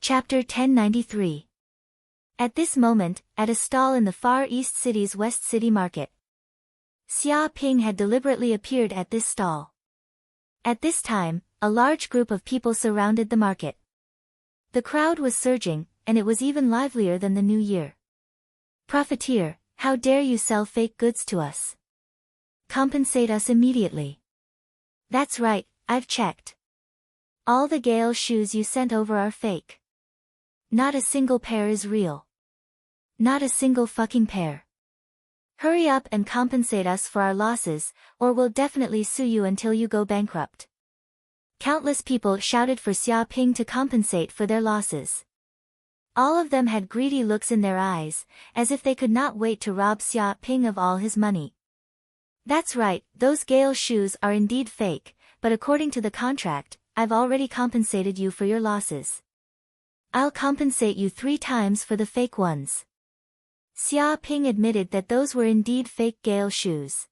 Chapter 1093. At this moment, at a stall in the Far East City's West City Market, Xia Ping had deliberately appeared at this stall. At this time, a large group of people surrounded the market. The crowd was surging, and it was even livelier than the New Year. "Profiteer, how dare you sell fake goods to us? Compensate us immediately." "That's right, I've checked. All the Gale shoes you sent over are fake. Not a single pair is real. Not a single fucking pair. Hurry up and compensate us for our losses, or we'll definitely sue you until you go bankrupt." Countless people shouted for Xia Ping to compensate for their losses. All of them had greedy looks in their eyes, as if they could not wait to rob Xia Ping of all his money. "That's right, those Gale shoes are indeed fake, but according to the contract, I've already compensated you for your losses. I'll compensate you 3 times for the fake ones." Xia Ping admitted that those were indeed fake Gale shoes.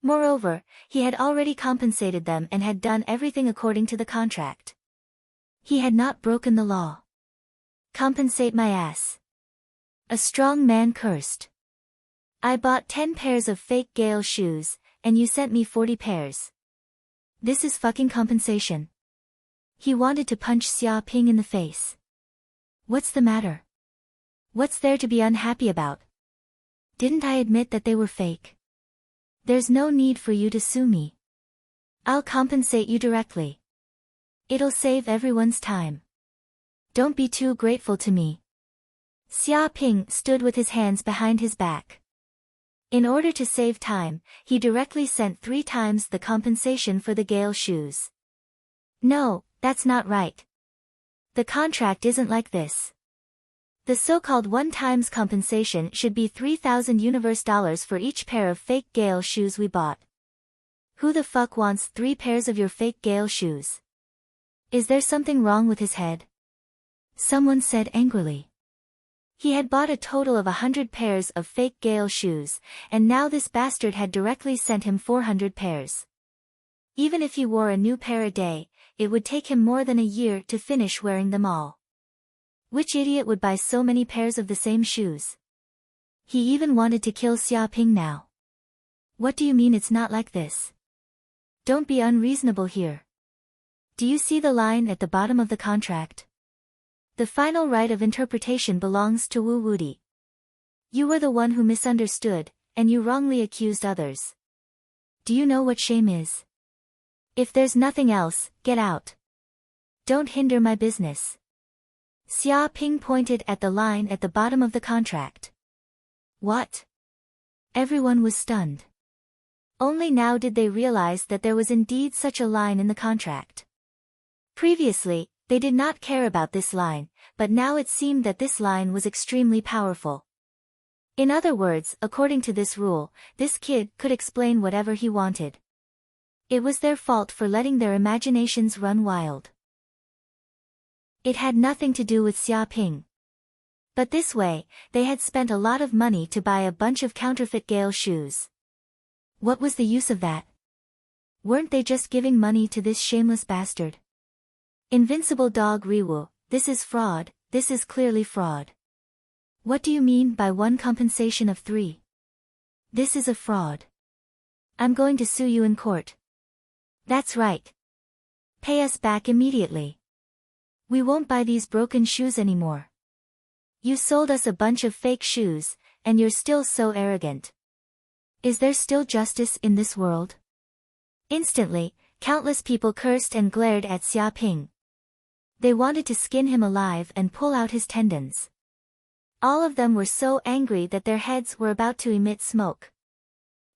Moreover, he had already compensated them and had done everything according to the contract. He had not broken the law. "Compensate my ass." A strong man cursed. "I bought 10 pairs of fake Gale shoes, and you sent me 40 pairs. This is fucking compensation." He wanted to punch Xia Ping in the face. "What's the matter? What's there to be unhappy about? Didn't I admit that they were fake? There's no need for you to sue me. I'll compensate you directly. It'll save everyone's time. Don't be too grateful to me." Xia Ping stood with his hands behind his back. In order to save time, he directly sent 3 times the compensation for the Gale shoes. "No, that's not right. The contract isn't like this. The so-called one-times compensation should be $3,000 for each pair of fake Gale shoes we bought. Who the fuck wants 3 pairs of your fake Gale shoes? Is there something wrong with his head?" Someone said angrily. He had bought a total of 100 pairs of fake Gale shoes, and now this bastard had directly sent him 400 pairs. Even if he wore a new pair a day, it would take him more than a year to finish wearing them all. Which idiot would buy so many pairs of the same shoes? He even wanted to kill Xia Ping now. "What do you mean it's not like this? Don't be unreasonable here. Do you see the line at the bottom of the contract? The final right of interpretation belongs to Wu Wudi. You were the one who misunderstood, and you wrongly accused others. Do you know what shame is? If there's nothing else, get out. Don't hinder my business." Xia Ping pointed at the line at the bottom of the contract. What? Everyone was stunned. Only now did they realize that there was indeed such a line in the contract. Previously, they did not care about this line, but now it seemed that this line was extremely powerful. In other words, according to this rule, this kid could explain whatever he wanted. It was their fault for letting their imaginations run wild. It had nothing to do with Xia Ping. But this way, they had spent a lot of money to buy a bunch of counterfeit Gale shoes. What was the use of that? Weren't they just giving money to this shameless bastard? Invincible Dog Riwu, this is fraud, this is clearly fraud. What do you mean by one compensation of 3? This is a fraud. I'm going to sue you in court. That's right. Pay us back immediately. We won't buy these broken shoes anymore. You sold us a bunch of fake shoes, and you're still so arrogant. Is there still justice in this world? Instantly, countless people cursed and glared at Xia Ping. They wanted to skin him alive and pull out his tendons. All of them were so angry that their heads were about to emit smoke.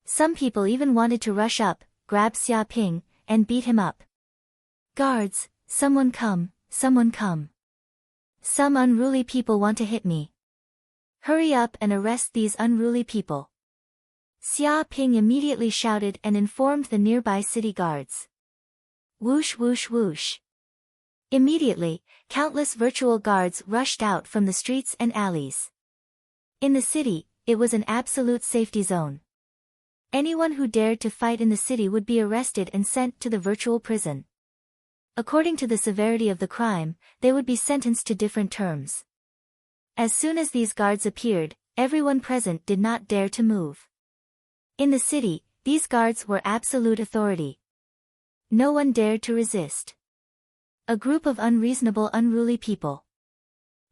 Some people even wanted to rush up, grab Xia Ping, and beat him up. "Guards, someone come, someone come. Some unruly people want to hit me. Hurry up and arrest these unruly people." Xia Ping immediately shouted and informed the nearby city guards. Whoosh whoosh whoosh. Immediately, countless virtual guards rushed out from the streets and alleys. In the city, it was an absolute safety zone. Anyone who dared to fight in the city would be arrested and sent to the virtual prison. According to the severity of the crime, they would be sentenced to different terms. As soon as these guards appeared, everyone present did not dare to move. In the city, these guards were absolute authority. No one dared to resist. A group of unreasonable, unruly people.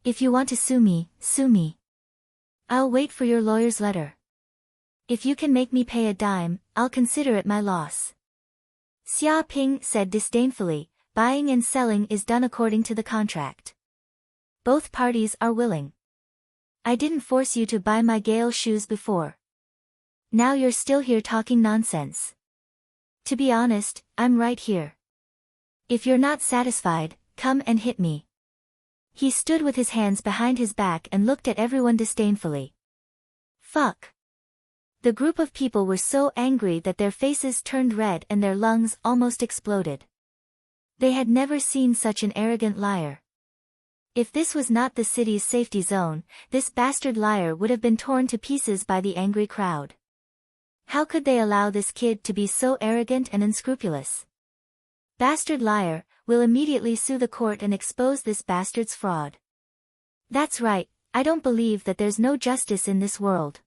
If you want to sue me, sue me. I'll wait for your lawyer's letter. If you can make me pay a dime, I'll consider it my loss. Xia Ping said disdainfully, buying and selling is done according to the contract. Both parties are willing. I didn't force you to buy my Gale shoes before. Now you're still here talking nonsense. To be honest, I'm right here. If you're not satisfied, come and hit me. He stood with his hands behind his back and looked at everyone disdainfully. Fuck. The group of people were so angry that their faces turned red and their lungs almost exploded. They had never seen such an arrogant liar. If this was not the city's safety zone, this bastard liar would have been torn to pieces by the angry crowd. How could they allow this kid to be so arrogant and unscrupulous? Bastard liar, we'll immediately sue the court and expose this bastard's fraud. That's right, I don't believe that there's no justice in this world.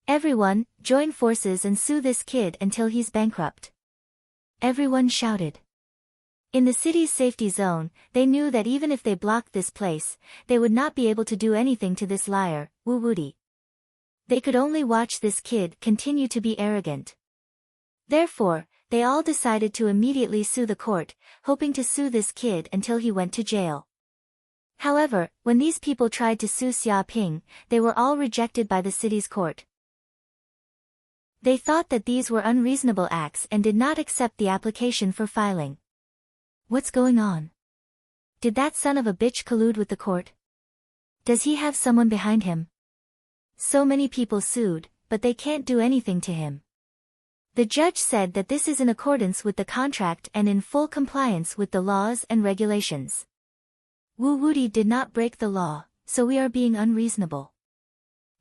Everyone, join forces and sue this kid until he's bankrupt. Everyone shouted. In the city's safety zone, they knew that even if they blocked this place, they would not be able to do anything to this liar, Wu Wuti. They could only watch this kid continue to be arrogant. Therefore, they all decided to immediately sue the court, hoping to sue this kid until he went to jail. However, when these people tried to sue Xia Ping, they were all rejected by the city's court. They thought that these were unreasonable acts and did not accept the application for filing. What's going on? Did that son of a bitch collude with the court? Does he have someone behind him? So many people sued, but they can't do anything to him. The judge said that this is in accordance with the contract and in full compliance with the laws and regulations. Wu Wuti did not break the law, so we are being unreasonable.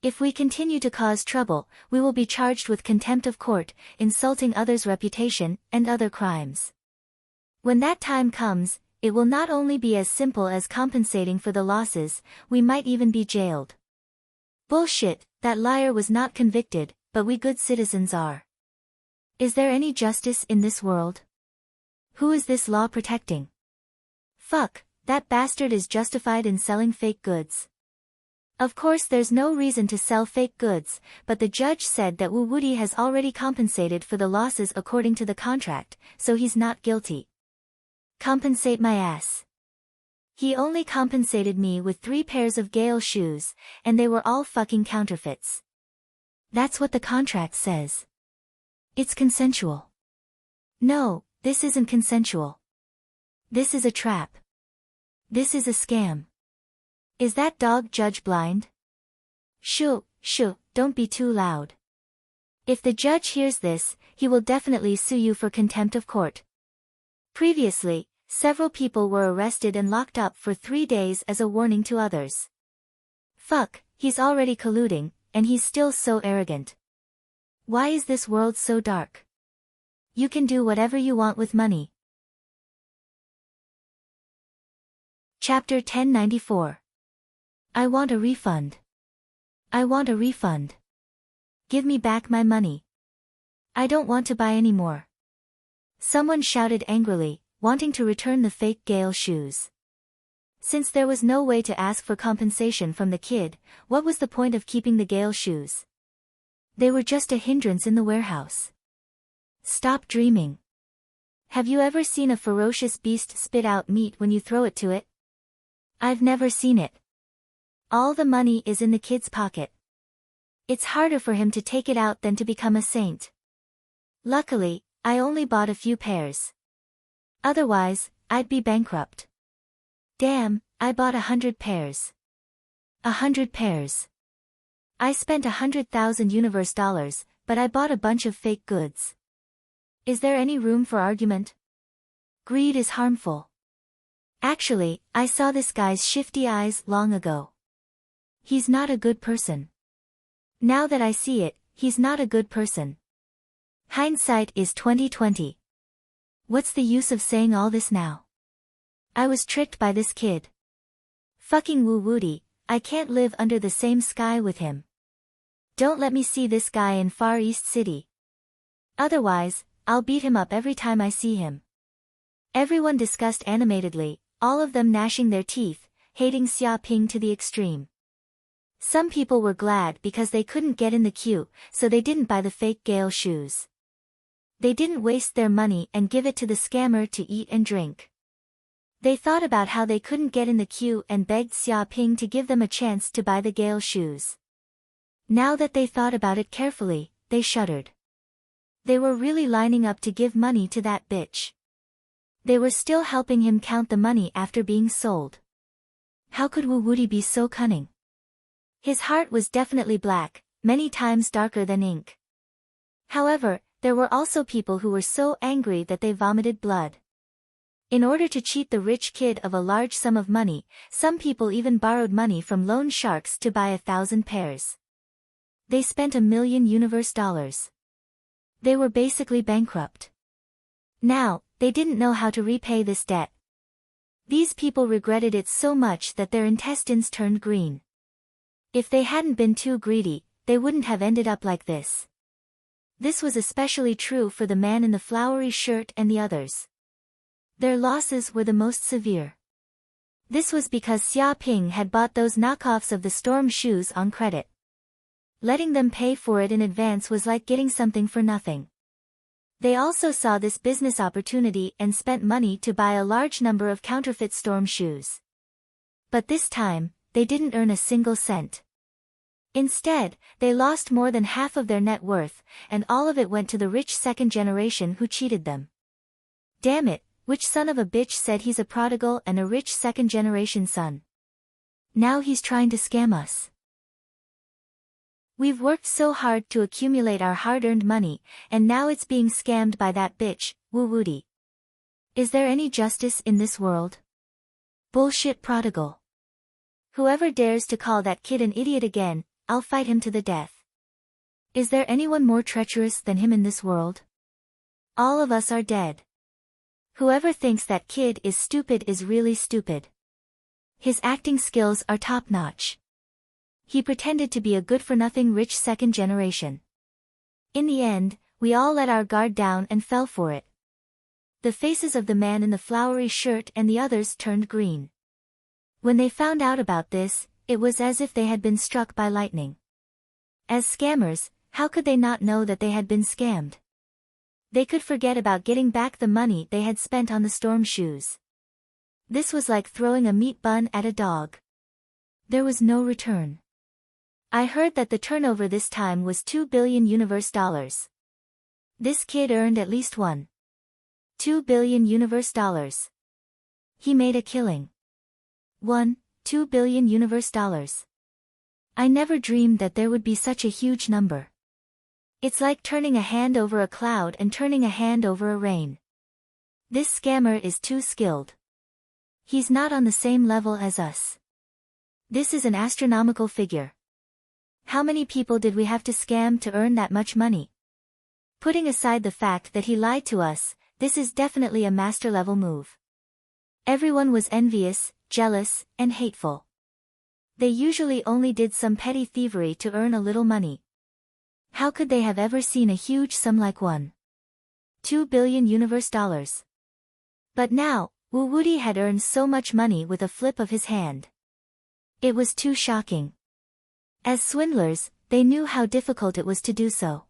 If we continue to cause trouble, we will be charged with contempt of court, insulting others' reputation, and other crimes. When that time comes, it will not only be as simple as compensating for the losses, we might even be jailed. Bullshit, that liar was not convicted, but we good citizens are. Is there any justice in this world? Who is this law protecting? Fuck, that bastard is justified in selling fake goods. Of course there's no reason to sell fake goods, but the judge said that Wu Wuti has already compensated for the losses according to the contract, so he's not guilty. Compensate my ass. He only compensated me with 3 pairs of Gale shoes, and they were all fucking counterfeits. That's what the contract says. It's consensual. No, this isn't consensual. This is a trap. This is a scam. Is that dog judge blind? Shoo, don't be too loud. If the judge hears this, he will definitely sue you for contempt of court. Previously, several people were arrested and locked up for 3 days as a warning to others. Fuck, he's already colluding, and he's still so arrogant. Why is this world so dark? You can do whatever you want with money. Chapter 1094. I want a refund. I want a refund. Give me back my money. I don't want to buy any more. Someone shouted angrily, wanting to return the fake Gale shoes. Since there was no way to ask for compensation from the kid, what was the point of keeping the Gale shoes? They were just a hindrance in the warehouse. Stop dreaming. Have you ever seen a ferocious beast spit out meat when you throw it to it? I've never seen it. All the money is in the kid's pocket. It's harder for him to take it out than to become a saint. Luckily, I only bought a few pairs. Otherwise, I'd be bankrupt. Damn, I bought 100 pairs. 100 pairs. I spent 100,000 universe dollars, but I bought a bunch of fake goods. Is there any room for argument? Greed is harmful. Actually, I saw this guy's shifty eyes long ago. He's not a good person. Now that I see it, he's not a good person. Hindsight is 20/20. What's the use of saying all this now? I was tricked by this kid. Fucking Wu Woody, I can't live under the same sky with him. Don't let me see this guy in Far East City. Otherwise, I'll beat him up every time I see him. Everyone discussed animatedly, all of them gnashing their teeth, hating Xia Ping to the extreme. Some people were glad because they couldn't get in the queue, so they didn't buy the fake Gale shoes. They didn't waste their money and give it to the scammer to eat and drink. They thought about how they couldn't get in the queue and begged Xia Ping to give them a chance to buy the Gale shoes. Now that they thought about it carefully, they shuddered. They were really lining up to give money to that bitch. They were still helping him count the money after being sold. How could Wu Woody be so cunning? His heart was definitely black, many times darker than ink. However, there were also people who were so angry that they vomited blood. In order to cheat the rich kid of a large sum of money, some people even borrowed money from loan sharks to buy 1,000 pairs. They spent $1 million universe dollars. They were basically bankrupt. Now, they didn't know how to repay this debt. These people regretted it so much that their intestines turned green. If they hadn't been too greedy, they wouldn't have ended up like this. This was especially true for the man in the flowery shirt and the others. Their losses were the most severe. This was because Xia Ping had bought those knockoffs of the Storm shoes on credit. Letting them pay for it in advance was like getting something for nothing. They also saw this business opportunity and spent money to buy a large number of counterfeit Storm shoes. But this time, they didn't earn a single cent. Instead, they lost more than half of their net worth, and all of it went to the rich second generation who cheated them. Damn it, which son of a bitch said he's a prodigal and a rich second generation son? Now he's trying to scam us. We've worked so hard to accumulate our hard-earned money, and now it's being scammed by that bitch, Wu Woody. Is there any justice in this world? Bullshit prodigal. Whoever dares to call that kid an idiot again, I'll fight him to the death. Is there anyone more treacherous than him in this world? All of us are dead. Whoever thinks that kid is stupid is really stupid. His acting skills are top-notch. He pretended to be a good-for-nothing rich second generation. In the end, we all let our guard down and fell for it. The faces of the man in the flowery shirt and the others turned green. When they found out about this, it was as if they had been struck by lightning. As scammers, how could they not know that they had been scammed? They could forget about getting back the money they had spent on the Storm shoes. This was like throwing a meat bun at a dog. There was no return. I heard that the turnover this time was $2 billion universe dollars. This kid earned at least $2 billion universe dollars. He made a killing. $2 billion universe dollars. I never dreamed that there would be such a huge number. It's like turning a hand over a cloud and turning a hand over a rain. This scammer is too skilled. He's not on the same level as us. This is an astronomical figure. How many people did we have to scam to earn that much money? Putting aside the fact that he lied to us, this is definitely a master-level move. Everyone was envious, jealous, and hateful. They usually only did some petty thievery to earn a little money. How could they have ever seen a huge sum like $2 billion universe dollars? But now, Wu Woody had earned so much money with a flip of his hand. It was too shocking. As swindlers, they knew how difficult it was to do so.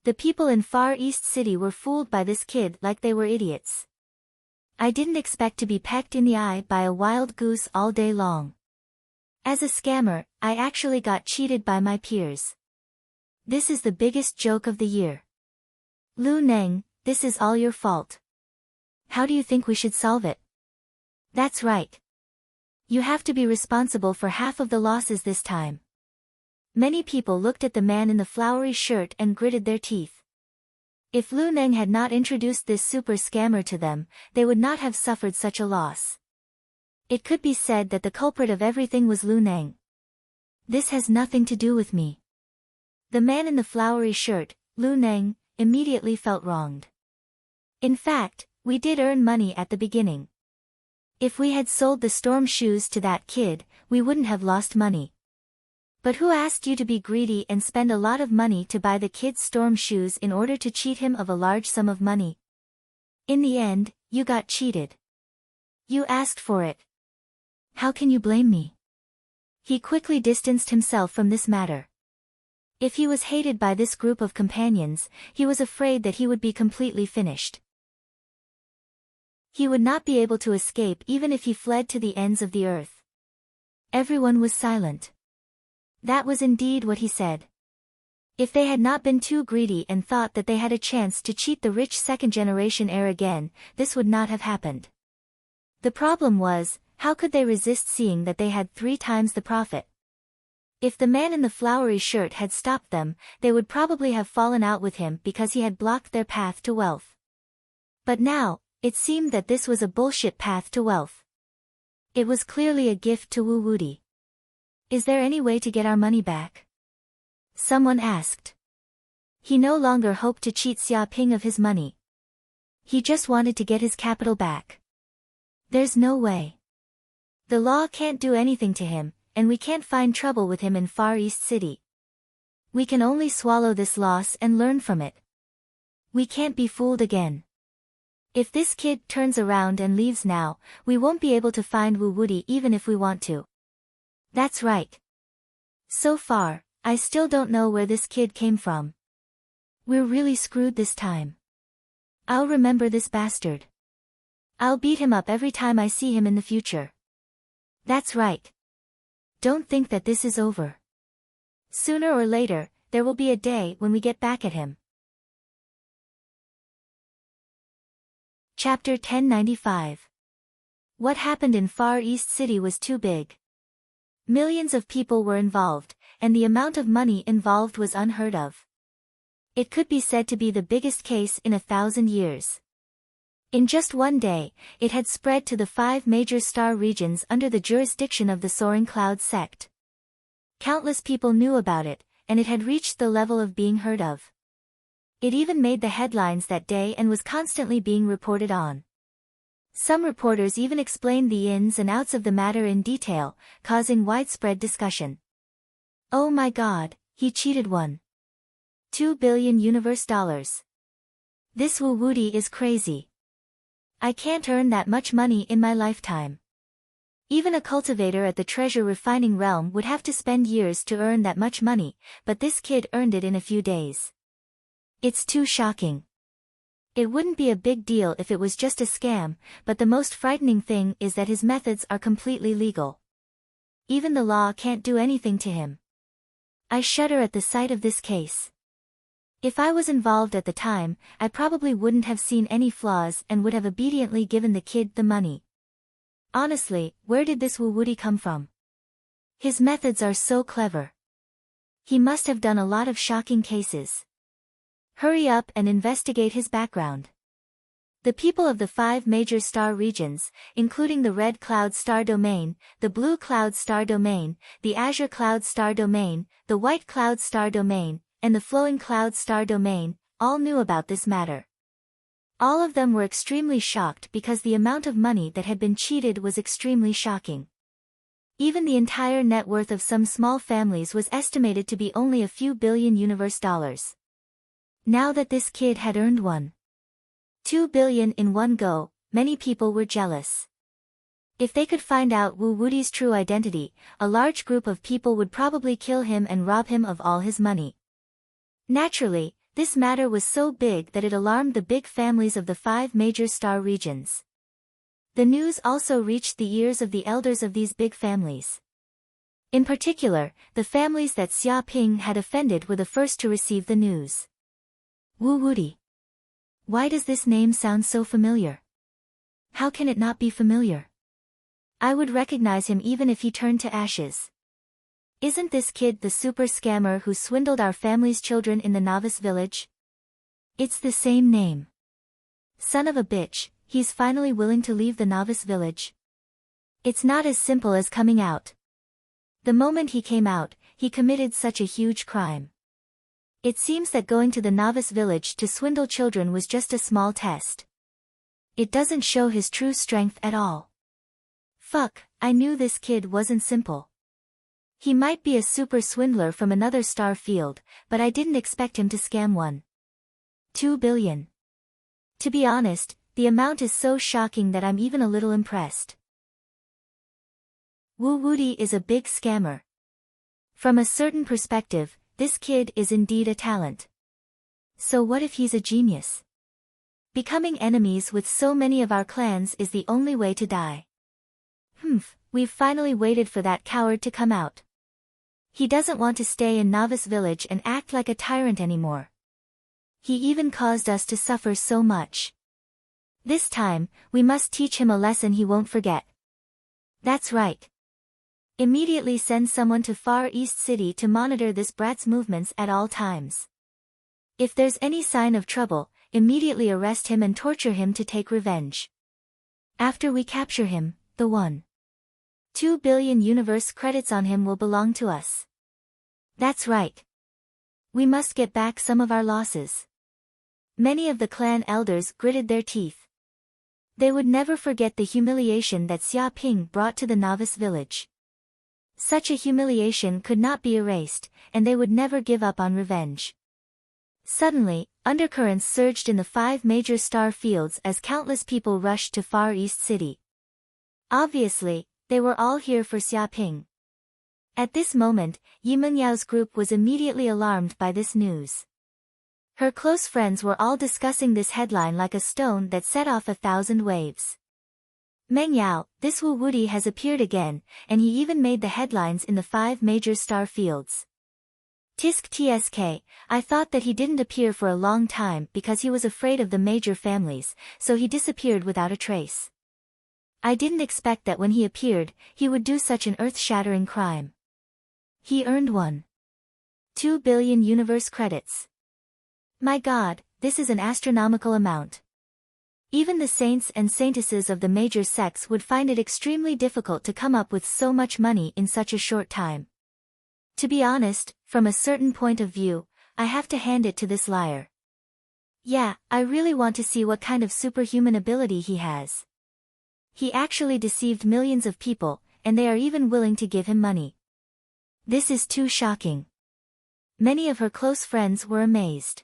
The people in Far East City were fooled by this kid like they were idiots. I didn't expect to be pecked in the eye by a wild goose all day long. As a scammer, I actually got cheated by my peers. This is the biggest joke of the year. Lu Neng, this is all your fault. How do you think we should solve it? That's right. You have to be responsible for half of the losses this time. Many people looked at the man in the flowery shirt and gritted their teeth. If Lu Neng had not introduced this super scammer to them, they would not have suffered such a loss. It could be said that the culprit of everything was Lu Neng. This has nothing to do with me. The man in the flowery shirt, Lu Neng, immediately felt wronged. In fact, we did earn money at the beginning. If we had sold the storm shoes to that kid, we wouldn't have lost money. But who asked you to be greedy and spend a lot of money to buy the kid's storm shoes in order to cheat him of a large sum of money? In the end, you got cheated. You asked for it. How can you blame me? He quickly distanced himself from this matter. If he was hated by this group of companions, he was afraid that he would be completely finished. He would not be able to escape even if he fled to the ends of the earth. Everyone was silent. That was indeed what he said. If they had not been too greedy and thought that they had a chance to cheat the rich second-generation heir again, this would not have happened. The problem was, how could they resist seeing that they had 3 times the profit? If the man in the flowery shirt had stopped them, they would probably have fallen out with him because he had blocked their path to wealth. But now, it seemed that this was a bullshit path to wealth. It was clearly a gift to Wu Wudi. Is there any way to get our money back? Someone asked. He no longer hoped to cheat Xia Ping of his money. He just wanted to get his capital back. There's no way. The law can't do anything to him, and we can't find trouble with him in Far East City. We can only swallow this loss and learn from it. We can't be fooled again. If this kid turns around and leaves now, we won't be able to find Wu Wudi even if we want to. That's right. So far, I still don't know where this kid came from. We're really screwed this time. I'll remember this bastard. I'll beat him up every time I see him in the future. That's right. Don't think that this is over. Sooner or later, there will be a day when we get back at him. Chapter 1095. What happened in Far East City was too big. Millions of people were involved, and the amount of money involved was unheard of. It could be said to be the biggest case in 1,000 years. In just one day, it had spread to the 5 major star regions under the jurisdiction of the Soaring Cloud sect. Countless people knew about it, and it had reached the level of being heard of. It even made the headlines that day and was constantly being reported on. Some reporters even explained the ins and outs of the matter in detail, causing widespread discussion. Oh my God, he cheated 1.2 billion universe dollars. This Wu Wudi is crazy. I can't earn that much money in my lifetime. Even a cultivator at the treasure refining realm would have to spend years to earn that much money, but this kid earned it in a few days. It's too shocking. It wouldn't be a big deal if it was just a scam, but the most frightening thing is that his methods are completely legal. Even the law can't do anything to him. I shudder at the sight of this case. If I was involved at the time, I probably wouldn't have seen any flaws and would have obediently given the kid the money. Honestly, where did this Wu Wudi come from? His methods are so clever. He must have done a lot of shocking cases. Hurry up and investigate his background. The people of the 5 major star regions, including the Red Cloud Star Domain, the Blue Cloud Star Domain, the Azure Cloud Star Domain, the White Cloud Star Domain, and the Flowing Cloud Star Domain, all knew about this matter. All of them were extremely shocked because the amount of money that had been cheated was extremely shocking. Even the entire net worth of some small families was estimated to be only a few billion universe dollars. Now that this kid had earned 1.2 billion in one go, many people were jealous. If they could find out Wu Wudi's true identity, a large group of people would probably kill him and rob him of all his money. Naturally, this matter was so big that it alarmed the big families of the 5 major star regions. The news also reached the ears of the elders of these big families. In particular, the families that Xia Ping had offended were the first to receive the news. Wu Wudi. Why does this name sound so familiar? How can it not be familiar? I would recognize him even if he turned to ashes. Isn't this kid the super scammer who swindled our family's children in the novice village? It's the same name. Son of a bitch, he's finally willing to leave the novice village. It's not as simple as coming out. The moment he came out, he committed such a huge crime. It seems that going to the novice village to swindle children was just a small test. It doesn't show his true strength at all. Fuck, I knew this kid wasn't simple. He might be a super swindler from another star field, but I didn't expect him to scam 1.2 billion. To be honest, the amount is so shocking that I'm even a little impressed. Wu Woody is a big scammer. From a certain perspective, this kid is indeed a talent. So what if he's a genius? Becoming enemies with so many of our clans is the only way to die. We've finally waited for that coward to come out. He doesn't want to stay in Novice Village and act like a tyrant anymore. He even caused us to suffer so much. This time, we must teach him a lesson he won't forget. That's right. Immediately send someone to Far East City to monitor this brat's movements at all times. If there's any sign of trouble, immediately arrest him and torture him to take revenge. After we capture him, the 1.2 billion universe credits on him will belong to us. That's right. We must get back some of our losses. Many of the clan elders gritted their teeth. They would never forget the humiliation that Xia Ping brought to the Novice Village. Such a humiliation could not be erased, and they would never give up on revenge. Suddenly, undercurrents surged in the 5 major star fields as countless people rushed to Far East City. Obviously, they were all here for Xia Ping. At this moment, Yi Menyao's group was immediately alarmed by this news. Her close friends were all discussing this headline like a stone that set off 1,000 waves. Mengyao, this Wu Woody has appeared again, and he even made the headlines in the 5 major star fields. Tisk tsk, I thought that he didn't appear for a long time because he was afraid of the major families, so he disappeared without a trace. I didn't expect that when he appeared, he would do such an earth-shattering crime. He earned 1.2 billion universe credits. My God, this is an astronomical amount. Even the saints and saintesses of the major sects would find it extremely difficult to come up with so much money in such a short time. To be honest, from a certain point of view, I have to hand it to this liar. Yeah, I really want to see what kind of superhuman ability he has. He actually deceived millions of people, and they are even willing to give him money. This is too shocking. Many of her close friends were amazed.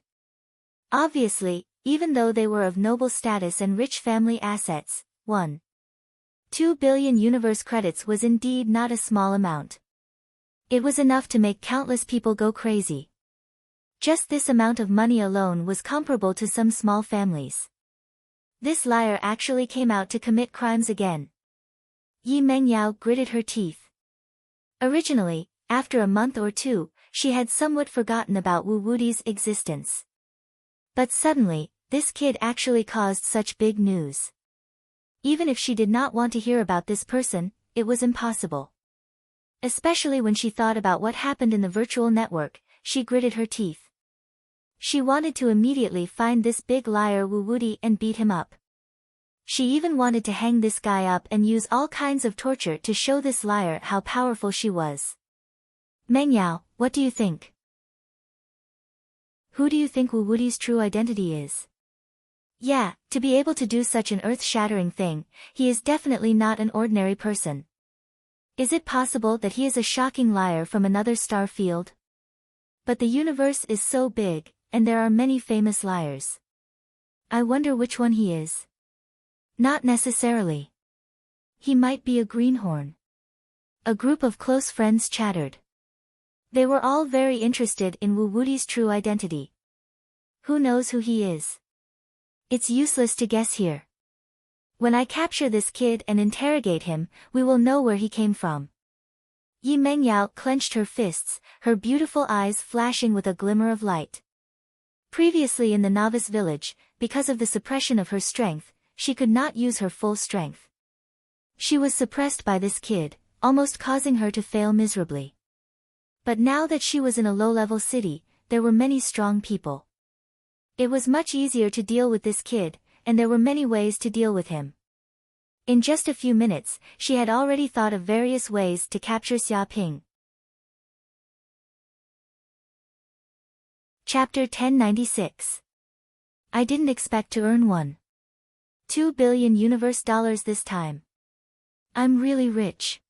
Obviously, even though they were of noble status and rich family assets, 1.2 billion universe credits was indeed not a small amount. It was enough to make countless people go crazy. Just this amount of money alone was comparable to some small families. This liar actually came out to commit crimes again. Yi Mengyao gritted her teeth. Originally, after a month or two, she had somewhat forgotten about Wu Woody's existence. But suddenly, this kid actually caused such big news. Even if she did not want to hear about this person, it was impossible. Especially when she thought about what happened in the virtual network, she gritted her teeth. She wanted to immediately find this big liar Wu Woody and beat him up. She even wanted to hang this guy up and use all kinds of torture to show this liar how powerful she was. Mengyao, what do you think? Who do you think Wu Woody's true identity is? Yeah, to be able to do such an earth-shattering thing, he is definitely not an ordinary person. Is it possible that he is a shocking liar from another star field? But the universe is so big, and there are many famous liars. I wonder which one he is. Not necessarily. He might be a greenhorn. A group of close friends chattered. They were all very interested in Wu Woody's true identity. Who knows who he is? It's useless to guess here. When I capture this kid and interrogate him, we will know where he came from. Yi Mengyao clenched her fists, her beautiful eyes flashing with a glimmer of light. Previously in the novice village, because of the suppression of her strength, she could not use her full strength. She was suppressed by this kid, almost causing her to fail miserably. But now that she was in a low-level city, there were many strong people. It was much easier to deal with this kid, and there were many ways to deal with him. In just a few minutes, she had already thought of various ways to capture Xia Ping. Chapter 1096. I didn't expect to earn $1.2 billion universe dollars this time. I'm really rich.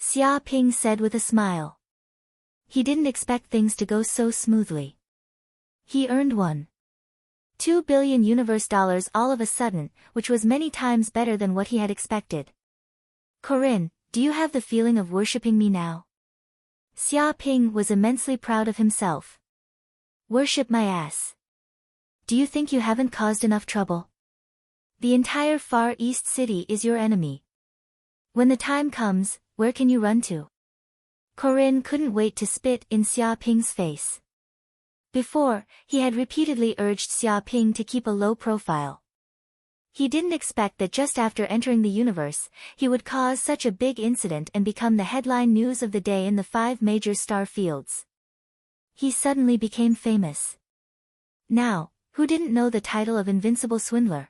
Xia Ping said with a smile. He didn't expect things to go so smoothly. He earned $1.2 billion universe dollars all of a sudden, which was many times better than what he had expected. Corinne, do you have the feeling of worshipping me now? Xia Ping was immensely proud of himself. Worship my ass. Do you think you haven't caused enough trouble? The entire Far East City is your enemy. When the time comes, where can you run to? Corinne couldn't wait to spit in Xia Ping's face. Before, he had repeatedly urged Xia Ping to keep a low profile. He didn't expect that just after entering the universe, he would cause such a big incident and become the headline news of the day in the 5 major star fields. He suddenly became famous. Now, who didn't know the title of Invincible Swindler?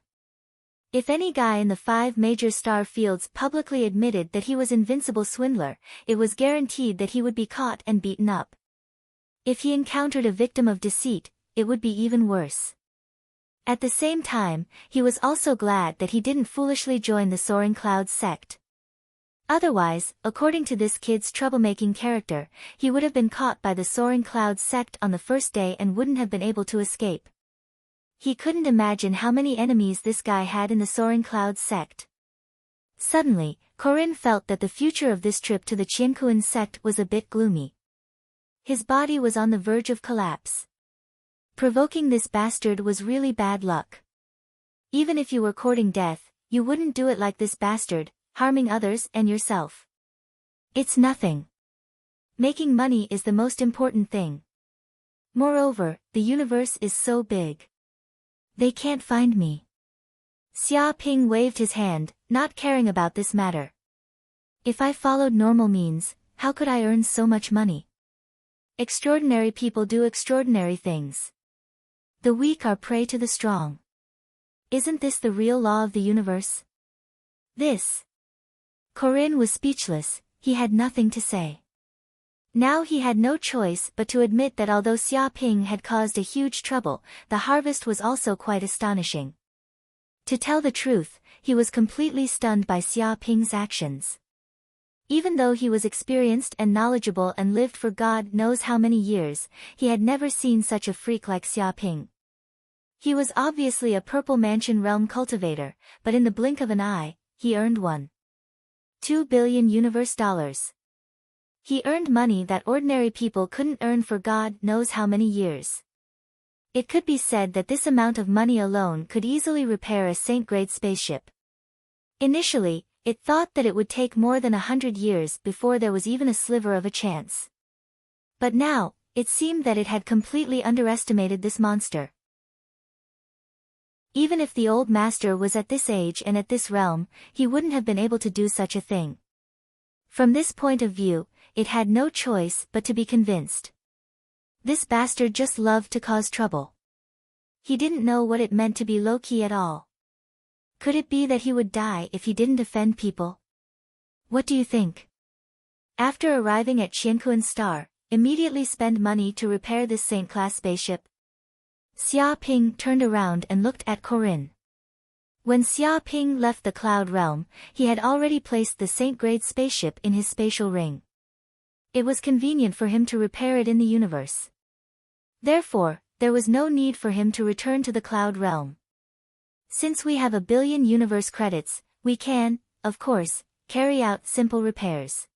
If any guy in the 5 major star fields publicly admitted that he was Invincible Swindler, it was guaranteed that he would be caught and beaten up. If he encountered a victim of deceit, it would be even worse. At the same time, he was also glad that he didn't foolishly join the Soaring Clouds sect. Otherwise, according to this kid's troublemaking character, he would have been caught by the Soaring Clouds sect on the first day and wouldn't have been able to escape. He couldn't imagine how many enemies this guy had in the Soaring Clouds sect. Suddenly, Corinne felt that the future of this trip to the Qiankuan sect was a bit gloomy. His body was on the verge of collapse. Provoking this bastard was really bad luck. Even if you were courting death, you wouldn't do it like this bastard, harming others and yourself. It's nothing. Making money is the most important thing. Moreover, the universe is so big. They can't find me. Xia Ping waved his hand, not caring about this matter. If I followed normal means, how could I earn so much money? Extraordinary people do extraordinary things. The weak are prey to the strong. Isn't this the real law of the universe? Corinne was speechless, he had nothing to say. Now he had no choice but to admit that although Xia Ping had caused a huge trouble, the harvest was also quite astonishing. To tell the truth, he was completely stunned by Xia Ping's actions. Even though he was experienced and knowledgeable and lived for God knows how many years, he had never seen such a freak like Xia Ping. He was obviously a Purple Mansion realm cultivator, but in the blink of an eye, he earned $1.2 billion universe dollars. He earned money that ordinary people couldn't earn for God knows how many years. It could be said that this amount of money alone could easily repair a Saint-grade spaceship. Initially, it thought that it would take more than 100 years before there was even a sliver of a chance. But now, it seemed that it had completely underestimated this monster. Even if the old master was at this age and at this realm, he wouldn't have been able to do such a thing. From this point of view, it had no choice but to be convinced. This bastard just loved to cause trouble. He didn't know what it meant to be low-key at all. Could it be that he would die if he didn't offend people? What do you think? After arriving at Qiankuan Star, immediately spend money to repair this Saint-class spaceship? Xia Ping turned around and looked at Corinne. When Xia Ping left the Cloud Realm, he had already placed the Saint-grade spaceship in his spatial ring. It was convenient for him to repair it in the universe. Therefore, there was no need for him to return to the Cloud Realm. Since we have 1 billion universe credits, we can, of course, carry out simple repairs.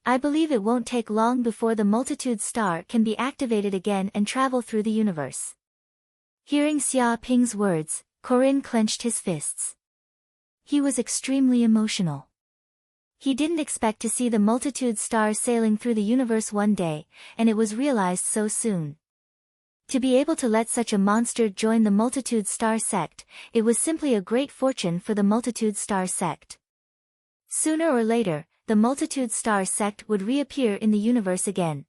I believe it won't take long before the Multitude Star can be activated again and travel through the universe. Hearing Xia Ping's words, Corinne clenched his fists. He was extremely emotional. He didn't expect to see the Multitude Star sailing through the universe one day, and it was realized so soon. To be able to let such a monster join the Multitude Star sect, it was simply a great fortune for the Multitude Star sect. Sooner or later, the Multitude Star sect would reappear in the universe again.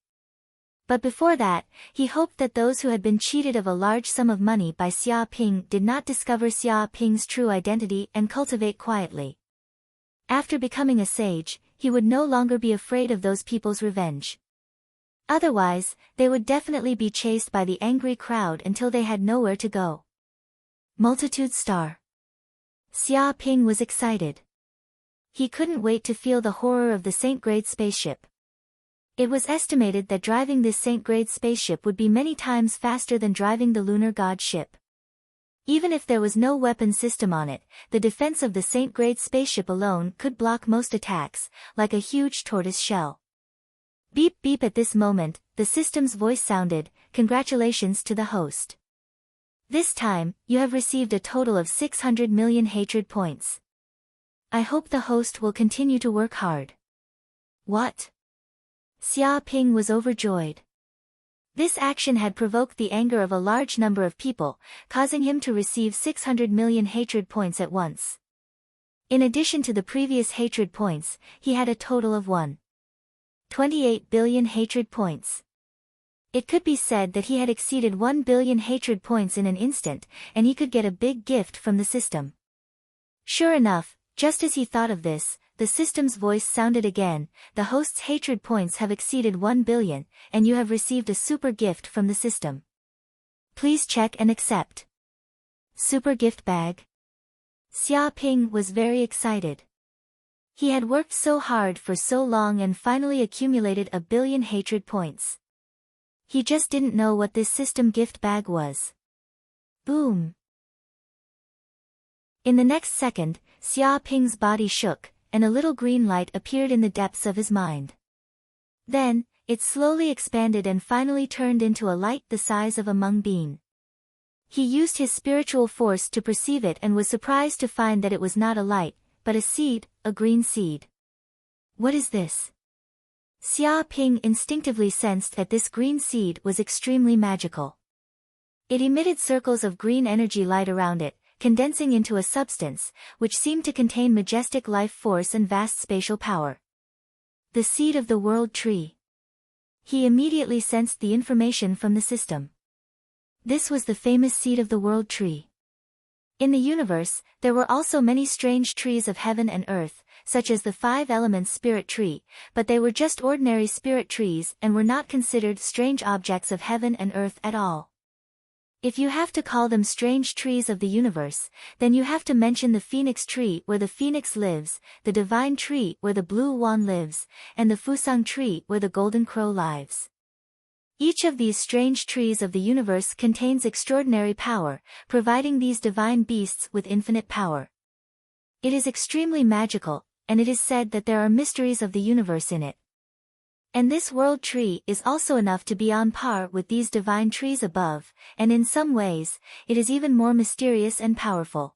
But before that, he hoped that those who had been cheated of a large sum of money by Xia Ping did not discover Xia Ping's true identity and cultivate quietly. After becoming a sage, he would no longer be afraid of those people's revenge. Otherwise, they would definitely be chased by the angry crowd until they had nowhere to go. Multitude Star. Xia Ping was excited. He couldn't wait to feel the horror of the Saint-grade spaceship. It was estimated that driving this Saint-grade spaceship would be many times faster than driving the lunar god ship. Even if there was no weapon system on it, the defense of the Saint-grade spaceship alone could block most attacks, like a huge tortoise shell. Beep beep. At this moment, the system's voice sounded, "Congratulations to the host. This time, you have received a total of 600 million hatred points. I hope the host will continue to work hard." What? Xia Ping was overjoyed. This action had provoked the anger of a large number of people, causing him to receive 600 million hatred points at once. In addition to the previous hatred points, he had a total of 1.28 billion hatred points. It could be said that he had exceeded 1 billion hatred points in an instant, and he could get a big gift from the system. Sure enough, just as he thought of this, the system's voice sounded again, "The host's hatred points have exceeded 1 billion, and you have received a super gift from the system. Please check and accept." Super gift bag? Xia Ping was very excited. He had worked so hard for so long and finally accumulated 1 billion hatred points. He just didn't know what this system gift bag was. Boom! In the next second, Xia Ping's body shook, and a little green light appeared in the depths of his mind. Then, it slowly expanded and finally turned into a light the size of a mung bean. He used his spiritual force to perceive it and was surprised to find that it was not a light, but a seed, a green seed. What is this? Xia Ping instinctively sensed that this green seed was extremely magical. It emitted circles of green energy light around it, condensing into a substance, which seemed to contain majestic life force and vast spatial power. The seed of the world tree. He immediately sensed the information from the system. This was the famous seed of the world tree. In the universe, there were also many strange trees of heaven and earth, such as the 5 elements spirit tree, but they were just ordinary spirit trees and were not considered strange objects of heaven and earth at all. If you have to call them strange trees of the universe, then you have to mention the phoenix tree where the phoenix lives, the divine tree where the blue swan lives, and the fusang tree where the golden crow lives. Each of these strange trees of the universe contains extraordinary power, providing these divine beasts with infinite power. It is extremely magical, and it is said that there are mysteries of the universe in it. And this world tree is also enough to be on par with these divine trees above, and in some ways, it is even more mysterious and powerful.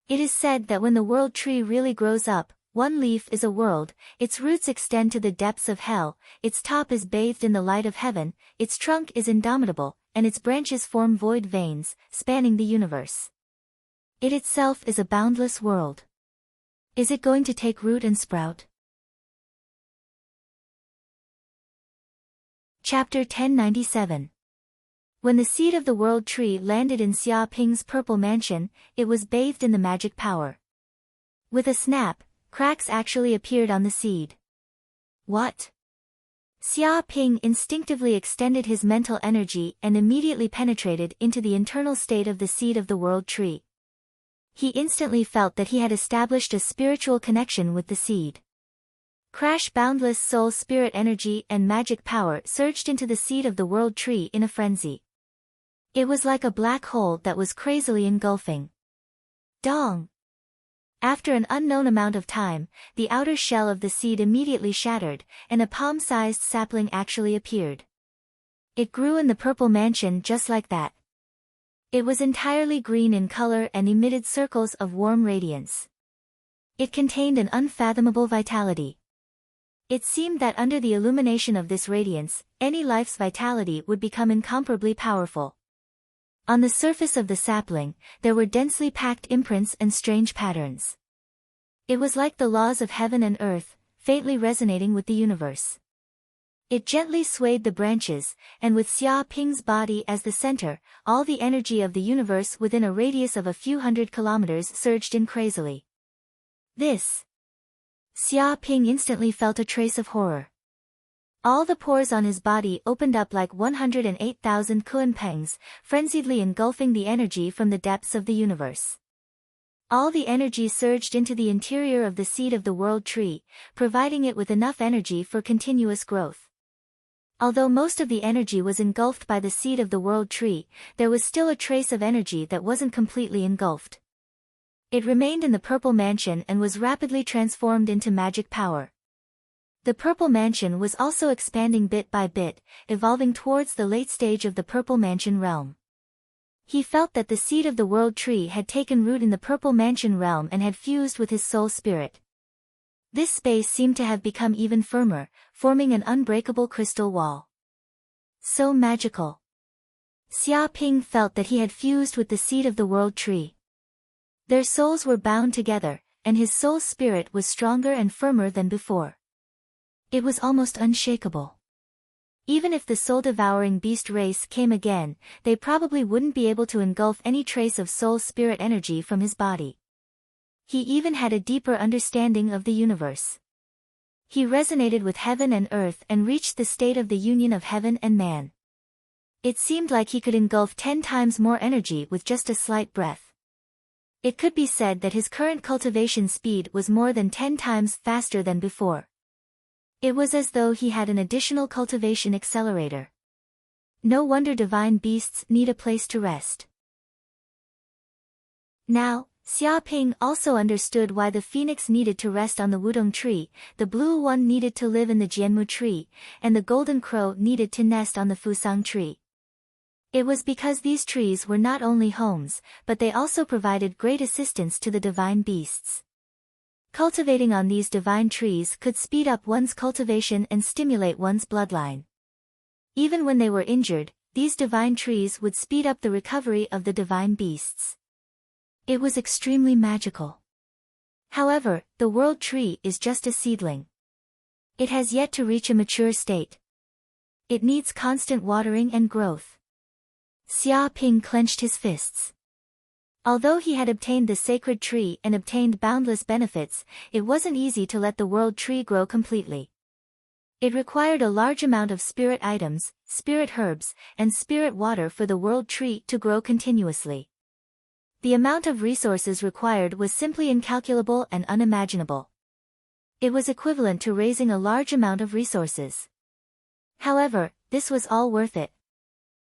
It is said that when the world tree really grows up, one leaf is a world, its roots extend to the depths of hell, its top is bathed in the light of heaven, its trunk is indomitable, and its branches form void veins, spanning the universe. It itself is a boundless world. Is it going to take root and sprout? Chapter 1097. When the seed of the world tree landed in Xia Ping's purple mansion, it was bathed in the magic power. With a snap, cracks actually appeared on the seed. What? Xia Ping instinctively extended his mental energy and immediately penetrated into the internal state of the seed of the world tree. He instantly felt that he had established a spiritual connection with the seed. Crash boundless soul spirit energy and magic power surged into the seed of the world tree in a frenzy. It was like a black hole that was crazily engulfing. Dong! After an unknown amount of time, the outer shell of the seed immediately shattered, and a palm-sized sapling actually appeared. It grew in the purple mansion just like that. It was entirely green in color and emitted circles of warm radiance. It contained an unfathomable vitality. It seemed that under the illumination of this radiance, any life's vitality would become incomparably powerful. On the surface of the sapling, there were densely packed imprints and strange patterns. It was like the laws of heaven and earth, faintly resonating with the universe. It gently swayed the branches, and with Xia Ping's body as the center, all the energy of the universe within a radius of a few hundred kilometers surged in crazily. Xia Ping instantly felt a trace of horror. All the pores on his body opened up like 108,000 kunpengs, frenziedly engulfing the energy from the depths of the universe. All the energy surged into the interior of the seed of the world tree, providing it with enough energy for continuous growth. Although most of the energy was engulfed by the seed of the world tree, there was still a trace of energy that wasn't completely engulfed. It remained in the purple mansion and was rapidly transformed into magic power. The purple mansion was also expanding bit by bit, evolving towards the late stage of the purple mansion realm. He felt that the seed of the world tree had taken root in the purple mansion realm and had fused with his soul spirit. This space seemed to have become even firmer, forming an unbreakable crystal wall. So magical. Xia Ping felt that he had fused with the seed of the world tree. Their souls were bound together, and his soul spirit was stronger and firmer than before. It was almost unshakable. Even if the soul-devouring beast race came again, they probably wouldn't be able to engulf any trace of soul spirit energy from his body. He even had a deeper understanding of the universe. He resonated with heaven and earth and reached the state of the union of heaven and man. It seemed like he could engulf 10 times more energy with just a slight breath. It could be said that his current cultivation speed was more than 10 times faster than before. It was as though he had an additional cultivation accelerator. No wonder divine beasts need a place to rest. Now, Xia Ping also understood why the phoenix needed to rest on the wudong tree, the blue one needed to live in the jianmu tree, and the golden crow needed to nest on the fusang tree. It was because these trees were not only homes, but they also provided great assistance to the divine beasts. Cultivating on these divine trees could speed up one's cultivation and stimulate one's bloodline. Even when they were injured, these divine trees would speed up the recovery of the divine beasts. It was extremely magical. However, the world tree is just a seedling. It has yet to reach a mature state. It needs constant watering and growth. Xia Ping clenched his fists. Although he had obtained the sacred tree and obtained boundless benefits, it wasn't easy to let the world tree grow completely. It required a large amount of spirit items, spirit herbs, and spirit water for the world tree to grow continuously. The amount of resources required was simply incalculable and unimaginable. It was equivalent to raising a large amount of resources. However, this was all worth it.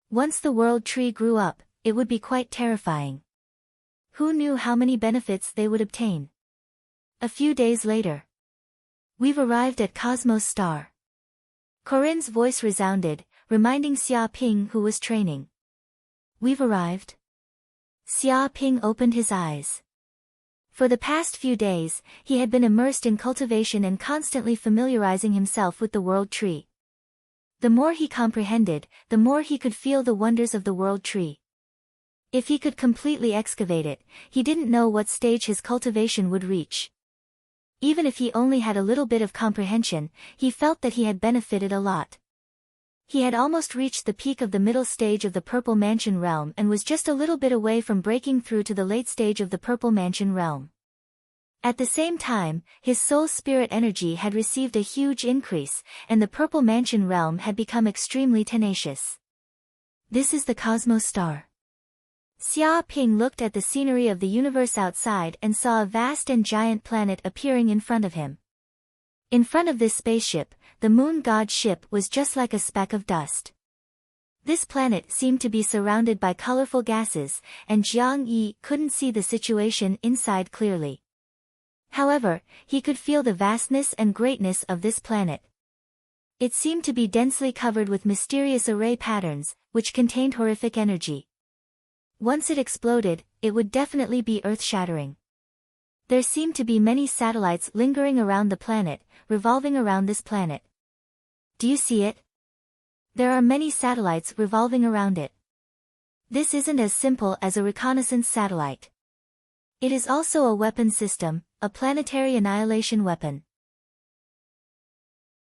Once the world tree grew up, it would be quite terrifying. Who knew how many benefits they would obtain? A few days later. We've arrived at Cosmos Star. Corinne's voice resounded, reminding Xia Ping who was training. We've arrived. Xia Ping opened his eyes. For the past few days, he had been immersed in cultivation and constantly familiarizing himself with the world tree. The more he comprehended, the more he could feel the wonders of the world tree. If he could completely excavate it, he didn't know what stage his cultivation would reach. Even if he only had a little bit of comprehension, he felt that he had benefited a lot. He had almost reached the peak of the middle stage of the Purple Mansion realm and was just a little bit away from breaking through to the late stage of the Purple Mansion realm. At the same time, his soul spirit energy had received a huge increase, and the Purple Mansion realm had become extremely tenacious. This is the Cosmos Star. Xia Ping looked at the scenery of the universe outside and saw a vast and giant planet appearing in front of him. In front of this spaceship, the moon god ship was just like a speck of dust. This planet seemed to be surrounded by colorful gases, and Jiang Yi couldn't see the situation inside clearly. However, he could feel the vastness and greatness of this planet. It seemed to be densely covered with mysterious array patterns, which contained horrific energy. Once it exploded, it would definitely be earth-shattering. There seemed to be many satellites lingering around the planet, revolving around this planet. Do you see it? There are many satellites revolving around it. This isn't as simple as a reconnaissance satellite. It is also a weapon system, a planetary annihilation weapon.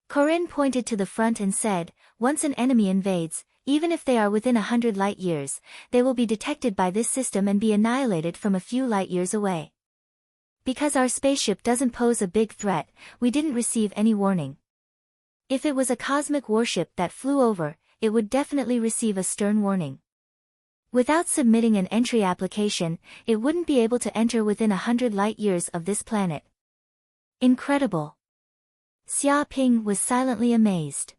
Corinne pointed to the front and said, once an enemy invades, even if they are within 100 light-years, they will be detected by this system and be annihilated from a few light-years away. Because our spaceship doesn't pose a big threat, we didn't receive any warning. If it was a cosmic warship that flew over, it would definitely receive a stern warning. Without submitting an entry application, it wouldn't be able to enter within 100 light-years of this planet. Incredible. Xia Ping was silently amazed.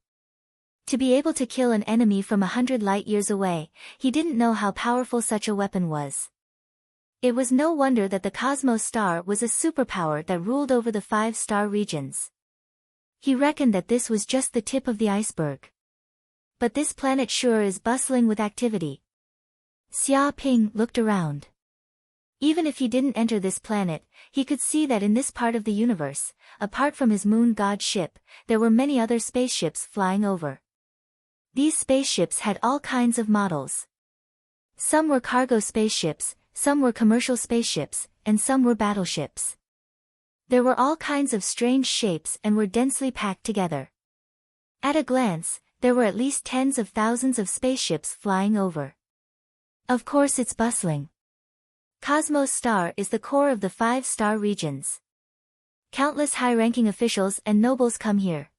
To be able to kill an enemy from 100 light-years away, he didn't know how powerful such a weapon was. It was no wonder that the Cosmos Star was a superpower that ruled over the 5-star regions. He reckoned that this was just the tip of the iceberg. But this planet sure is bustling with activity. Xia Ping looked around. Even if he didn't enter this planet, he could see that in this part of the universe, apart from his moon god ship, there were many other spaceships flying over. These spaceships had all kinds of models. Some were cargo spaceships, some were commercial spaceships, and some were battleships. There were all kinds of strange shapes and were densely packed together. At a glance, there were at least tens of thousands of spaceships flying over. Of course it's bustling. Cosmos Star is the core of the 5-star regions. Countless high-ranking officials and nobles come here.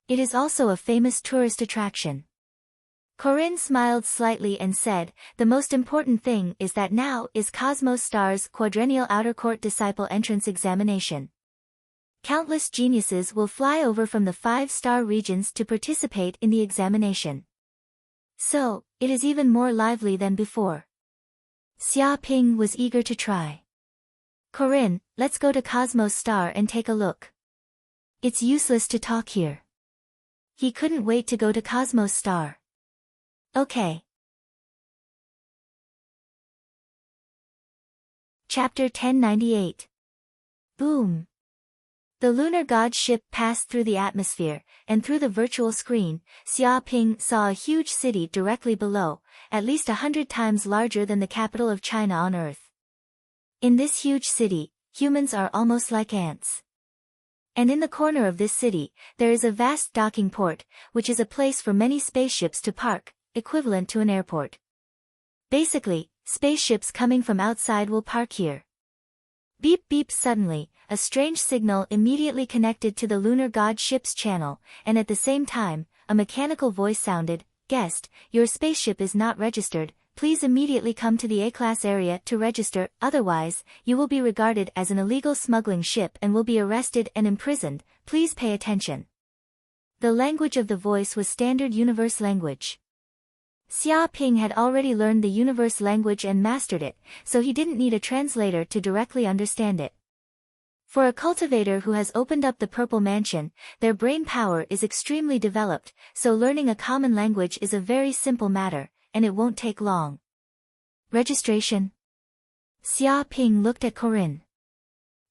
It is also a famous tourist attraction. Corinne smiled slightly and said, "The most important thing is that now is Cosmos Star's quadrennial outer court disciple entrance examination. Countless geniuses will fly over from the 5-star regions to participate in the examination. So, it is even more lively than before." Xia Ping was eager to try. "Corinne, let's go to Cosmos Star and take a look. It's useless to talk here." He couldn't wait to go to Cosmos Star. Okay. Chapter 1098. Boom. The lunar god ship passed through the atmosphere, and through the virtual screen, Xia Ping saw a huge city directly below, at least 100 times larger than the capital of China on Earth. In this huge city, humans are almost like ants. And in the corner of this city, there is a vast docking port, which is a place for many spaceships to park, equivalent to an airport. Basically, spaceships coming from outside will park here. Beep beep. Suddenly, a strange signal immediately connected to the lunar god ship's channel, and at the same time, a mechanical voice sounded, "Guest, your spaceship is not registered, please immediately come to the A-class area to register, otherwise, you will be regarded as an illegal smuggling ship and will be arrested and imprisoned, please pay attention." The language of the voice was standard universe language. Xia Ping had already learned the universe language and mastered it, so he didn't need a translator to directly understand it. For a cultivator who has opened up the Purple Mansion, their brain power is extremely developed, so learning a common language is a very simple matter, and it won't take long. Registration? Xia Ping looked at Corinne.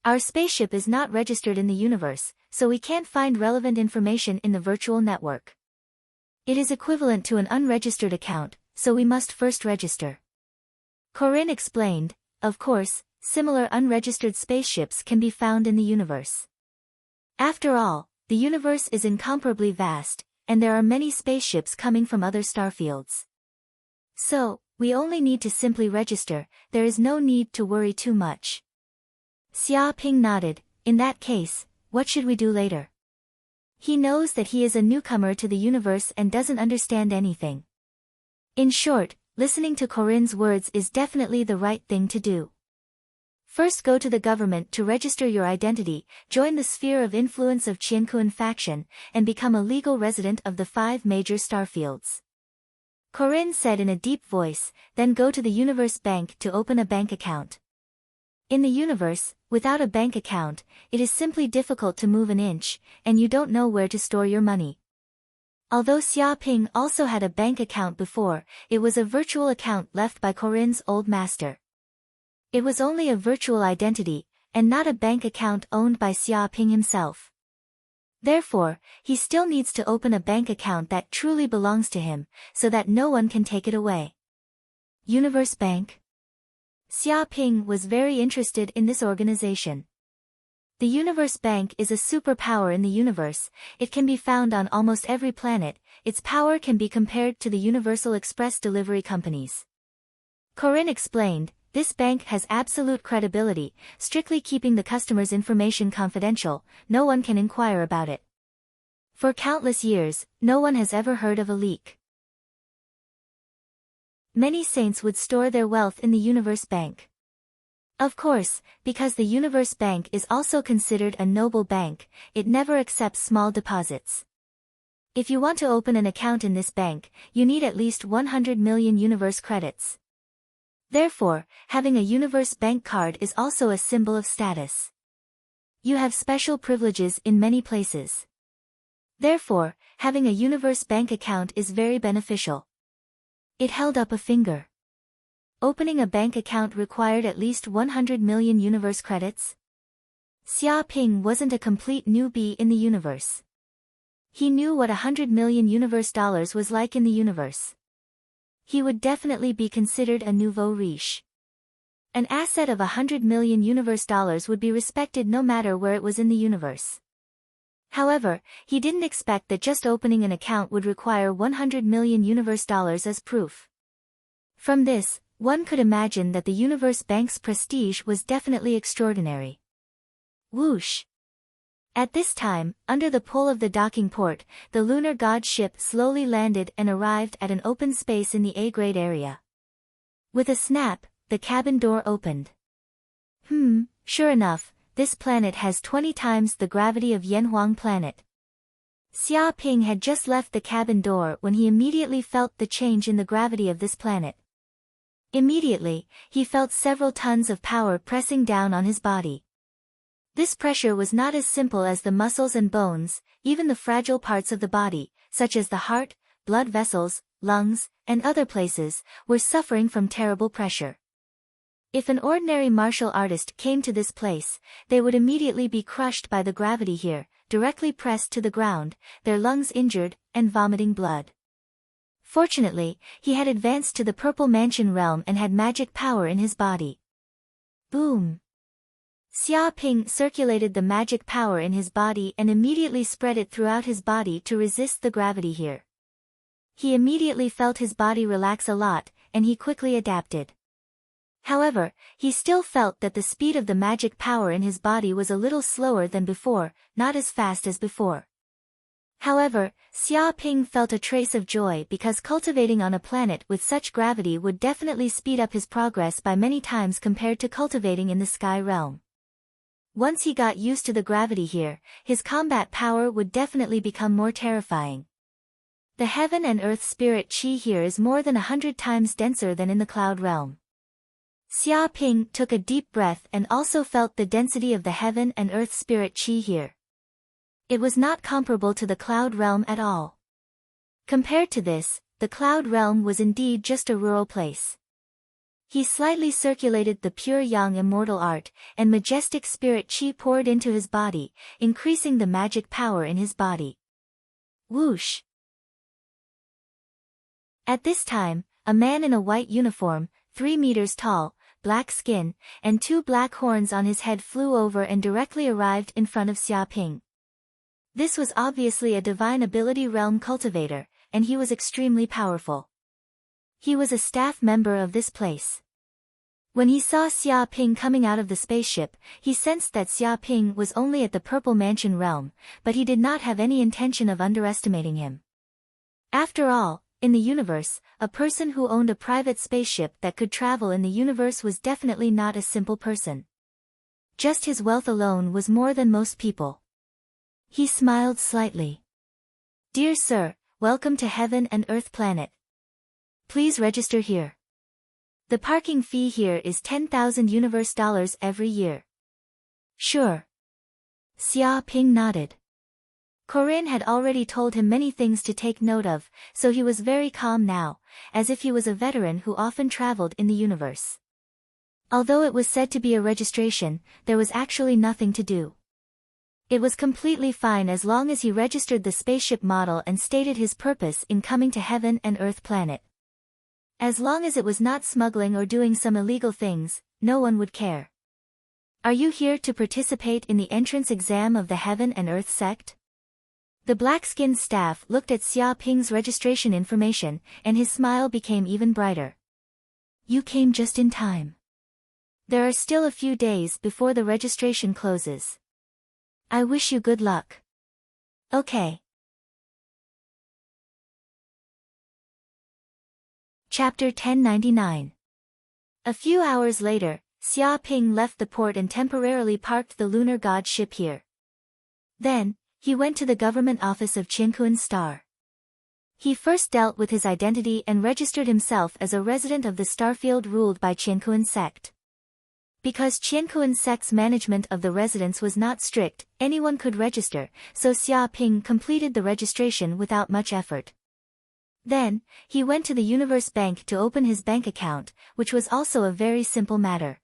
"Our spaceship is not registered in the universe, so we can't find relevant information in the virtual network. It is equivalent to an unregistered account, so we must first register." Corinne explained, "Of course, similar unregistered spaceships can be found in the universe. After all, the universe is incomparably vast, and there are many spaceships coming from other starfields. So, we only need to simply register, there is no need to worry too much." Xia Ping nodded. "In that case, what should we do later?" He knows that he is a newcomer to the universe and doesn't understand anything. In short, listening to Corinne's words is definitely the right thing to do. First, go to the government to register your identity, join the sphere of influence of Qiankuan faction, and become a legal resident of the 5 major starfields. Corinne said in a deep voice, "Then go to the Universe Bank to open a bank account." In the universe, without a bank account, it is simply difficult to move an inch, and you don't know where to store your money. Although Xia Ping also had a bank account before, it was a virtual account left by Corinne's old master. It was only a virtual identity, and not a bank account owned by Xia Ping himself. Therefore, he still needs to open a bank account that truly belongs to him, so that no one can take it away. Universe Bank? Xia Ping was very interested in this organization. The Universe Bank is a superpower in the universe, it can be found on almost every planet, its power can be compared to the Universal Express delivery companies. Corinne explained, "This bank has absolute credibility, strictly keeping the customer's information confidential, no one can inquire about it. For countless years, no one has ever heard of a leak." Many saints would store their wealth in the Universe Bank. Of course, because the Universe Bank is also considered a noble bank, it never accepts small deposits. If you want to open an account in this bank, you need at least 100 million Universe credits. Therefore, having a Universe Bank card is also a symbol of status. You have special privileges in many places. Therefore, having a Universe Bank account is very beneficial. It held up a finger. Opening a bank account required at least 100 million Universe credits? Xia Ping wasn't a complete newbie in the universe. He knew what 100 million Universe dollars was like in the universe. He would definitely be considered a nouveau riche. An asset of 100 million Universe dollars would be respected no matter where it was in the universe. However, he didn't expect that just opening an account would require 100 million Universe dollars as proof. From this, one could imagine that the Universe Bank's prestige was definitely extraordinary. Whoosh! At this time, under the pull of the docking port, the lunar god ship slowly landed and arrived at an open space in the A-grade area. With a snap, the cabin door opened. Sure enough, this planet has 20 times the gravity of Yanhuang planet. Xia Ping had just left the cabin door when he immediately felt the change in the gravity of this planet. Immediately, he felt several tons of power pressing down on his body. This pressure was not as simple as the muscles and bones, even the fragile parts of the body, such as the heart, blood vessels, lungs, and other places, were suffering from terrible pressure. If an ordinary martial artist came to this place, they would immediately be crushed by the gravity here, directly pressed to the ground, their lungs injured, and vomiting blood. Fortunately, he had advanced to the Purple Mansion realm and had magic power in his body. Boom! Xia Ping circulated the magic power in his body and immediately spread it throughout his body to resist the gravity here. He immediately felt his body relax a lot, and he quickly adapted. However, he still felt that the speed of the magic power in his body was a little slower than before, not as fast as before. However, Xia Ping felt a trace of joy because cultivating on a planet with such gravity would definitely speed up his progress by many times compared to cultivating in the sky realm. Once he got used to the gravity here, his combat power would definitely become more terrifying. The heaven and earth spirit chi here is more than 100 times denser than in the cloud realm. Xia Ping took a deep breath and also felt the density of the heaven and earth spirit chi here. It was not comparable to the cloud realm at all. Compared to this, the cloud realm was indeed just a rural place. He slightly circulated the pure yang immortal art, and majestic spirit chi poured into his body, increasing the magic power in his body. Whoosh! At this time, a man in a white uniform, 3 meters tall, black skin, and 2 black horns on his head flew over and directly arrived in front of Xia Ping. This was obviously a divine ability realm cultivator, and he was extremely powerful. He was a staff member of this place. When he saw Xia Ping coming out of the spaceship, he sensed that Xia Ping was only at the Purple Mansion realm, but he did not have any intention of underestimating him. After all, in the universe, a person who owned a private spaceship that could travel in the universe was definitely not a simple person. Just his wealth alone was more than most people. He smiled slightly. "Dear sir, welcome to Heaven and Earth Planet. Please register here. The parking fee here is 10,000 Universe dollars every year." "Sure." Xia Ping nodded. Corinne had already told him many things to take note of, so he was very calm now, as if he was a veteran who often traveled in the universe. Although it was said to be a registration, there was actually nothing to do. It was completely fine as long as he registered the spaceship model and stated his purpose in coming to Heaven and Earth Planet. As long as it was not smuggling or doing some illegal things, no one would care. "Are you here to participate in the entrance exam of the Heaven and Earth sect?" The black-skinned staff looked at Xia Ping's registration information, and his smile became even brighter. "You came just in time. There are still a few days before the registration closes. I wish you good luck." "Okay." Chapter 1099. A few hours later, Xia Ping left the port and temporarily parked the lunar god ship here. Then, he went to the government office of Qiankuan Star. He first dealt with his identity and registered himself as a resident of the starfield ruled by Qiankuan sect. Because Qiankuan sect's management of the residence was not strict, anyone could register, so Xia Ping completed the registration without much effort. Then, he went to the Universe Bank to open his bank account, which was also a very simple matter.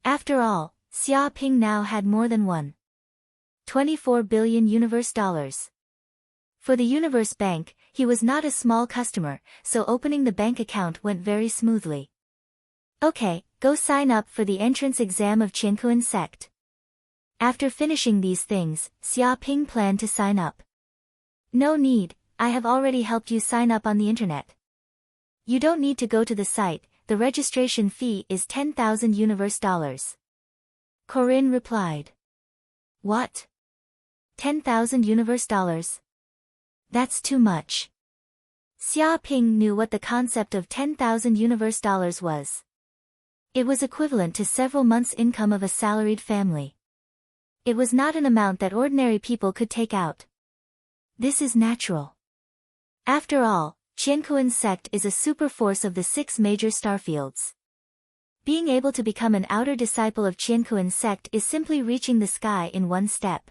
After all, Xia Ping now had more than 1.24 billion universe dollars. For the Universe Bank, he was not a small customer, so opening the bank account went very smoothly. Okay, go sign up for the entrance exam of Qiankuan sect. After finishing these things, Xia Ping planned to sign up. No need, I have already helped you sign up on the internet. You don't need to go to the site, the registration fee is 10,000 universe dollars. Corinne replied. What? 10,000 universe dollars? That's too much. Xia Ping knew what the concept of 10,000 universe dollars was. It was equivalent to several months' income of a salaried family. It was not an amount that ordinary people could take out. This is natural. After all, Qiankuan sect is a super force of the 6 major starfields. Being able to become an outer disciple of Qiankuan sect is simply reaching the sky in one step.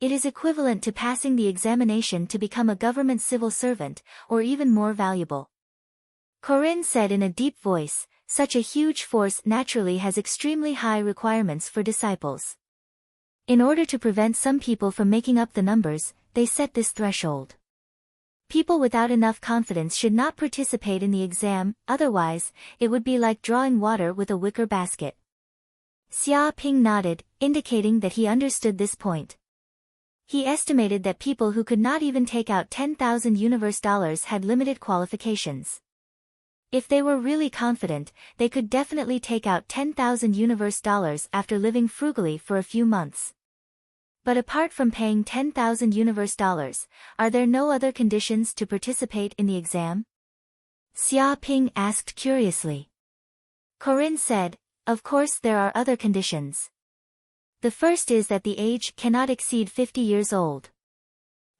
It is equivalent to passing the examination to become a government civil servant, or even more valuable. Corinne said in a deep voice, such a huge force naturally has extremely high requirements for disciples. In order to prevent some people from making up the numbers, they set this threshold. People without enough confidence should not participate in the exam, otherwise, it would be like drawing water with a wicker basket. Xia Ping nodded, indicating that he understood this point. He estimated that people who could not even take out 10,000 universe dollars had limited qualifications. If they were really confident, they could definitely take out 10,000 universe dollars after living frugally for a few months. But apart from paying 10,000 universe dollars, are there no other conditions to participate in the exam? Xia Ping asked curiously. Corinne said, of course there are other conditions. The first is that the age cannot exceed 50 years old.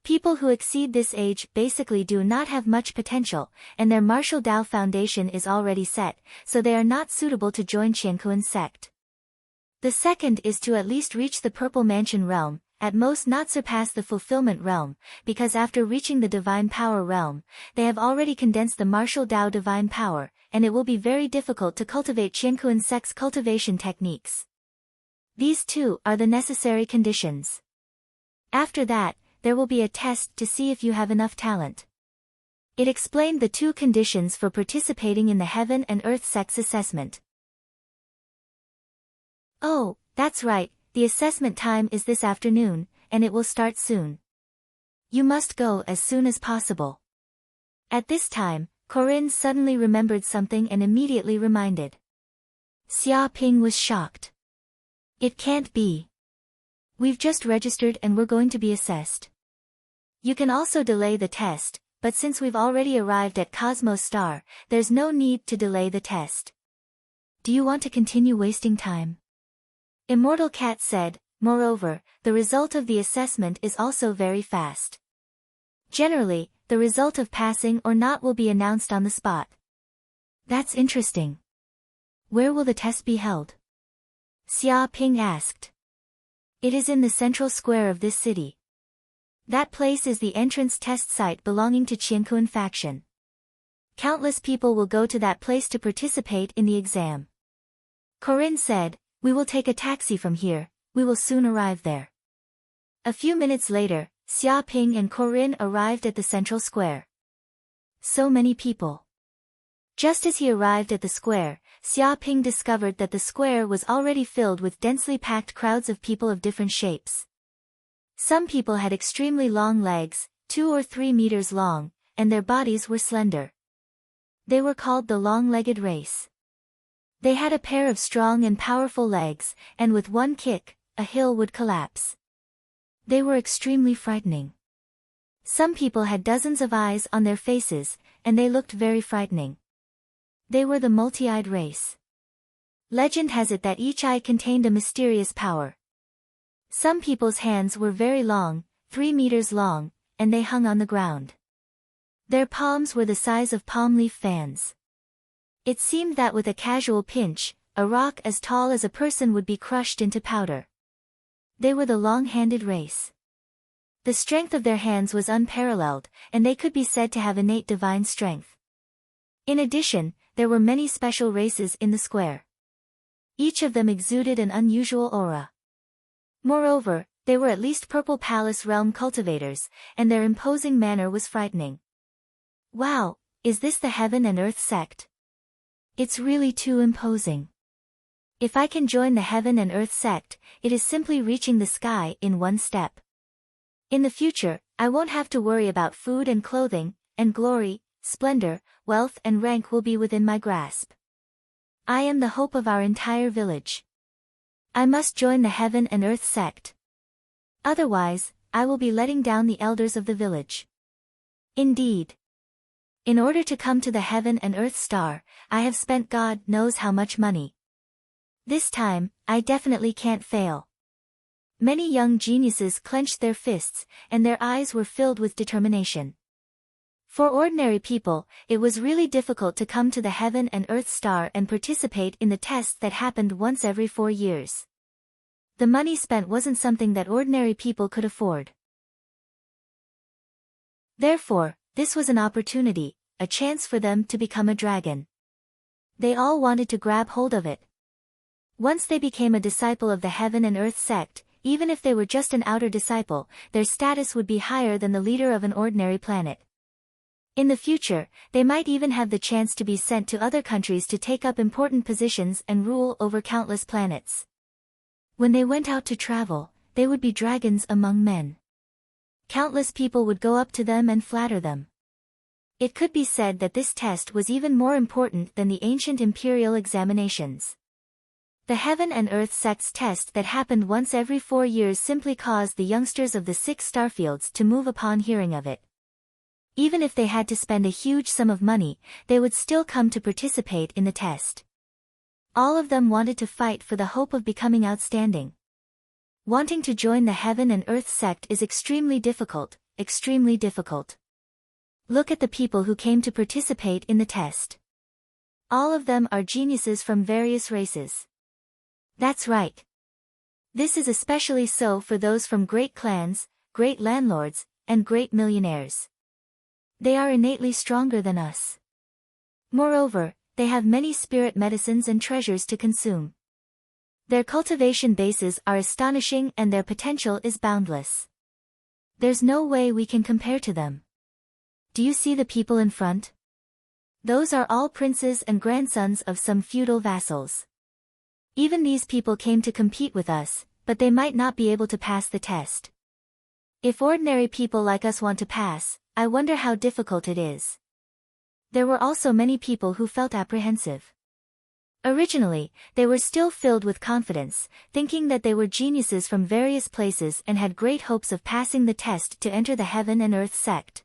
People who exceed this age basically do not have much potential, and their martial Dao foundation is already set, so they are not suitable to join Qiankuan sect. The second is to at least reach the Purple Mansion realm, at most not surpass the Fulfillment realm, because after reaching the Divine Power realm, they have already condensed the martial Dao Divine Power, and it will be very difficult to cultivate Qiankuan sect's cultivation techniques. These two are the necessary conditions. After that, there will be a test to see if you have enough talent. It explained the 2 conditions for participating in the Heaven and Earth sects assessment. Oh, that's right, the assessment time is this afternoon, and it will start soon. You must go as soon as possible. At this time, Corinne suddenly remembered something and immediately reminded. Xia Ping was shocked. It can't be. We've just registered and we're going to be assessed. You can also delay the test, but since we've already arrived at Cosmos Star, there's no need to delay the test. Do you want to continue wasting time? Immortal Cat said, moreover, the result of the assessment is also very fast. Generally, the result of passing or not will be announced on the spot. That's interesting. Where will the test be held? Xia Ping asked. It is in the central square of this city. That place is the entrance test site belonging to Qiankuan faction. Countless people will go to that place to participate in the exam. Corinne said, we will take a taxi from here, we will soon arrive there. A few minutes later, Xia Ping and Corinne arrived at the central square. So many people. Just as he arrived at the square, Xia Ping discovered that the square was already filled with densely packed crowds of people of different shapes. Some people had extremely long legs, 2 or 3 meters long, and their bodies were slender. They were called the long-legged race. They had a pair of strong and powerful legs, and with one kick, a hill would collapse. They were extremely frightening. Some people had dozens of eyes on their faces, and they looked very frightening. They were the multi-eyed race. Legend has it that each eye contained a mysterious power. Some people's hands were very long, 3 meters long, and they hung on the ground. Their palms were the size of palm leaf fans. It seemed that with a casual pinch, a rock as tall as a person would be crushed into powder. They were the long-handed race. The strength of their hands was unparalleled, and they could be said to have innate divine strength. In addition, there were many special races in the square. Each of them exuded an unusual aura. Moreover, they were at least Purple Palace realm cultivators, and their imposing manner was frightening. Wow, is this the Heaven and Earth sect? It's really too imposing. If I can join the Heaven and Earth sect, it is simply reaching the sky in one step. In the future, I won't have to worry about food and clothing, and glory, splendor, wealth and rank will be within my grasp. I am the hope of our entire village. I must join the Heaven and Earth sect. Otherwise, I will be letting down the elders of the village. Indeed. In order to come to the Heaven and Earth star, I have spent God knows how much money. This time, I definitely can't fail. Many young geniuses clenched their fists, and their eyes were filled with determination. For ordinary people, it was really difficult to come to the Heaven and Earth star and participate in the tests that happened once every 4 years. The money spent wasn't something that ordinary people could afford. Therefore, this was an opportunity, a chance for them to become a dragon. They all wanted to grab hold of it. Once they became a disciple of the Heaven and Earth sect, even if they were just an outer disciple, their status would be higher than the leader of an ordinary planet. In the future, they might even have the chance to be sent to other countries to take up important positions and rule over countless planets. When they went out to travel, they would be dragons among men. Countless people would go up to them and flatter them. It could be said that this test was even more important than the ancient imperial examinations. The Heaven and Earth sect's test that happened once every 4 years simply caused the youngsters of the 6 starfields to move upon hearing of it. Even if they had to spend a huge sum of money, they would still come to participate in the test. All of them wanted to fight for the hope of becoming outstanding. Wanting to join the Heaven and Earth sect is extremely difficult, extremely difficult. Look at the people who came to participate in the test. All of them are geniuses from various races. That's right. This is especially so for those from great clans, great landlords, and great millionaires. They are innately stronger than us. Moreover, they have many spirit medicines and treasures to consume. Their cultivation bases are astonishing and their potential is boundless. There's no way we can compare to them. Do you see the people in front? Those are all princes and grandsons of some feudal vassals. Even these people came to compete with us, but they might not be able to pass the test. If ordinary people like us want to pass, I wonder how difficult it is. There were also many people who felt apprehensive. Originally, they were still filled with confidence, thinking that they were geniuses from various places and had great hopes of passing the test to enter the Heaven and Earth sect.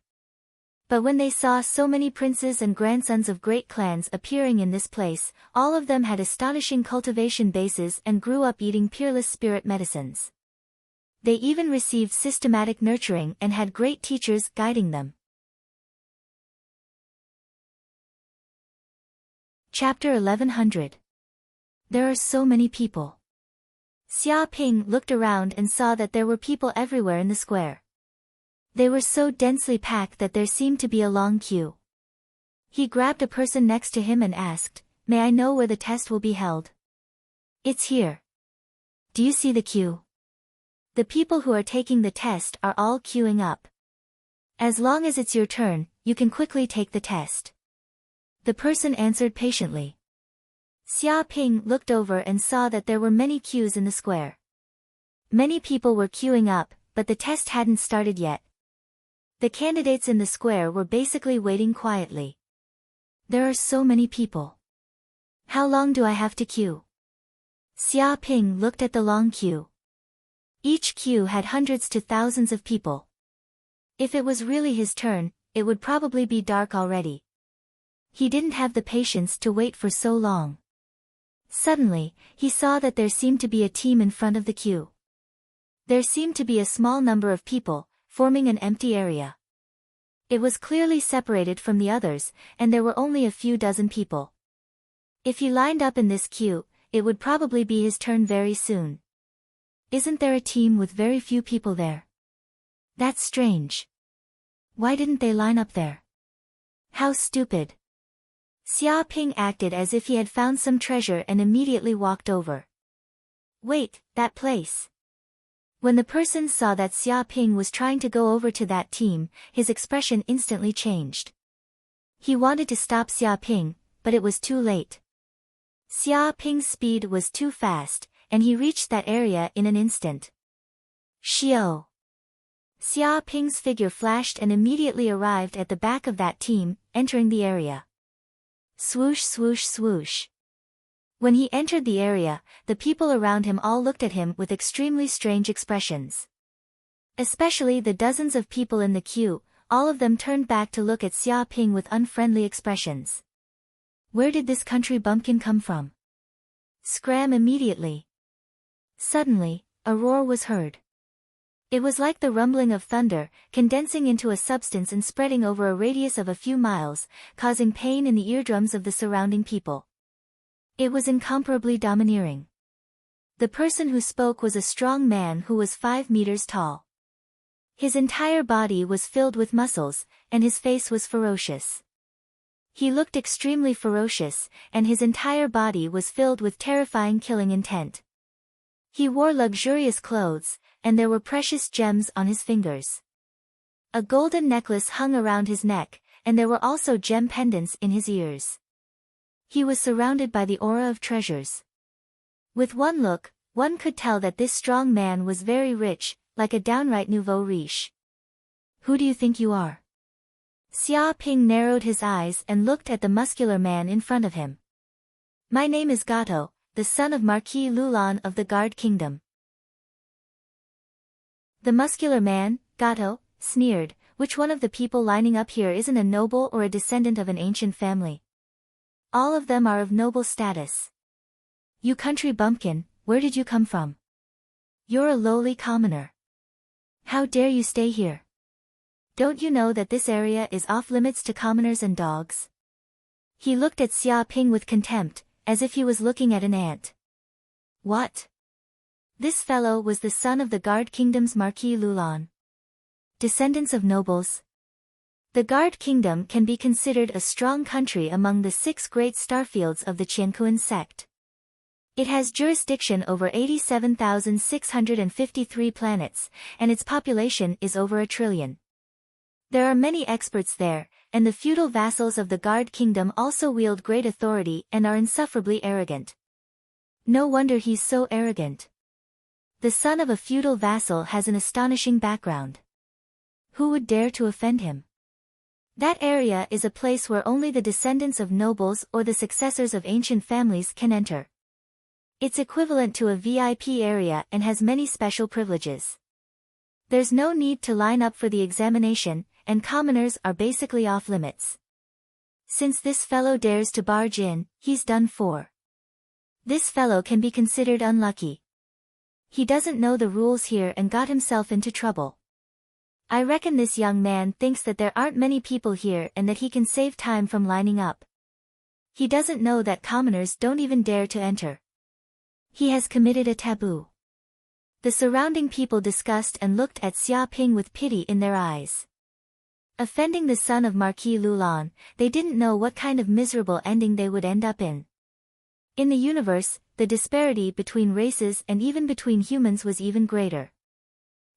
But when they saw so many princes and grandsons of great clans appearing in this place, all of them had astonishing cultivation bases and grew up eating peerless spirit medicines. They even received systematic nurturing and had great teachers guiding them. Chapter 1100. There are so many people. Xia Ping looked around and saw that there were people everywhere in the square. They were so densely packed that there seemed to be a long queue. He grabbed a person next to him and asked, "May I know where the test will be held?" "It's here." "Do you see the queue?" The people who are taking the test are all queuing up. As long as it's your turn, you can quickly take the test. The person answered patiently. Xia Ping looked over and saw that there were many queues in the square. Many people were queuing up, but the test hadn't started yet. The candidates in the square were basically waiting quietly. There are so many people. How long do I have to queue? Xia Ping looked at the long queue. Each queue had hundreds to thousands of people. If it was really his turn, it would probably be dark already. He didn't have the patience to wait for so long. Suddenly, he saw that there seemed to be a team in front of the queue. There seemed to be a small number of people, forming an empty area. It was clearly separated from the others, and there were only a few dozen people. If he lined up in this queue, it would probably be his turn very soon. Isn't there a team with very few people there? That's strange. Why didn't they line up there? How stupid. Xia Ping acted as if he had found some treasure and immediately walked over. Wait, that place. When the person saw that Xia Ping was trying to go over to that team, his expression instantly changed. He wanted to stop Xia Ping, but it was too late. Xia Ping's speed was too fast, and he reached that area in an instant. Xiao. Xia Ping's figure flashed and immediately arrived at the back of that team, entering the area. Swoosh swoosh swoosh. When he entered the area, the people around him all looked at him with extremely strange expressions. Especially the dozens of people in the queue, all of them turned back to look at Xia Ping with unfriendly expressions. Where did this country bumpkin come from? Scram immediately. Suddenly, a roar was heard. It was like the rumbling of thunder, condensing into a substance and spreading over a radius of a few miles, causing pain in the eardrums of the surrounding people. It was incomparably domineering. The person who spoke was a strong man who was 5 meters tall. His entire body was filled with muscles, and his face was ferocious. He looked extremely ferocious, and his entire body was filled with terrifying killing intent. He wore luxurious clothes, and there were precious gems on his fingers. A golden necklace hung around his neck, and there were also gem pendants in his ears. He was surrounded by the aura of treasures. With one look, one could tell that this strong man was very rich, like a downright nouveau riche. Who do you think you are? Xia Ping narrowed his eyes and looked at the muscular man in front of him. My name is Gato, the son of Marquis Lulan of the Guard Kingdom. The muscular man, Gato, sneered, which one of the people lining up here isn't a noble or a descendant of an ancient family? All of them are of noble status. You country bumpkin, where did you come from? You're a lowly commoner. How dare you stay here? Don't you know that this area is off limits to commoners and dogs? He looked at Xia Ping with contempt, as if he was looking at an ant. What? This fellow was the son of the Guard Kingdom's Marquis Lulan. Descendants of nobles. The Guard Kingdom can be considered a strong country among the 6 great starfields of the Qiankuan sect. It has jurisdiction over 87,653 planets, and its population is over 1 trillion. There are many experts there, and the feudal vassals of the Guard Kingdom also wield great authority and are insufferably arrogant. No wonder he's so arrogant. The son of a feudal vassal has an astonishing background. Who would dare to offend him? That area is a place where only the descendants of nobles or the successors of ancient families can enter. It's equivalent to a VIP area and has many special privileges. There's no need to line up for the examination, and commoners are basically off limits. Since this fellow dares to barge in, he's done for. This fellow can be considered unlucky. He doesn't know the rules here and got himself into trouble. I reckon this young man thinks that there aren't many people here and that he can save time from lining up. He doesn't know that commoners don't even dare to enter. He has committed a taboo. The surrounding people discussed and looked at Xia Ping with pity in their eyes. Offending the son of Marquis Lulan, they didn't know what kind of miserable ending they would end up in. In the universe, the disparity between races and even between humans was even greater.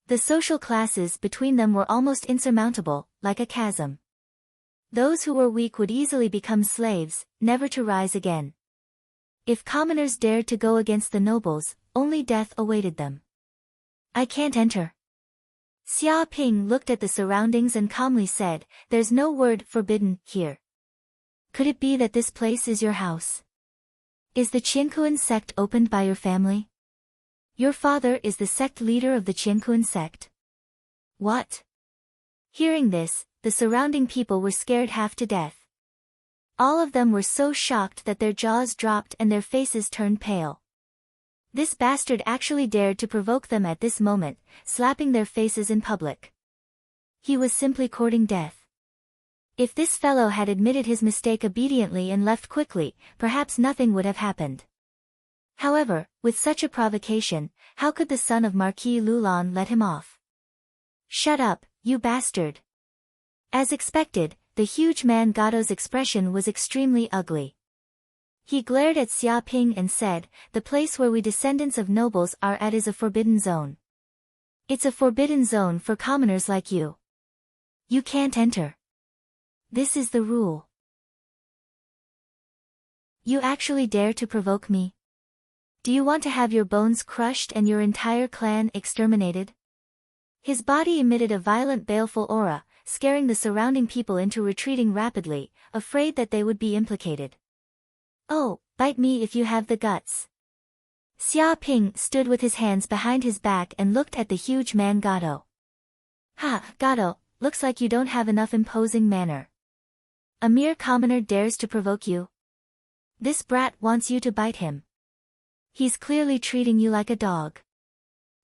The social classes between them were almost insurmountable, like a chasm. Those who were weak would easily become slaves, never to rise again. If commoners dared to go against the nobles, only death awaited them. I can't enter. Xia Ping looked at the surroundings and calmly said, There's no word forbidden here. Could it be that this place is your house? Is the Qiankuan sect opened by your family? Your father is the sect leader of the Qiankuan sect. What? Hearing this, the surrounding people were scared half to death. All of them were so shocked that their jaws dropped and their faces turned pale. This bastard actually dared to provoke them at this moment, slapping their faces in public. He was simply courting death. If this fellow had admitted his mistake obediently and left quickly, perhaps nothing would have happened. However, with such a provocation, how could the son of Marquis Lulan let him off? "Shut up, you bastard." As expected, the huge man Gado's expression was extremely ugly. He glared at Xia Ping and said, "The place where we descendants of nobles are at is a forbidden zone. It's a forbidden zone for commoners like you. You can't enter. This is the rule. You actually dare to provoke me? Do you want to have your bones crushed and your entire clan exterminated?" His body emitted a violent baleful aura, scaring the surrounding people into retreating rapidly, afraid that they would be implicated. "Oh, bite me if you have the guts." Xia Ping stood with his hands behind his back and looked at the huge man Gado. "Ha, Gado, looks like you don't have enough imposing manner. A mere commoner dares to provoke you? This brat wants you to bite him. He's clearly treating you like a dog.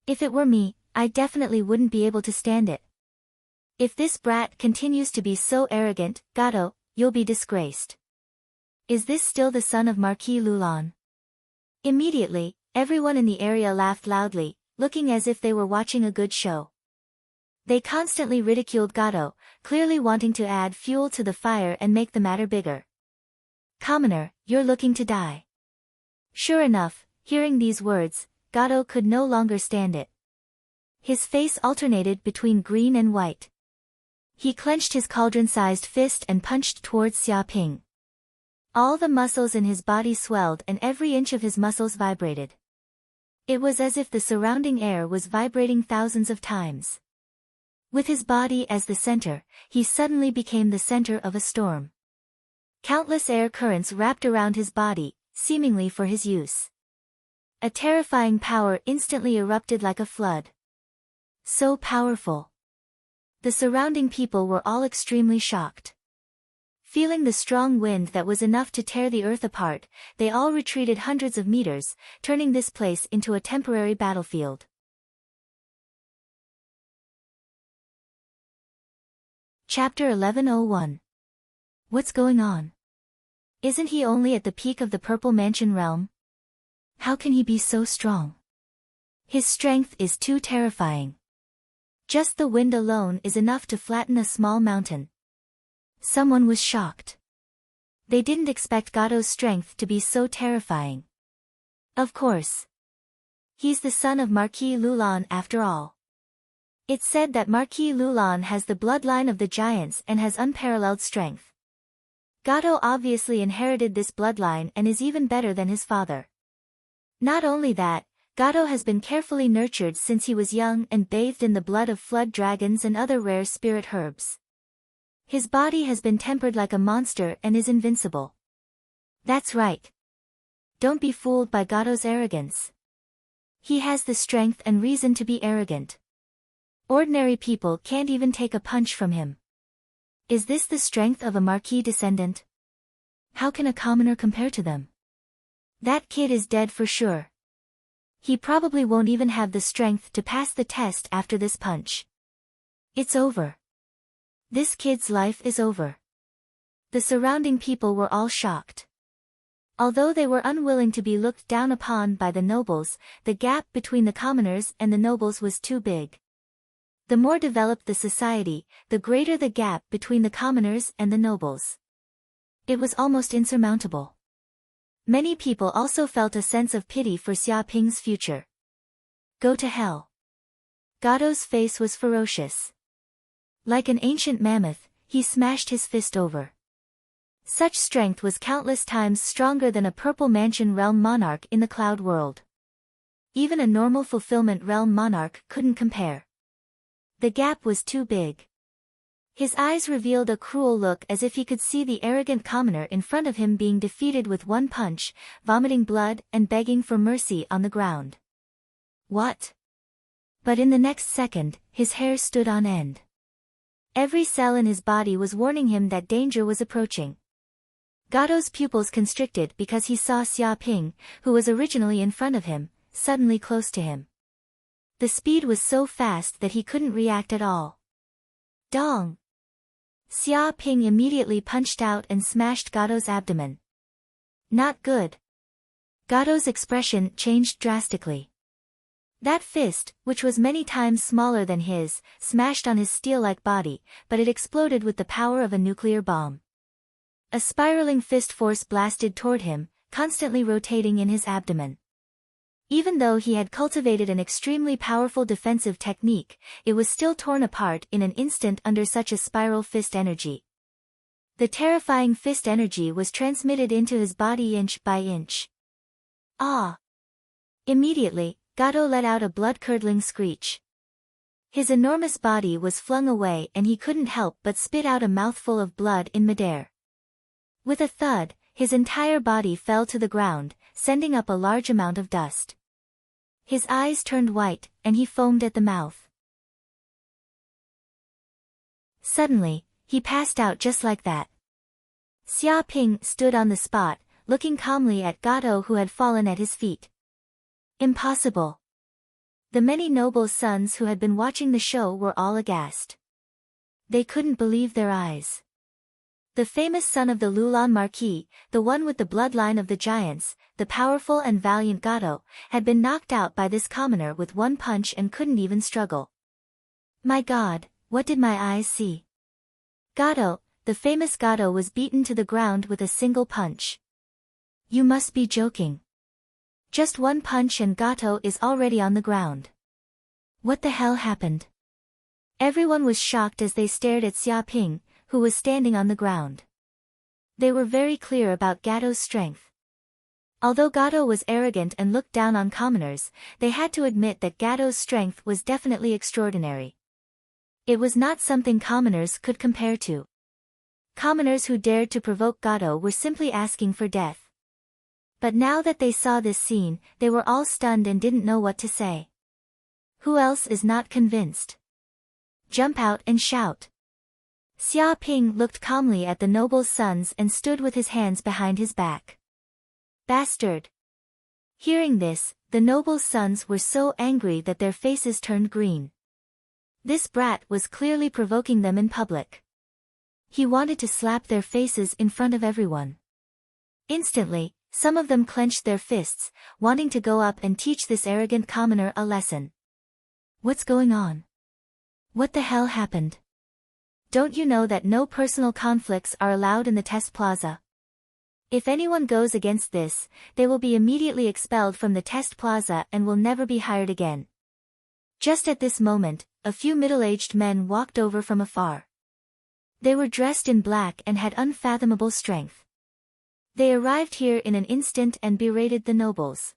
If it were me, I definitely wouldn't be able to stand it. If this brat continues to be so arrogant, Gado, you'll be disgraced. Is this still the son of Marquis Lulan?" Immediately, everyone in the area laughed loudly, looking as if they were watching a good show. They constantly ridiculed Gado, clearly wanting to add fuel to the fire and make the matter bigger. "Commoner, you're looking to die." Sure enough, hearing these words, Gado could no longer stand it. His face alternated between green and white. He clenched his cauldron-sized fist and punched towards Xia Ping. All the muscles in his body swelled and every inch of his muscles vibrated. It was as if the surrounding air was vibrating thousands of times. With his body as the center, he suddenly became the center of a storm. Countless air currents wrapped around his body, seemingly for his use. A terrifying power instantly erupted like a flood. So powerful. The surrounding people were all extremely shocked. Feeling the strong wind that was enough to tear the earth apart, they all retreated hundreds of meters, turning this place into a temporary battlefield. Chapter 1101. What's going on? Isn't he only at the peak of the Purple Mansion realm? How can he be so strong? His strength is too terrifying. Just the wind alone is enough to flatten a small mountain. Someone was shocked. They didn't expect Gado's strength to be so terrifying. Of course. He's the son of Marquis Lulan after all. It's said that Marquis Lulan has the bloodline of the giants and has unparalleled strength. Gado obviously inherited this bloodline and is even better than his father. Not only that, Gado has been carefully nurtured since he was young and bathed in the blood of flood dragons and other rare spirit herbs. His body has been tempered like a monster and is invincible. That's right. Don't be fooled by Gado's arrogance. He has the strength and reason to be arrogant. Ordinary people can't even take a punch from him. Is this the strength of a marquis descendant? How can a commoner compare to them? That kid is dead for sure. He probably won't even have the strength to pass the test after this punch. It's over. This kid's life is over. The surrounding people were all shocked. Although they were unwilling to be looked down upon by the nobles, the gap between the commoners and the nobles was too big. The more developed the society, the greater the gap between the commoners and the nobles. It was almost insurmountable. Many people also felt a sense of pity for Xia Ping's future. Go to hell. Gado's face was ferocious. Like an ancient mammoth, he smashed his fist over. Such strength was countless times stronger than a Purple Mansion realm monarch in the cloud world. Even a normal fulfillment realm monarch couldn't compare. The gap was too big. His eyes revealed a cruel look as if he could see the arrogant commoner in front of him being defeated with one punch, vomiting blood and begging for mercy on the ground. What? But in the next second, his hair stood on end. Every cell in his body was warning him that danger was approaching. Gato's pupils constricted because he saw Xia Ping, who was originally in front of him, suddenly close to him. The speed was so fast that he couldn't react at all. Dong! Xia Ping immediately punched out and smashed Gato's abdomen. Not good. Gato's expression changed drastically. That fist, which was many times smaller than his, smashed on his steel-like body, but it exploded with the power of a nuclear bomb. A spiraling fist force blasted toward him, constantly rotating in his abdomen. Even though he had cultivated an extremely powerful defensive technique, it was still torn apart in an instant under such a spiral fist energy. The terrifying fist energy was transmitted into his body inch by inch. Ah! Immediately, Gato let out a blood-curdling screech. His enormous body was flung away and he couldn't help but spit out a mouthful of blood in midair. With a thud, his entire body fell to the ground, sending up a large amount of dust. His eyes turned white, and he foamed at the mouth. Suddenly, he passed out just like that. Xia Ping stood on the spot, looking calmly at Gato who had fallen at his feet. Impossible. The many noble sons who had been watching the show were all aghast. They couldn't believe their eyes. The famous son of the Lulan Marquis, the one with the bloodline of the giants, the powerful and valiant Gato, had been knocked out by this commoner with one punch and couldn't even struggle. My God, what did my eyes see? Gato, the famous Gato, was beaten to the ground with a single punch. You must be joking. Just one punch and Gato is already on the ground. What the hell happened? Everyone was shocked as they stared at Xia Ping, who was standing on the ground. They were very clear about Gato's strength. Although Gato was arrogant and looked down on commoners, they had to admit that Gato's strength was definitely extraordinary. It was not something commoners could compare to. Commoners who dared to provoke Gato were simply asking for death. But now that they saw this scene, they were all stunned and didn't know what to say. Who else is not convinced? Jump out and shout. Xia Ping looked calmly at the noble's sons and stood with his hands behind his back. Bastard! Hearing this, the noble's sons were so angry that their faces turned green. This brat was clearly provoking them in public. He wanted to slap their faces in front of everyone. Instantly, some of them clenched their fists, wanting to go up and teach this arrogant commoner a lesson. What's going on? What the hell happened? Don't you know that no personal conflicts are allowed in the test plaza? If anyone goes against this, they will be immediately expelled from the test plaza and will never be hired again. Just at this moment, a few middle-aged men walked over from afar. They were dressed in black and had unfathomable strength. They arrived here in an instant and berated the nobles.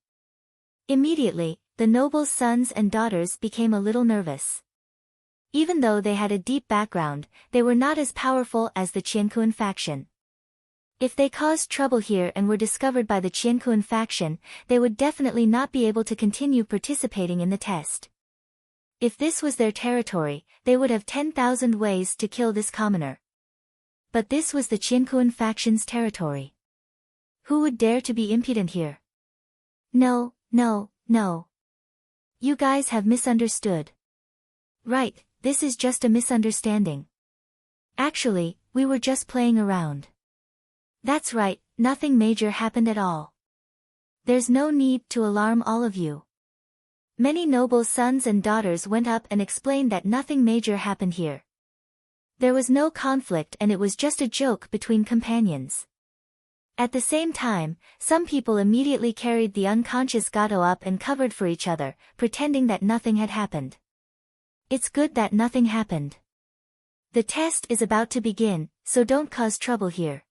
Immediately, the nobles' sons and daughters became a little nervous. Even though they had a deep background, they were not as powerful as the Qiankuan faction. If they caused trouble here and were discovered by the Qiankuan faction, they would definitely not be able to continue participating in the test. If this was their territory, they would have 10,000 ways to kill this commoner. But this was the Qiankuan faction's territory. Who would dare to be impudent here? No, no, no. You guys have misunderstood. Right, this is just a misunderstanding. Actually, we were just playing around. That's right, nothing major happened at all. There's no need to alarm all of you. Many noble sons and daughters went up and explained that nothing major happened here. There was no conflict and it was just a joke between companions. At the same time, some people immediately carried the unconscious Gato up and covered for each other, pretending that nothing had happened. It's good that nothing happened. The test is about to begin, so don't cause trouble here.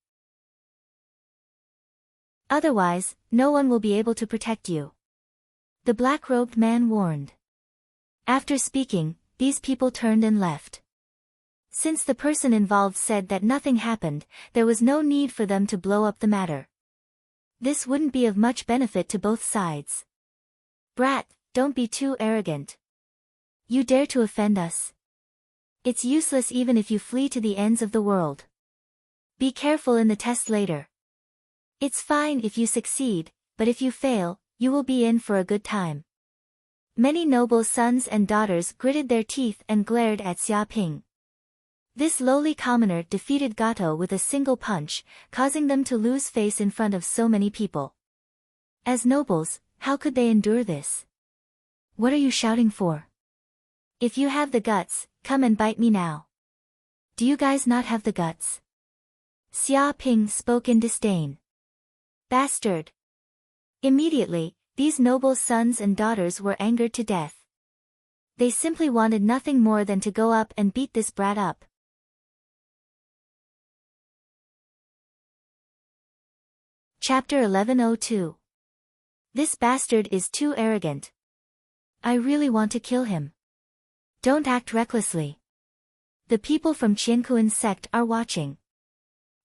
Otherwise, no one will be able to protect you. The black-robed man warned. After speaking, these people turned and left. Since the person involved said that nothing happened, there was no need for them to blow up the matter. This wouldn't be of much benefit to both sides. Brat, don't be too arrogant. You dare to offend us? It's useless even if you flee to the ends of the world. Be careful in the test later. It's fine if you succeed, but if you fail, you will be in for a good time. Many noble sons and daughters gritted their teeth and glared at Xia Ping. This lowly commoner defeated Gato with a single punch, causing them to lose face in front of so many people. As nobles, how could they endure this? What are you shouting for? If you have the guts, come and bite me now. Do you guys not have the guts? Xia Ping spoke in disdain. Bastard! Immediately, these noble sons and daughters were angered to death. They simply wanted nothing more than to go up and beat this brat up. Chapter 1102. This bastard is too arrogant. I really want to kill him. Don't act recklessly. The people from Qiankuan's sect are watching.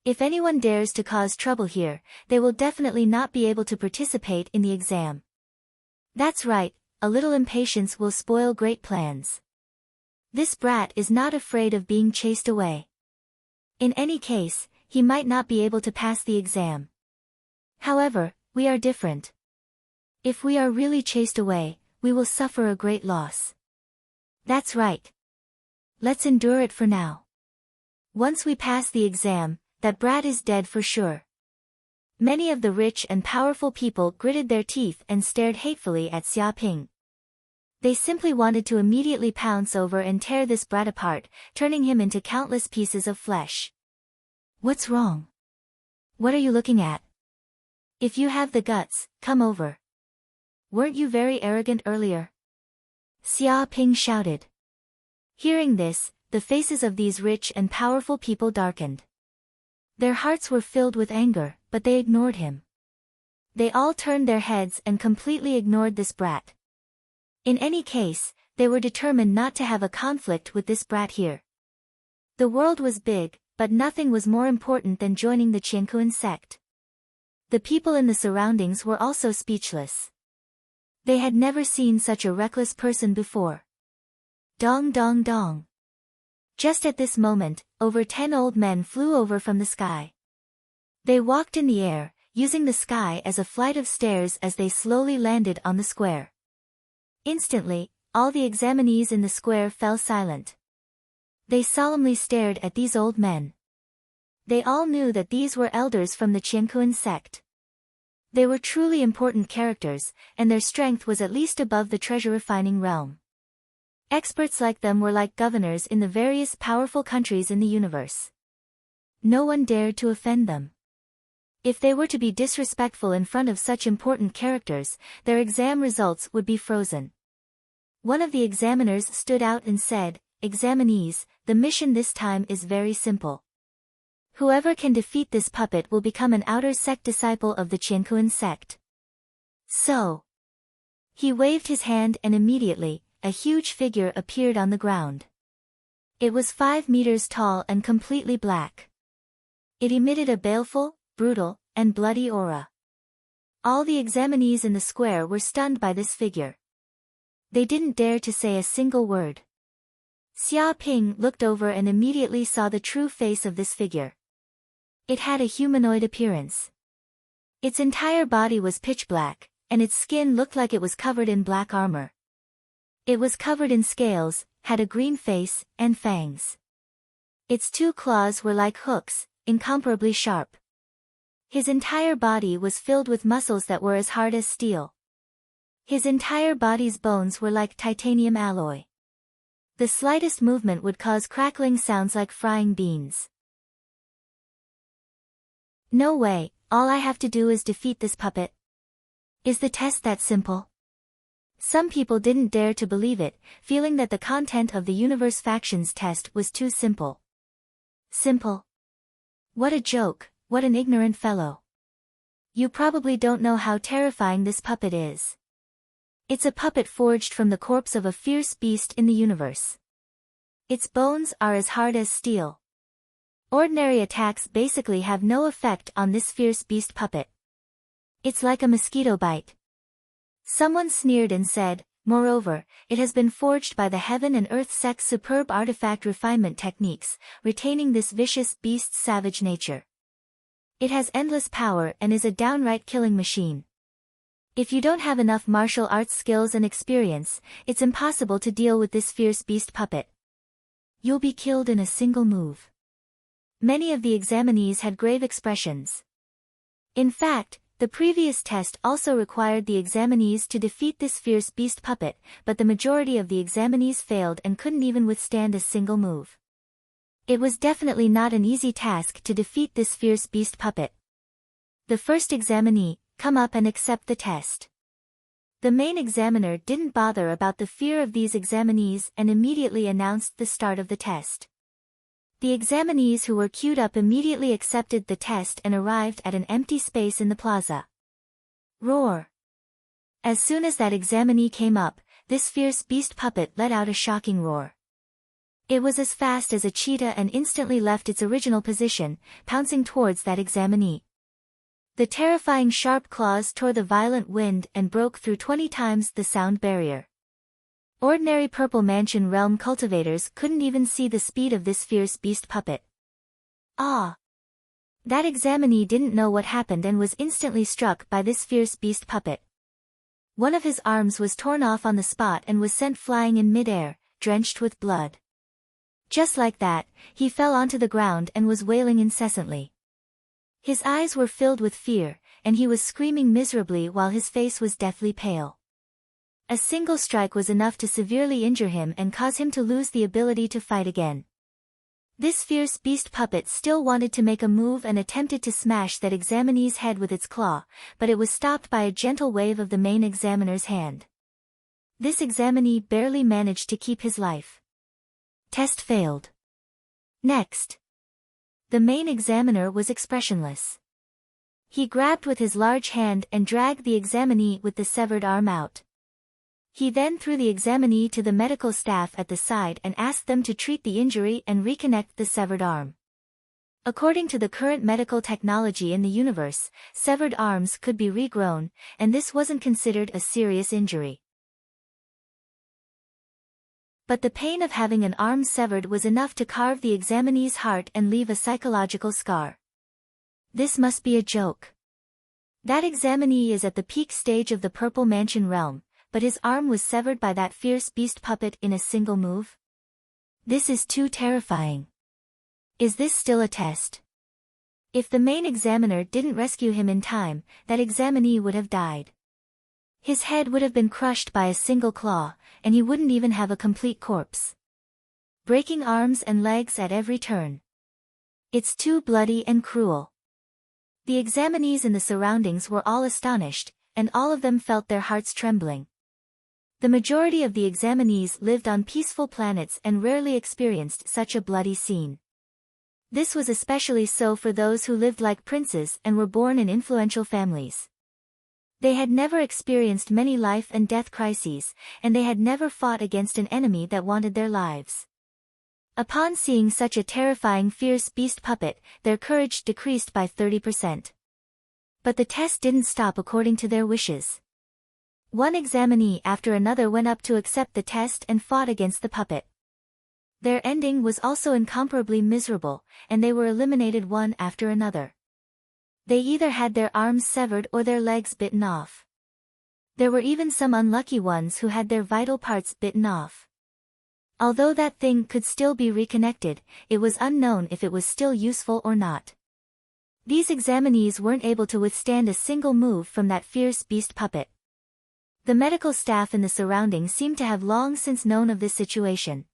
If anyone dares to cause trouble here, they will definitely not be able to participate in the exam. That's right, a little impatience will spoil great plans. This brat is not afraid of being chased away. In any case, he might not be able to pass the exam. However, we are different. If we are really chased away, we will suffer a great loss. That's right. Let's endure it for now. Once we pass the exam, that brat is dead for sure. Many of the rich and powerful people gritted their teeth and stared hatefully at Xia Ping. They simply wanted to immediately pounce over and tear this brat apart, turning him into countless pieces of flesh. What's wrong? What are you looking at? If you have the guts, come over. Weren't you very arrogant earlier? Xia Ping shouted. Hearing this, the faces of these rich and powerful people darkened. Their hearts were filled with anger, but they ignored him. They all turned their heads and completely ignored this brat. In any case, they were determined not to have a conflict with this brat here. The world was big, but nothing was more important than joining the Qiankuan sect. The people in the surroundings were also speechless. They had never seen such a reckless person before. Dong dong dong. Just at this moment, over 10 old men flew over from the sky. They walked in the air, using the sky as a flight of stairs as they slowly landed on the square. Instantly, all the examinees in the square fell silent. They solemnly stared at these old men. They all knew that these were elders from the Qiankuan sect. They were truly important characters, and their strength was at least above the treasure-refining realm. Experts like them were like governors in the various powerful countries in the universe. No one dared to offend them. If they were to be disrespectful in front of such important characters, their exam results would be frozen. One of the examiners stood out and said, "Examinees, the mission this time is very simple. Whoever can defeat this puppet will become an outer sect disciple of the Qiankuan sect." So. He waved his hand and immediately, a huge figure appeared on the ground. It was 5 meters tall and completely black. It emitted a baleful, brutal, and bloody aura. All the examinees in the square were stunned by this figure. They didn't dare to say a single word. Xia Ping looked over and immediately saw the true face of this figure. It had a humanoid appearance. Its entire body was pitch black, and its skin looked like it was covered in black armor. It was covered in scales, had a green face, and fangs. Its 2 claws were like hooks, incomparably sharp. His entire body was filled with muscles that were as hard as steel. His entire body's bones were like titanium alloy. The slightest movement would cause crackling sounds like frying beans. No way, all I have to do is defeat this puppet. Is the test that simple? Some people didn't dare to believe it, feeling that the content of the Universe Factions test was too simple. Simple? What a joke, what an ignorant fellow. You probably don't know how terrifying this puppet is. It's a puppet forged from the corpse of a fierce beast in the universe. Its bones are as hard as steel. Ordinary attacks basically have no effect on this fierce beast puppet. It's like a mosquito bite. Someone sneered and said, "Moreover, it has been forged by the Heaven and Earth sect's superb artifact refinement techniques, retaining this vicious beast's savage nature." It has endless power and is a downright killing machine. If you don't have enough martial arts skills and experience, it's impossible to deal with this fierce beast puppet. You'll be killed in a single move. Many of the examinees had grave expressions. In fact, the previous test also required the examinees to defeat this fierce beast puppet, but the majority of the examinees failed and couldn't even withstand a single move. It was definitely not an easy task to defeat this fierce beast puppet. The first examinee, come up and accept the test. The main examiner didn't bother about the fear of these examinees and immediately announced the start of the test. The examinees who were queued up immediately accepted the test and arrived at an empty space in the plaza. Roar! As soon as that examinee came up, this fierce beast puppet let out a shocking roar. It was as fast as a cheetah and instantly left its original position, pouncing towards that examinee. The terrifying sharp claws tore the violent wind and broke through 20 times the sound barrier. Ordinary Purple Mansion realm cultivators couldn't even see the speed of this fierce beast puppet. Ah! That examinee didn't know what happened and was instantly struck by this fierce beast puppet. One of his arms was torn off on the spot and was sent flying in mid-air, drenched with blood. Just like that, he fell onto the ground and was wailing incessantly. His eyes were filled with fear, and he was screaming miserably while his face was deathly pale. A single strike was enough to severely injure him and cause him to lose the ability to fight again. This fierce beast puppet still wanted to make a move and attempted to smash that examinee's head with its claw, but it was stopped by a gentle wave of the main examiner's hand. This examinee barely managed to keep his life. Test failed. Next. The main examiner was expressionless. He grabbed with his large hand and dragged the examinee with the severed arm out. He then threw the examinee to the medical staff at the side and asked them to treat the injury and reconnect the severed arm. According to the current medical technology in the universe, severed arms could be regrown, and this wasn't considered a serious injury. But the pain of having an arm severed was enough to carve the examinee's heart and leave a psychological scar. This must be a joke. That examinee is at the peak stage of the Purple Mansion realm, but his arm was severed by that fierce beast puppet in a single move? This is too terrifying. Is this still a test? If the main examiner didn't rescue him in time, that examinee would have died. His head would have been crushed by a single claw, and he wouldn't even have a complete corpse. Breaking arms and legs at every turn. It's too bloody and cruel. The examinees in the surroundings were all astonished, and all of them felt their hearts trembling. The majority of the examinees lived on peaceful planets and rarely experienced such a bloody scene. This was especially so for those who lived like princes and were born in influential families. They had never experienced many life and death crises, and they had never fought against an enemy that wanted their lives. Upon seeing such a terrifying fierce beast puppet, their courage decreased by 30%. But the test didn't stop according to their wishes. One examinee after another went up to accept the test and fought against the puppet. Their ending was also incomparably miserable, and they were eliminated one after another. They either had their arms severed or their legs bitten off. There were even some unlucky ones who had their vital parts bitten off. Although that thing could still be reconnected, it was unknown if it was still useful or not. These examinees weren't able to withstand a single move from that fierce beast puppet. The medical staff in the surroundings seemed to have long since known of this situation.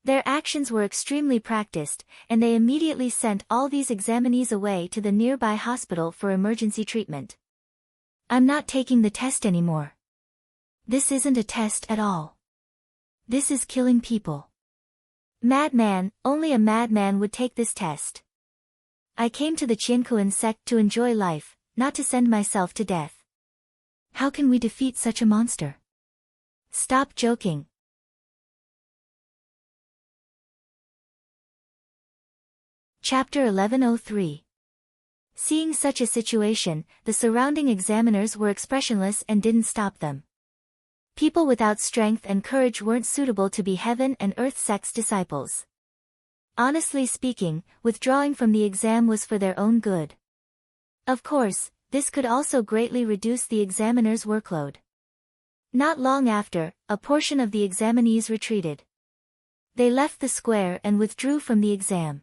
Their actions were extremely practiced, and they immediately sent all these examinees away to the nearby hospital for emergency treatment. I'm not taking the test anymore. This isn't a test at all. This is killing people. Madman, only a madman would take this test. I came to the Qiankuan sect to enjoy life, not to send myself to death. How can we defeat such a monster? Stop joking. Chapter 1103. Seeing such a situation, the surrounding examiners were expressionless and didn't stop them. People without strength and courage weren't suitable to be heaven and earth sect's disciples. Honestly speaking, withdrawing from the exam was for their own good. Of course, this could also greatly reduce the examiner's workload. Not long after, a portion of the examinees retreated. They left the square and withdrew from the exam.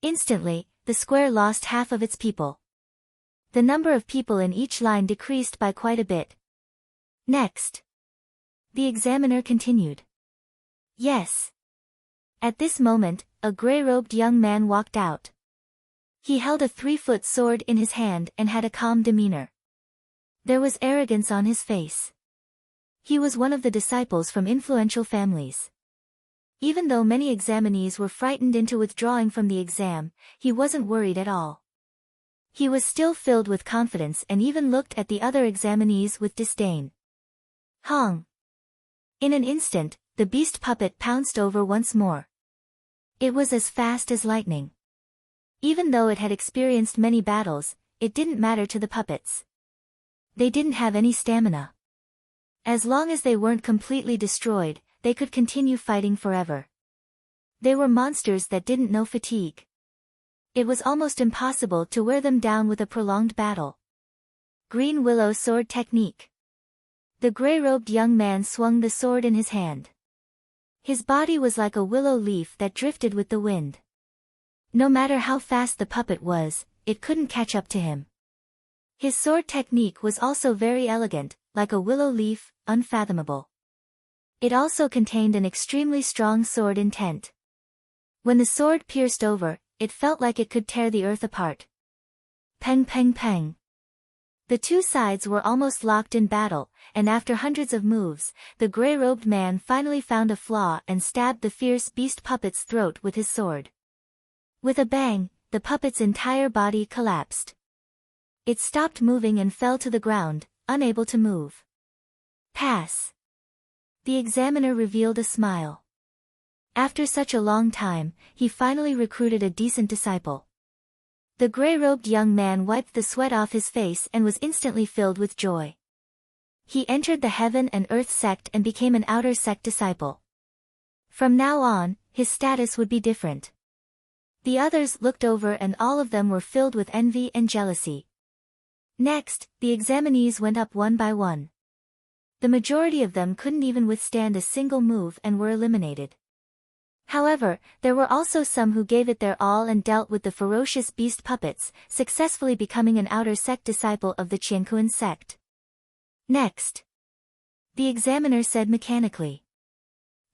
Instantly, the square lost half of its people. The number of people in each line decreased by quite a bit. Next. The examiner continued. Yes. At this moment, a gray-robed young man walked out. He held a 3-foot sword in his hand and had a calm demeanor. There was arrogance on his face. He was one of the disciples from influential families. Even though many examinees were frightened into withdrawing from the exam, he wasn't worried at all. He was still filled with confidence and even looked at the other examinees with disdain. Hong! In an instant, the beast puppet pounced over once more. It was as fast as lightning. Even though it had experienced many battles, it didn't matter to the puppets. They didn't have any stamina. As long as they weren't completely destroyed, they could continue fighting forever. They were monsters that didn't know fatigue. It was almost impossible to wear them down with a prolonged battle. Green Willow Sword Technique. The gray-robed young man swung the sword in his hand. His body was like a willow leaf that drifted with the wind. No matter how fast the puppet was, it couldn't catch up to him. His sword technique was also very elegant, like a willow leaf, unfathomable. It also contained an extremely strong sword intent. When the sword pierced over, it felt like it could tear the earth apart. Peng peng peng. The two sides were almost locked in battle, and after hundreds of moves, the gray-robed man finally found a flaw and stabbed the fierce beast puppet's throat with his sword. With a bang, the puppet's entire body collapsed. It stopped moving and fell to the ground, unable to move. Pass. The examiner revealed a smile. After such a long time, he finally recruited a decent disciple. The gray-robed young man wiped the sweat off his face and was instantly filled with joy. He entered the Heaven and Earth sect and became an outer sect disciple. From now on, his status would be different. The others looked over and all of them were filled with envy and jealousy. Next, the examinees went up one by one. The majority of them couldn't even withstand a single move and were eliminated. However, there were also some who gave it their all and dealt with the ferocious beast puppets, successfully becoming an outer sect disciple of the Qiankuan sect. Next. The examiner said mechanically.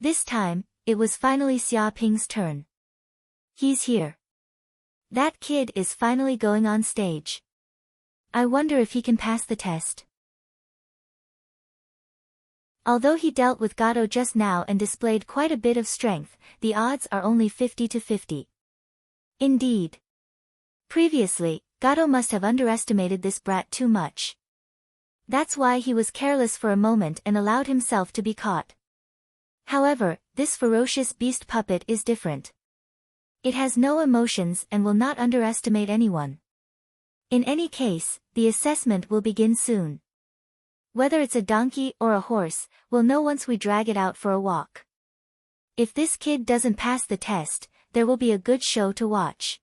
This time, it was finally Xia Ping's turn. He's here. That kid is finally going on stage. I wonder if he can pass the test. Although he dealt with Gato just now and displayed quite a bit of strength, the odds are only 50-50. Indeed. Previously, Gato must have underestimated this brat too much. That's why he was careless for a moment and allowed himself to be caught. However, this ferocious beast puppet is different. It has no emotions and will not underestimate anyone. In any case, the assessment will begin soon. Whether it's a donkey or a horse, we'll know once we drag it out for a walk. If this kid doesn't pass the test, there will be a good show to watch.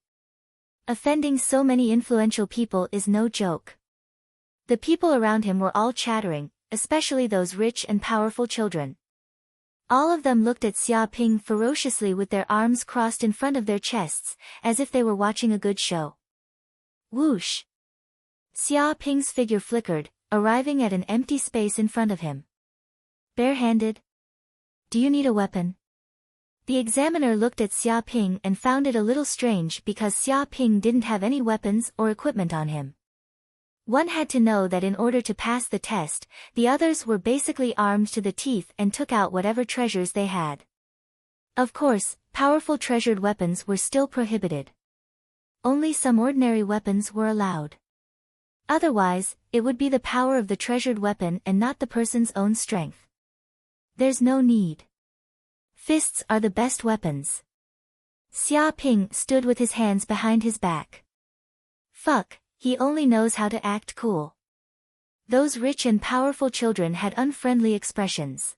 Offending so many influential people is no joke. The people around him were all chattering, especially those rich and powerful children. All of them looked at Xia Ping ferociously with their arms crossed in front of their chests, as if they were watching a good show. Whoosh! Xia Ping's figure flickered, arriving at an empty space in front of him. Barehanded? Do you need a weapon? The examiner looked at Xia Ping and found it a little strange because Xia Ping didn't have any weapons or equipment on him. One had to know that in order to pass the test, the others were basically armed to the teeth and took out whatever treasures they had. Of course, powerful treasured weapons were still prohibited. Only some ordinary weapons were allowed. Otherwise, it would be the power of the treasured weapon and not the person's own strength. There's no need. Fists are the best weapons. Xia Ping stood with his hands behind his back. Fuck, he only knows how to act cool. Those rich and powerful children had unfriendly expressions.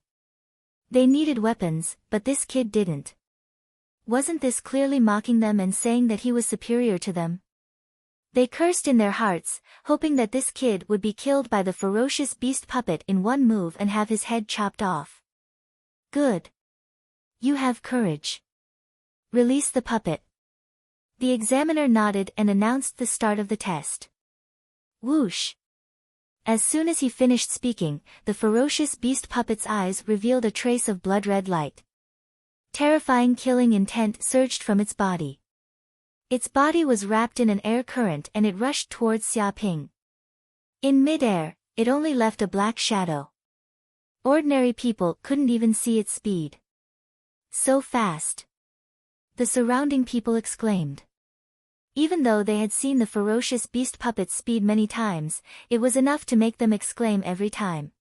They needed weapons, but this kid didn't. Wasn't this clearly mocking them and saying that he was superior to them? They cursed in their hearts, hoping that this kid would be killed by the ferocious beast puppet in one move and have his head chopped off. Good. You have courage. Release the puppet. The examiner nodded and announced the start of the test. Whoosh. As soon as he finished speaking, the ferocious beast puppet's eyes revealed a trace of blood-red light. Terrifying killing intent surged from its body. Its body was wrapped in an air current and it rushed towards Xiaoping. In mid-air, it only left a black shadow. Ordinary people couldn't even see its speed. So fast. The surrounding people exclaimed. Even though they had seen the ferocious beast puppet's speed many times, it was enough to make them exclaim every time.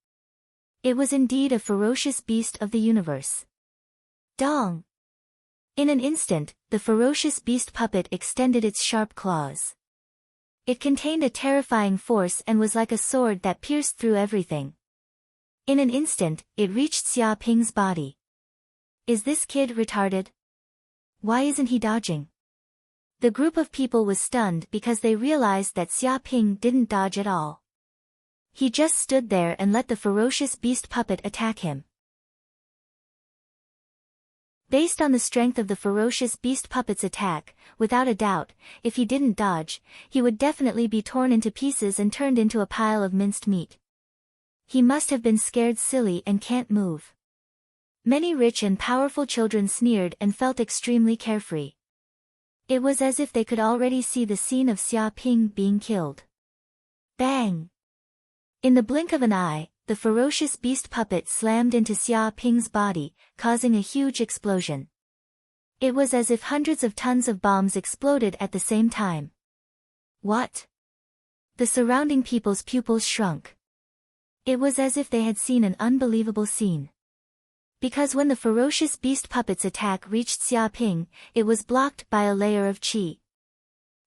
It was indeed a ferocious beast of the universe. Dong! In an instant, the ferocious beast puppet extended its sharp claws. It contained a terrifying force and was like a sword that pierced through everything. In an instant, it reached Xia Ping's body. Is this kid retarded? Why isn't he dodging? The group of people was stunned because they realized that Xia Ping didn't dodge at all. He just stood there and let the ferocious beast puppet attack him. Based on the strength of the ferocious beast puppet's attack, without a doubt, if he didn't dodge, he would definitely be torn into pieces and turned into a pile of minced meat. He must have been scared silly and can't move. Many rich and powerful children sneered and felt extremely carefree. It was as if they could already see the scene of Xia Ping being killed. Bang! In the blink of an eye, the ferocious beast puppet slammed into Xia Ping's body, causing a huge explosion. It was as if hundreds of tons of bombs exploded at the same time. What? The surrounding people's pupils shrunk. It was as if they had seen an unbelievable scene. Because when the ferocious beast puppet's attack reached Xia Ping, it was blocked by a layer of qi.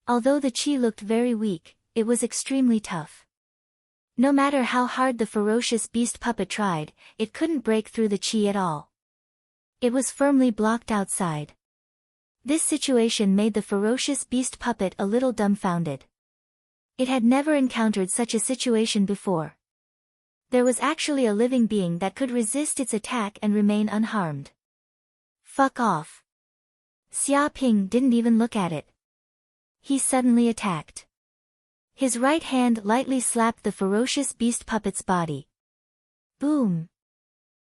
Although the qi looked very weak, it was extremely tough. No matter how hard the ferocious beast puppet tried, it couldn't break through the qi at all. It was firmly blocked outside. This situation made the ferocious beast puppet a little dumbfounded. It had never encountered such a situation before. There was actually a living being that could resist its attack and remain unharmed. Fuck off. Xia Ping didn't even look at it. He suddenly attacked. His right hand lightly slapped the ferocious beast puppet's body. Boom!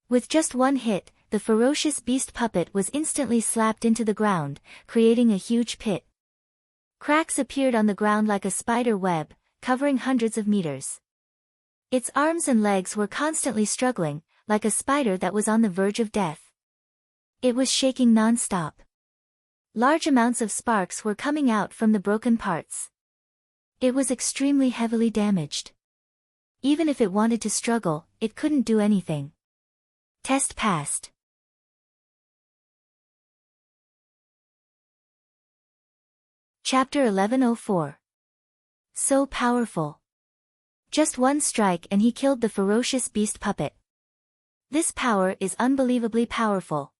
With just one hit, the ferocious beast puppet was instantly slapped into the ground, creating a huge pit. Cracks appeared on the ground like a spider web, covering hundreds of meters. Its arms and legs were constantly struggling, like a spider that was on the verge of death. It was shaking non-stop. Large amounts of sparks were coming out from the broken parts. It was extremely heavily damaged. Even if it wanted to struggle, it couldn't do anything. Test passed. Chapter 1104. So powerful. Just one strike and he killed the ferocious beast puppet. This power is unbelievably powerful.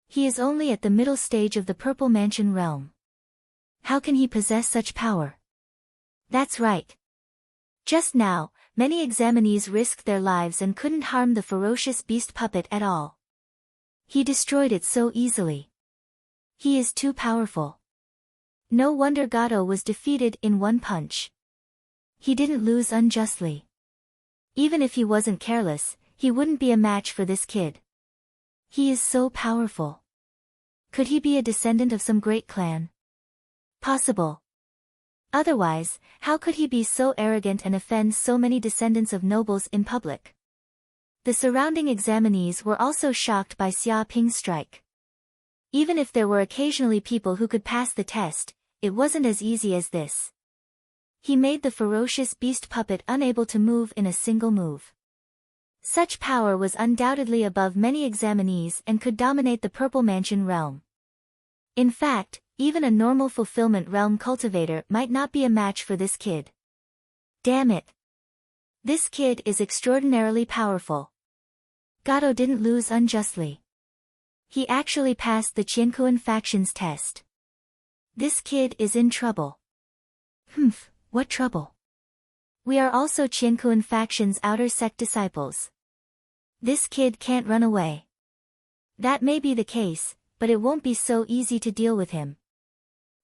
He is only at the middle stage of the Purple Mansion realm. How can he possess such power? That's right. Just now, many examinees risked their lives and couldn't harm the ferocious beast puppet at all. He destroyed it so easily. He is too powerful. No wonder Gato was defeated in one punch. He didn't lose unjustly. Even if he wasn't careless, he wouldn't be a match for this kid. He is so powerful. Could he be a descendant of some great clan? Possible. Otherwise, how could he be so arrogant and offend so many descendants of nobles in public? The surrounding examinees were also shocked by Xia Ping's strike. Even if there were occasionally people who could pass the test, it wasn't as easy as this. He made the ferocious beast puppet unable to move in a single move. Such power was undoubtedly above many examinees and could dominate the Purple Mansion realm. In fact, even a normal fulfillment realm cultivator might not be a match for this kid. Damn it. This kid is extraordinarily powerful. Gato didn't lose unjustly. He actually passed the Qiankuan faction's test. This kid is in trouble. Humph, what trouble? We are also Qiankuan faction's outer sect disciples. This kid can't run away. That may be the case, but it won't be so easy to deal with him.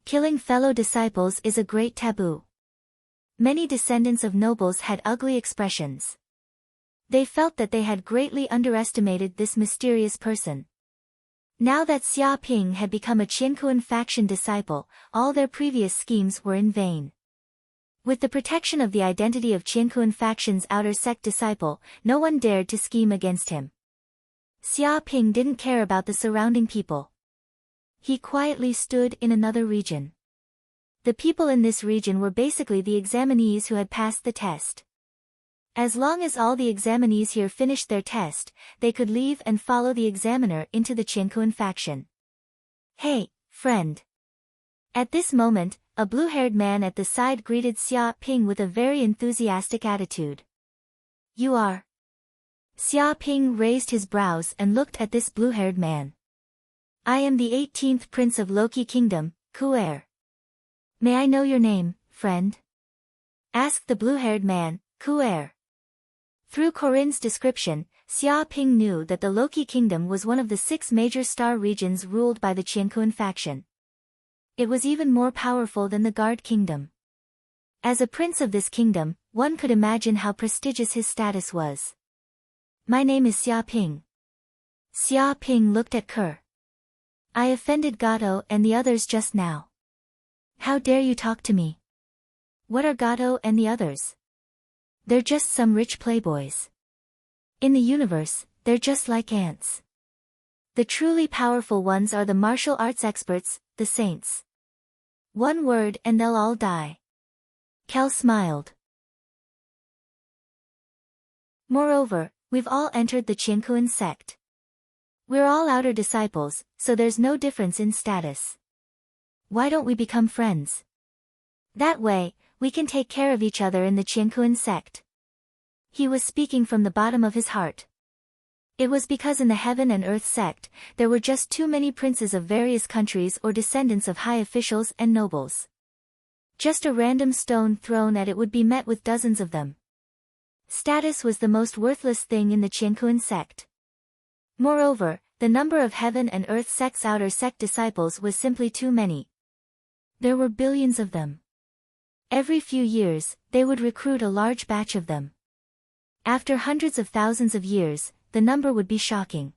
Killing fellow disciples is a great taboo. Many descendants of nobles had ugly expressions. They felt that they had greatly underestimated this mysterious person. Now that Xia Ping had become a Qiankuan faction disciple, all their previous schemes were in vain. With the protection of the identity of Qiankuan faction's outer sect disciple, no one dared to scheme against him. Xia Ping didn't care about the surrounding people. He quietly stood in another region. The people in this region were basically the examinees who had passed the test. As long as all the examinees here finished their test, they could leave and follow the examiner into the Qiankuan faction. Hey, friend. At this moment, a blue-haired man at the side greeted Xia Ping with a very enthusiastic attitude. You are? Xia Ping raised his brows and looked at this blue-haired man. I am the 18th Prince of Loki Kingdom, Kuer. May I know your name, friend? Asked the blue-haired man, Kuer. Through Corinne's description, Xia Ping knew that the Loki Kingdom was one of the 6 major star regions ruled by the Qiankuan faction. It was even more powerful than the Guard Kingdom. As a prince of this kingdom, one could imagine how prestigious his status was. My name is Xia Ping. Xia Ping looked at Ke. I offended Gato and the others just now. How dare you talk to me? What are Gato and the others? They're just some rich playboys. In the universe, they're just like ants. The truly powerful ones are the martial arts experts, the saints. One word and they'll all die. Kel smiled. Moreover, we've all entered the Qiankuan sect. We're all outer disciples, so there's no difference in status. Why don't we become friends? That way, we can take care of each other in the Qiankuan sect. He was speaking from the bottom of his heart. It was because in the Heaven and Earth sect, there were just too many princes of various countries or descendants of high officials and nobles. Just a random stone thrown at it would be met with dozens of them. Status was the most worthless thing in the Qiankuan sect. Moreover, the number of Heaven and Earth sect's outer sect disciples was simply too many. There were billions of them. Every few years, they would recruit a large batch of them. After hundreds of thousands of years, the number would be shocking.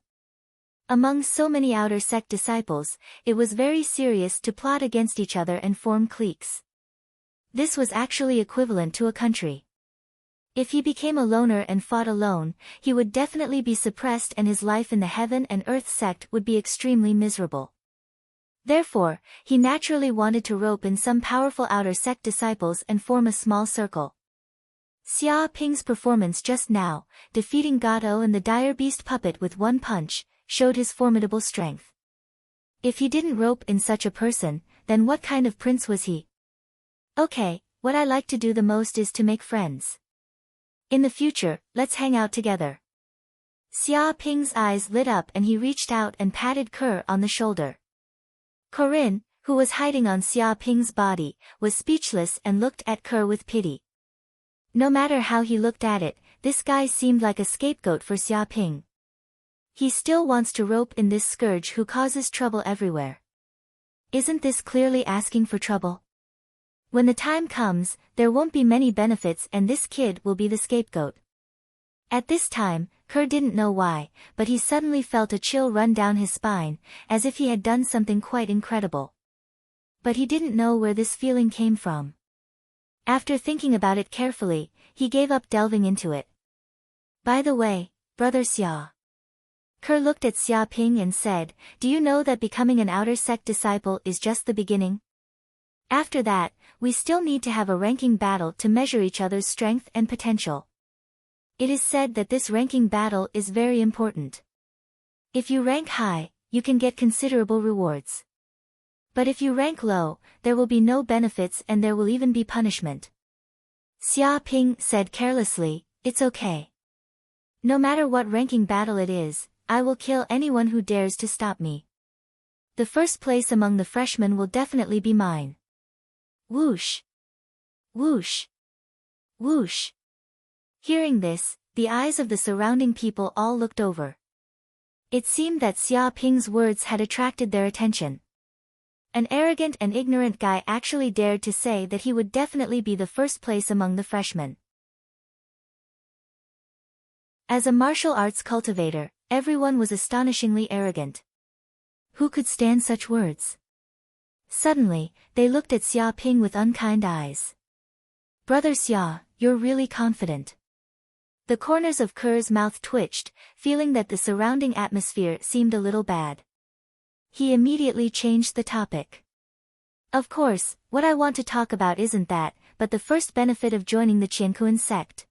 Among so many outer sect disciples, it was very serious to plot against each other and form cliques. This was actually equivalent to a country. If he became a loner and fought alone, he would definitely be suppressed and his life in the Heaven and Earth sect would be extremely miserable. Therefore, he naturally wanted to rope in some powerful outer sect disciples and form a small circle. Xia Ping's performance just now, defeating Gato and the dire beast puppet with one punch, showed his formidable strength. If he didn't rope in such a person, then what kind of prince was he? Okay, what I like to do the most is to make friends. In the future, let's hang out together. Xia Ping's eyes lit up and he reached out and patted Ke on the shoulder. Corinne, who was hiding on Xia Ping's body, was speechless and looked at Ke with pity. No matter how he looked at it, this guy seemed like a scapegoat for Xia Ping. He still wants to rope in this scourge who causes trouble everywhere. Isn't this clearly asking for trouble? When the time comes, there won't be many benefits and this kid will be the scapegoat. At this time, Ke didn't know why, but he suddenly felt a chill run down his spine, as if he had done something quite incredible. But he didn't know where this feeling came from. After thinking about it carefully, he gave up delving into it. By the way, brother Xia. Ke looked at Xia Ping and said, do you know that becoming an outer sect disciple is just the beginning? After that, we still need to have a ranking battle to measure each other's strength and potential. It is said that this ranking battle is very important. If you rank high, you can get considerable rewards. But if you rank low, there will be no benefits and there will even be punishment. Xia Ping said carelessly, it's okay. No matter what ranking battle it is, I will kill anyone who dares to stop me. The first place among the freshmen will definitely be mine. Whoosh! Whoosh! Whoosh! Hearing this, the eyes of the surrounding people all looked over. It seemed that Xia Ping's words had attracted their attention. An arrogant and ignorant guy actually dared to say that he would definitely be the first place among the freshmen. As a martial arts cultivator, everyone was astonishingly arrogant. Who could stand such words? Suddenly, they looked at Xia Ping with unkind eyes. Brother Xia, you're really confident. The corners of Ker's mouth twitched, feeling that the surrounding atmosphere seemed a little bad. He immediately changed the topic. Of course, what I want to talk about isn't that, but the first benefit of joining the Qiankuan sect.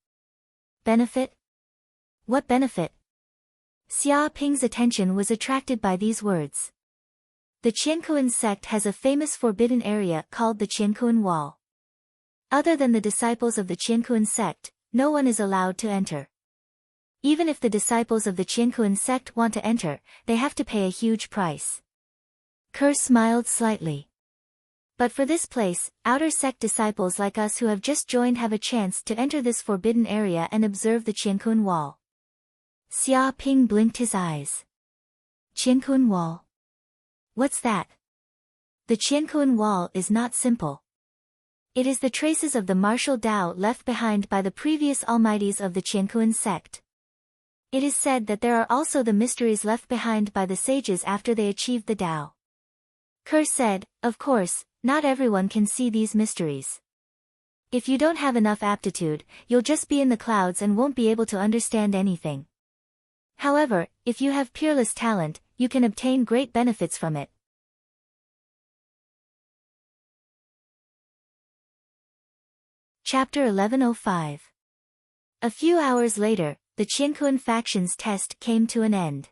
Benefit? What benefit? Xia Ping's attention was attracted by these words. The Qiankuan sect has a famous forbidden area called the Qiankuan Wall. Other than the disciples of the Qiankuan sect, no one is allowed to enter. Even if the disciples of the Qiankuan sect want to enter, they have to pay a huge price. Ker smiled slightly. But for this place, outer sect disciples like us who have just joined have a chance to enter this forbidden area and observe the Qiankuan Wall. Xia Ping blinked his eyes. Qiankuan Wall? What's that? The Qiankuan Wall is not simple. It is the traces of the martial Tao left behind by the previous almighties of the Qiankuan sect. It is said that there are also the mysteries left behind by the sages after they achieved the Tao. Ker said, of course, not everyone can see these mysteries. If you don't have enough aptitude, you'll just be in the clouds and won't be able to understand anything. However, if you have peerless talent, you can obtain great benefits from it. Chapter 1105. A few hours later, the Qiankuan faction's test came to an end.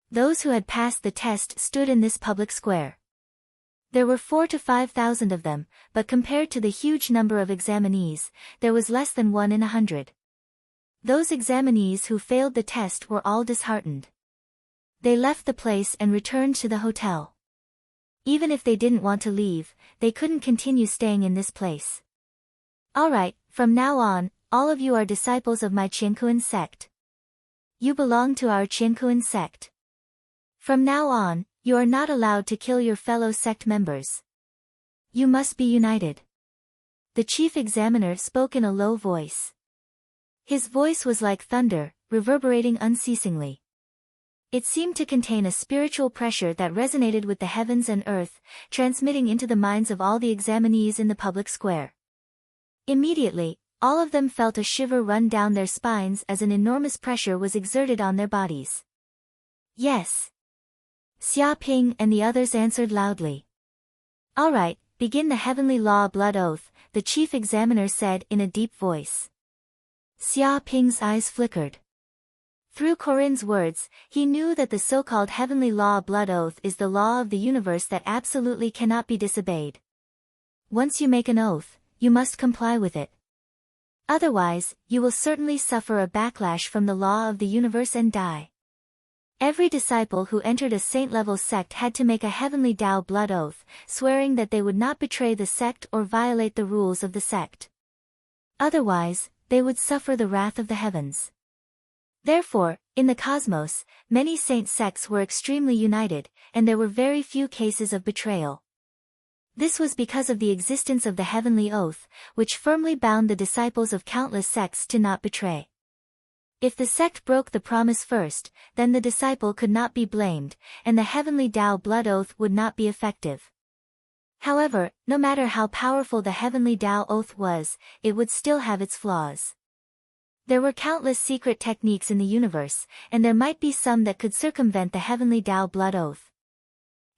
Those who had passed the test stood in this public square. There were 4,000 to 5,000 of them, but compared to the huge number of examinees, there was less than 1 in 100. Those examinees who failed the test were all disheartened. They left the place and returned to the hotel. Even if they didn't want to leave, they couldn't continue staying in this place. Alright, from now on, all of you are disciples of my Qiankuan sect. You belong to our Qiankuan sect. From now on, you are not allowed to kill your fellow sect members. You must be united. The chief examiner spoke in a low voice. His voice was like thunder, reverberating unceasingly. It seemed to contain a spiritual pressure that resonated with the heavens and earth, transmitting into the minds of all the examinees in the public square. Immediately, all of them felt a shiver run down their spines as an enormous pressure was exerted on their bodies. Yes. Xia Ping and the others answered loudly. Alright, begin the heavenly law blood oath, the chief examiner said in a deep voice. Xia Ping's eyes flickered. Through Corinne's words, he knew that the so-called heavenly law blood oath is the law of the universe that absolutely cannot be disobeyed. Once you make an oath, you must comply with it. Otherwise, you will certainly suffer a backlash from the law of the universe and die. Every disciple who entered a saint-level sect had to make a heavenly Tao blood oath, swearing that they would not betray the sect or violate the rules of the sect. Otherwise, they would suffer the wrath of the heavens. Therefore, in the cosmos, many saint sects were extremely united, and there were very few cases of betrayal. This was because of the existence of the heavenly oath, which firmly bound the disciples of countless sects to not betray. If the sect broke the promise first, then the disciple could not be blamed, and the heavenly Tao blood oath would not be effective. However, no matter how powerful the heavenly Tao oath was, it would still have its flaws. There were countless secret techniques in the universe, and there might be some that could circumvent the heavenly Tao blood oath.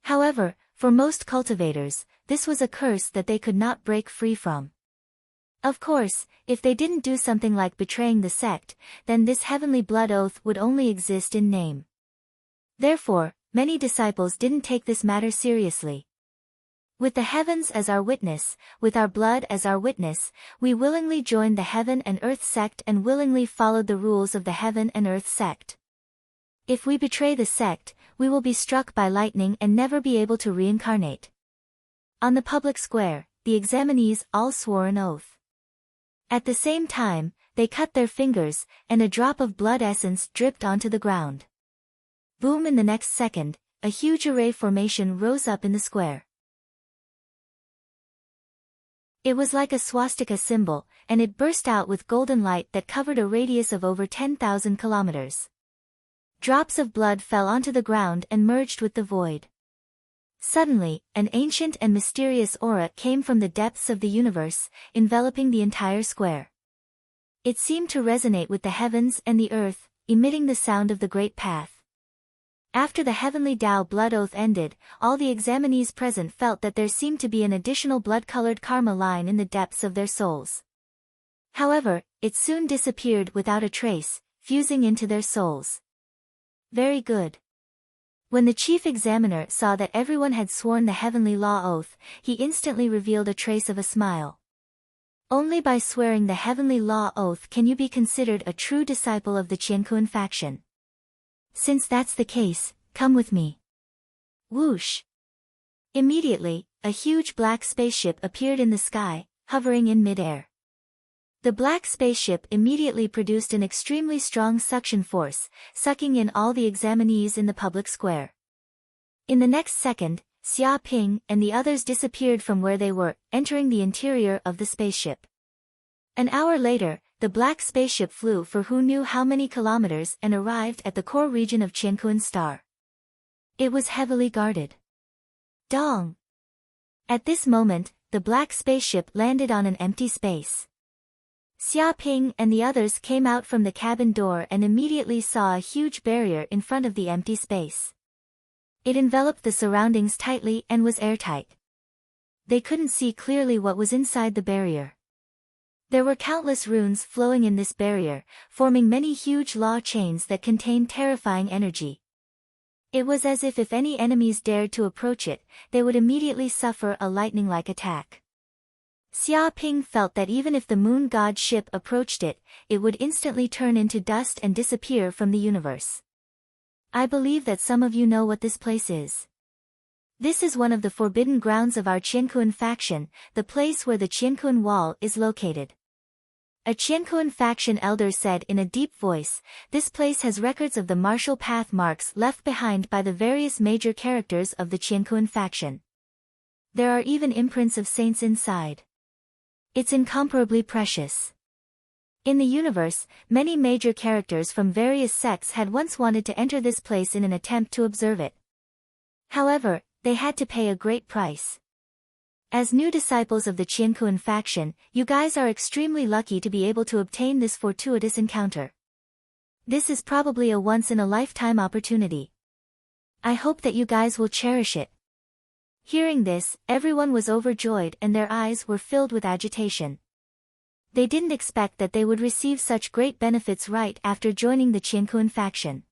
However, for most cultivators, this was a curse that they could not break free from. Of course, if they didn't do something like betraying the sect, then this heavenly blood oath would only exist in name. Therefore, many disciples didn't take this matter seriously. With the heavens as our witness, with our blood as our witness, we willingly joined the heaven and earth sect and willingly followed the rules of the heaven and earth sect. If we betray the sect, we will be struck by lightning and never be able to reincarnate. On the public square, the examinees all swore an oath. At the same time, they cut their fingers, and a drop of blood essence dripped onto the ground. Boom! In the next second, a huge array formation rose up in the square. It was like a swastika symbol, and it burst out with golden light that covered a radius of over 10,000 kilometers. Drops of blood fell onto the ground and merged with the void. Suddenly, an ancient and mysterious aura came from the depths of the universe, enveloping the entire square. It seemed to resonate with the heavens and the earth, emitting the sound of the great path. After the heavenly Tao blood oath ended, all the examinees present felt that there seemed to be an additional blood-colored karma line in the depths of their souls. However, it soon disappeared without a trace, fusing into their souls. Very good. When the chief examiner saw that everyone had sworn the heavenly law oath, he instantly revealed a trace of a smile. Only by swearing the heavenly law oath can you be considered a true disciple of the Qiankun faction. Since that's the case, come with me. Whoosh! Immediately, a huge black spaceship appeared in the sky, hovering in mid-air. The black spaceship immediately produced an extremely strong suction force, sucking in all the examinees in the public square. In the next second, Xia Ping and the others disappeared from where they were, entering the interior of the spaceship. An hour later, the black spaceship flew for who knew how many kilometers and arrived at the core region of Qiankun Star. It was heavily guarded. Dong! At this moment, the black spaceship landed on an empty space. Xia Ping and the others came out from the cabin door and immediately saw a huge barrier in front of the empty space. It enveloped the surroundings tightly and was airtight. They couldn't see clearly what was inside the barrier. There were countless runes flowing in this barrier, forming many huge law chains that contained terrifying energy. It was as if any enemies dared to approach it, they would immediately suffer a lightning-like attack. Xia Ping felt that even if the moon god ship approached it, it would instantly turn into dust and disappear from the universe. I believe that some of you know what this place is. This is one of the forbidden grounds of our Qiankun faction, the place where the Qiankun Wall is located. A Qiankun faction elder said in a deep voice, this place has records of the martial path marks left behind by the various major characters of the Qiankun faction. There are even imprints of saints inside. It's incomparably precious. In the universe, many major characters from various sects had once wanted to enter this place in an attempt to observe it. However, they had to pay a great price. As new disciples of the Qiankun faction, you guys are extremely lucky to be able to obtain this fortuitous encounter. This is probably a once-in-a-lifetime opportunity. I hope that you guys will cherish it. Hearing this, everyone was overjoyed and their eyes were filled with agitation. They didn't expect that they would receive such great benefits right after joining the Qiankun faction.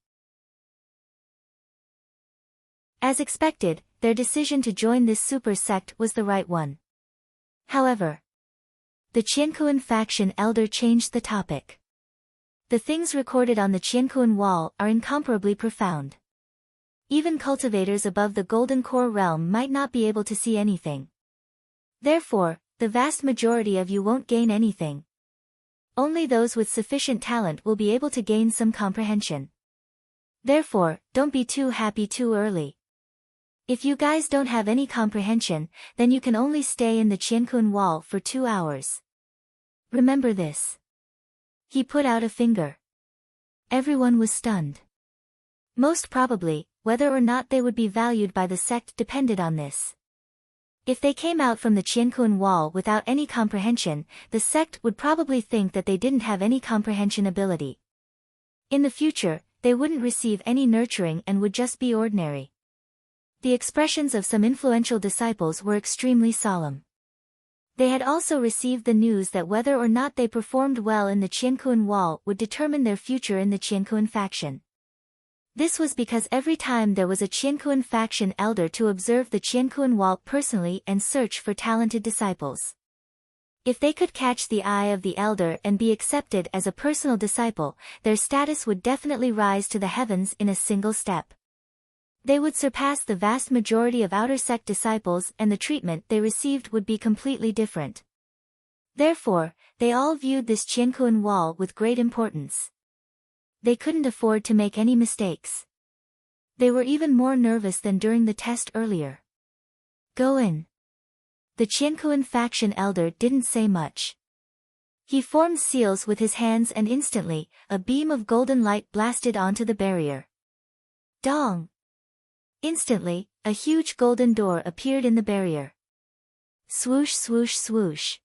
As expected, their decision to join this super sect was the right one. However, the Qiankun faction elder changed the topic. The things recorded on the Qiankun Wall are incomparably profound. Even cultivators above the Golden Core realm might not be able to see anything. Therefore, the vast majority of you won't gain anything. Only those with sufficient talent will be able to gain some comprehension. Therefore, don't be too happy too early. If you guys don't have any comprehension, then you can only stay in the Qiankun Wall for 2 hours. Remember this. He put out a finger. Everyone was stunned. Most probably, whether or not they would be valued by the sect depended on this. If they came out from the Qiankun Wall without any comprehension, the sect would probably think that they didn't have any comprehension ability. In the future, they wouldn't receive any nurturing and would just be ordinary. The expressions of some influential disciples were extremely solemn. They had also received the news that whether or not they performed well in the Qiankun Wall would determine their future in the Qiankun faction. This was because every time there was a Qiankun faction elder to observe the Qiankun Wall personally and search for talented disciples. If they could catch the eye of the elder and be accepted as a personal disciple, their status would definitely rise to the heavens in a single step. They would surpass the vast majority of outer sect disciples, and the treatment they received would be completely different. Therefore, they all viewed this Qiankuan wall with great importance. They couldn't afford to make any mistakes. They were even more nervous than during the test earlier. Go in. The Qiankuan faction elder didn't say much. He formed seals with his hands, and instantly, a beam of golden light blasted onto the barrier. Dong! Instantly, a huge golden door appeared in the barrier. Swoosh, swoosh, swoosh.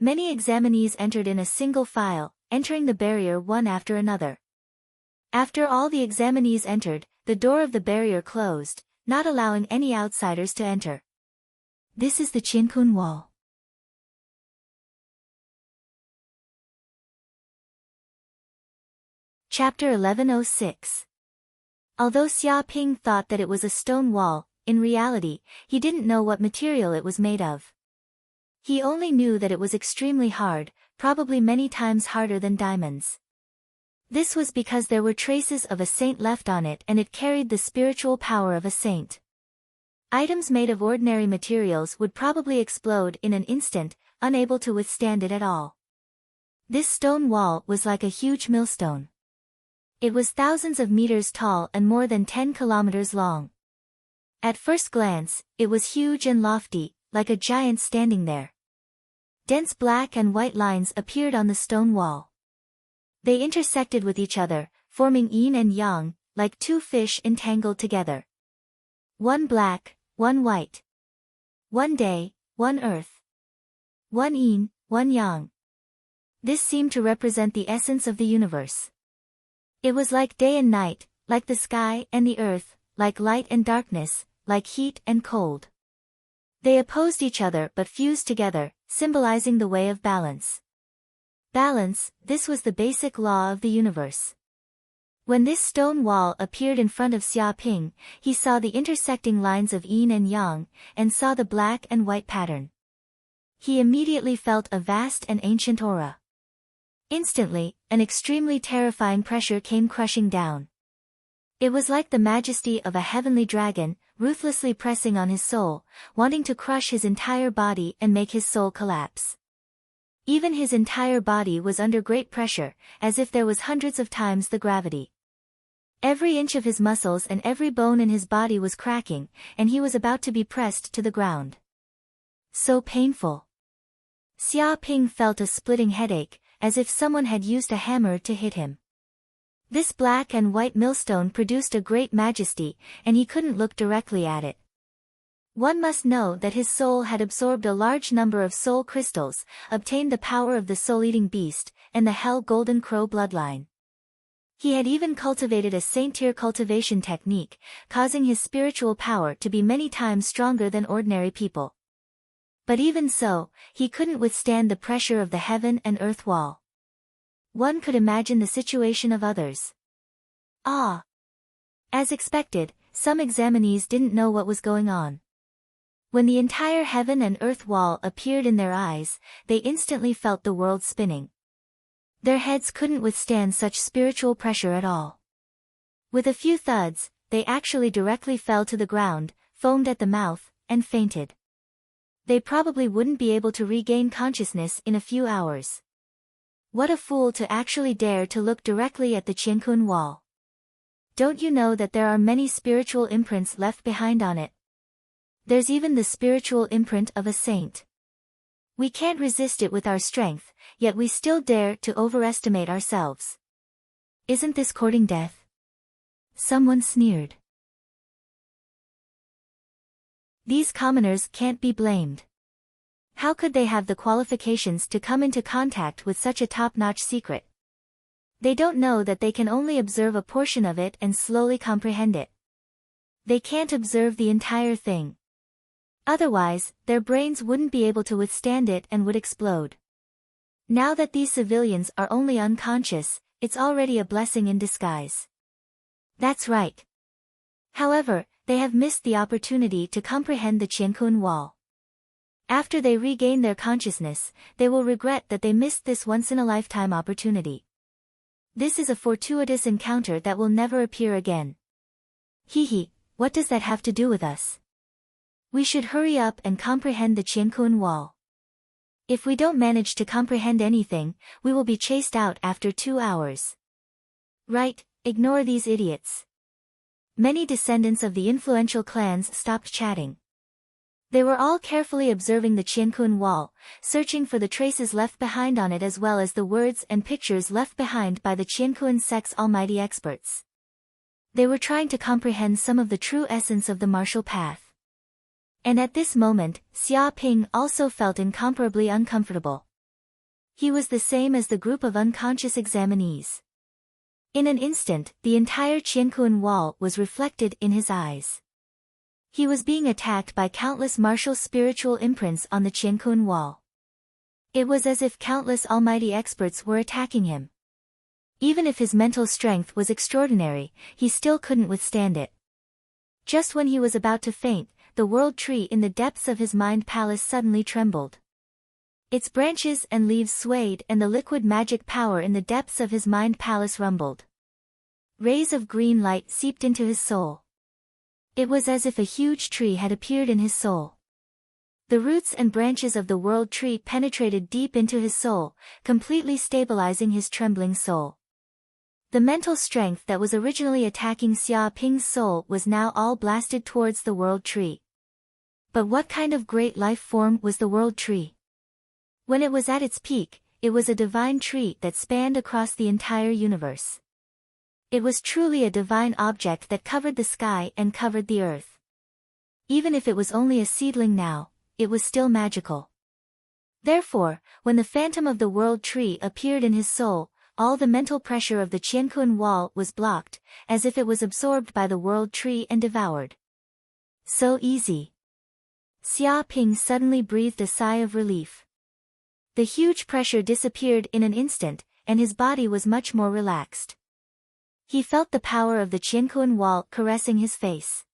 Many examinees entered in a single file, entering the barrier one after another. After all the examinees entered, the door of the barrier closed, not allowing any outsiders to enter. This is the Qiankuan wall. Chapter 1106. Although Xia Ping thought that it was a stone wall, in reality, he didn't know what material it was made of. He only knew that it was extremely hard, probably many times harder than diamonds. This was because there were traces of a saint left on it, and it carried the spiritual power of a saint. Items made of ordinary materials would probably explode in an instant, unable to withstand it at all. This stone wall was like a huge millstone. It was thousands of meters tall and more than 10 kilometers long. At first glance, it was huge and lofty, like a giant standing there. Dense black and white lines appeared on the stone wall. They intersected with each other, forming yin and yang, like two fish entangled together. One black, one white. One day, one earth. One yin, one yang. This seemed to represent the essence of the universe. It was like day and night, like the sky and the earth, like light and darkness, like heat and cold. They opposed each other but fused together, symbolizing the way of balance. Balance, this was the basic law of the universe. When this stone wall appeared in front of Xia Ping, he saw the intersecting lines of yin and yang, and saw the black and white pattern. He immediately felt a vast and ancient aura. Instantly, an extremely terrifying pressure came crushing down. It was like the majesty of a heavenly dragon, ruthlessly pressing on his soul, wanting to crush his entire body and make his soul collapse. Even his entire body was under great pressure, as if there was hundreds of times the gravity. Every inch of his muscles and every bone in his body was cracking, and he was about to be pressed to the ground. So painful. Xia Ping felt a splitting headache, as if someone had used a hammer to hit him. This black and white millstone produced a great majesty, and he couldn't look directly at it. One must know that his soul had absorbed a large number of soul crystals, obtained the power of the soul-eating beast, and the hell golden crow bloodline. He had even cultivated a saint-tier cultivation technique, causing his spiritual power to be many times stronger than ordinary people. But even so, he couldn't withstand the pressure of the heaven and earth wall. One could imagine the situation of others. Ah! As expected, some examinees didn't know what was going on. When the entire heaven and earth wall appeared in their eyes, they instantly felt the world spinning. Their heads couldn't withstand such spiritual pressure at all. With a few thuds, they actually directly fell to the ground, foamed at the mouth, and fainted. They probably wouldn't be able to regain consciousness in a few hours. What a fool to actually dare to look directly at the Qiankuan wall. Don't you know that there are many spiritual imprints left behind on it? There's even the spiritual imprint of a saint. We can't resist it with our strength, yet we still dare to overestimate ourselves. Isn't this courting death? Someone sneered. These commoners can't be blamed. How could they have the qualifications to come into contact with such a top-notch secret? They don't know that they can only observe a portion of it and slowly comprehend it. They can't observe the entire thing. Otherwise, their brains wouldn't be able to withstand it and would explode. Now that these civilians are only unconscious, it's already a blessing in disguise. That's right. However, they have missed the opportunity to comprehend the Qiankuan wall. After they regain their consciousness, they will regret that they missed this once-in-a-lifetime opportunity. This is a fortuitous encounter that will never appear again. Hee hee, what does that have to do with us? We should hurry up and comprehend the Qiankun wall. If we don't manage to comprehend anything, we will be chased out after 2 hours. Right, ignore these idiots. Many descendants of the influential clans stopped chatting. They were all carefully observing the Qiankun wall, searching for the traces left behind on it as well as the words and pictures left behind by the Qiankun sect's almighty experts. They were trying to comprehend some of the true essence of the martial path. And at this moment, Xia Ping also felt incomparably uncomfortable. He was the same as the group of unconscious examinees. In an instant, the entire Qiankun wall was reflected in his eyes. He was being attacked by countless martial spiritual imprints on the Qiankun wall. It was as if countless almighty experts were attacking him. Even if his mental strength was extraordinary, he still couldn't withstand it. Just when he was about to faint, the world tree in the depths of his mind palace suddenly trembled. Its branches and leaves swayed and the liquid magic power in the depths of his mind palace rumbled. Rays of green light seeped into his soul. It was as if a huge tree had appeared in his soul. The roots and branches of the world tree penetrated deep into his soul, completely stabilizing his trembling soul. The mental strength that was originally attacking Xia Ping's soul was now all blasted towards the world tree. But what kind of great life form was the world tree? When it was at its peak, it was a divine tree that spanned across the entire universe. It was truly a divine object that covered the sky and covered the earth. Even if it was only a seedling now, it was still magical. Therefore, when the phantom of the world tree appeared in his soul, all the mental pressure of the Qiankun wall was blocked, as if it was absorbed by the world tree and devoured. So easy. Xia Ping suddenly breathed a sigh of relief. The huge pressure disappeared in an instant, and his body was much more relaxed. He felt the power of the Qiankun wall caressing his face.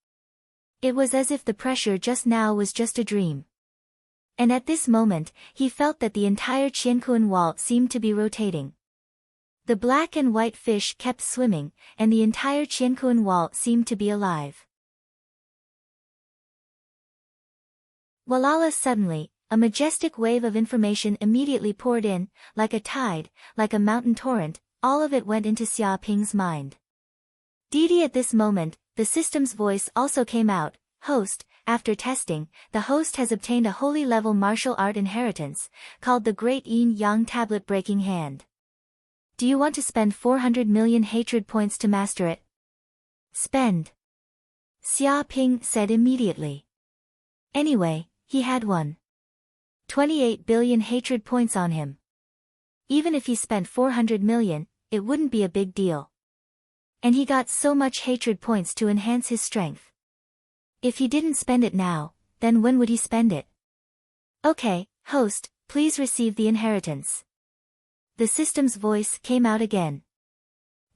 It was as if the pressure just now was just a dream. And at this moment, he felt that the entire Qiankun wall seemed to be rotating. The black and white fish kept swimming, and the entire Qiankun wall seemed to be alive. Walala suddenly, a majestic wave of information immediately poured in, like a tide, like a mountain torrent, all of it went into Xia Ping's mind. Didi at this moment, the system's voice also came out, "Host, after testing, the host has obtained a holy level martial art inheritance, called the Great Yin-Yang Tablet Breaking Hand. Do you want to spend 400 million hatred points to master it?" "Spend." Xia Ping said immediately. Anyway, he had 28 billion hatred points on him. Even if he spent 400 million, it wouldn't be a big deal. And he got so much hatred points to enhance his strength. If he didn't spend it now, then when would he spend it? "Okay, host, please receive the inheritance." The system's voice came out again.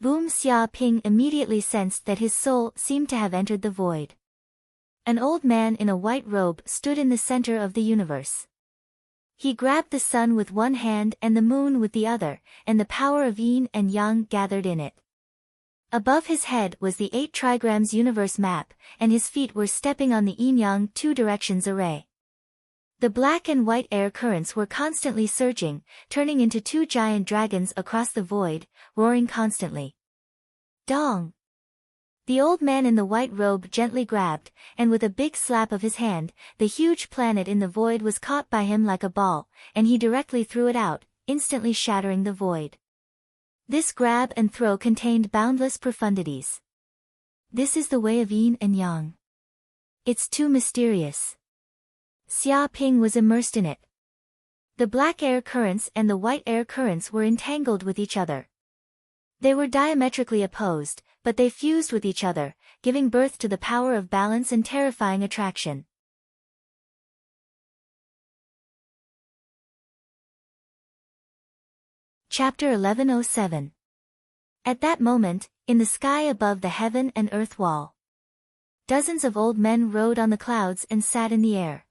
Boom! Xia Ping immediately sensed that his soul seemed to have entered the void. An old man in a white robe stood in the center of the universe. He grabbed the sun with one hand and the moon with the other, and the power of yin and yang gathered in it. Above his head was the 8 trigrams universe map, and his feet were stepping on the yin-yang 2 directions array. The black and white air currents were constantly surging, turning into 2 giant dragons across the void, roaring constantly. Dong! The old man in the white robe gently grabbed, and with a big slap of his hand, the huge planet in the void was caught by him like a ball, and he directly threw it out, instantly shattering the void. This grab and throw contained boundless profundities. This is the way of yin and yang. It's too mysterious. Xia Ping was immersed in it. The black air currents and the white air currents were entangled with each other. They were diametrically opposed, but they fused with each other, giving birth to the power of balance and terrifying attraction. Chapter 1107. At that moment, in the sky above the heaven and earth wall, dozens of old men rode on the clouds and sat in the air.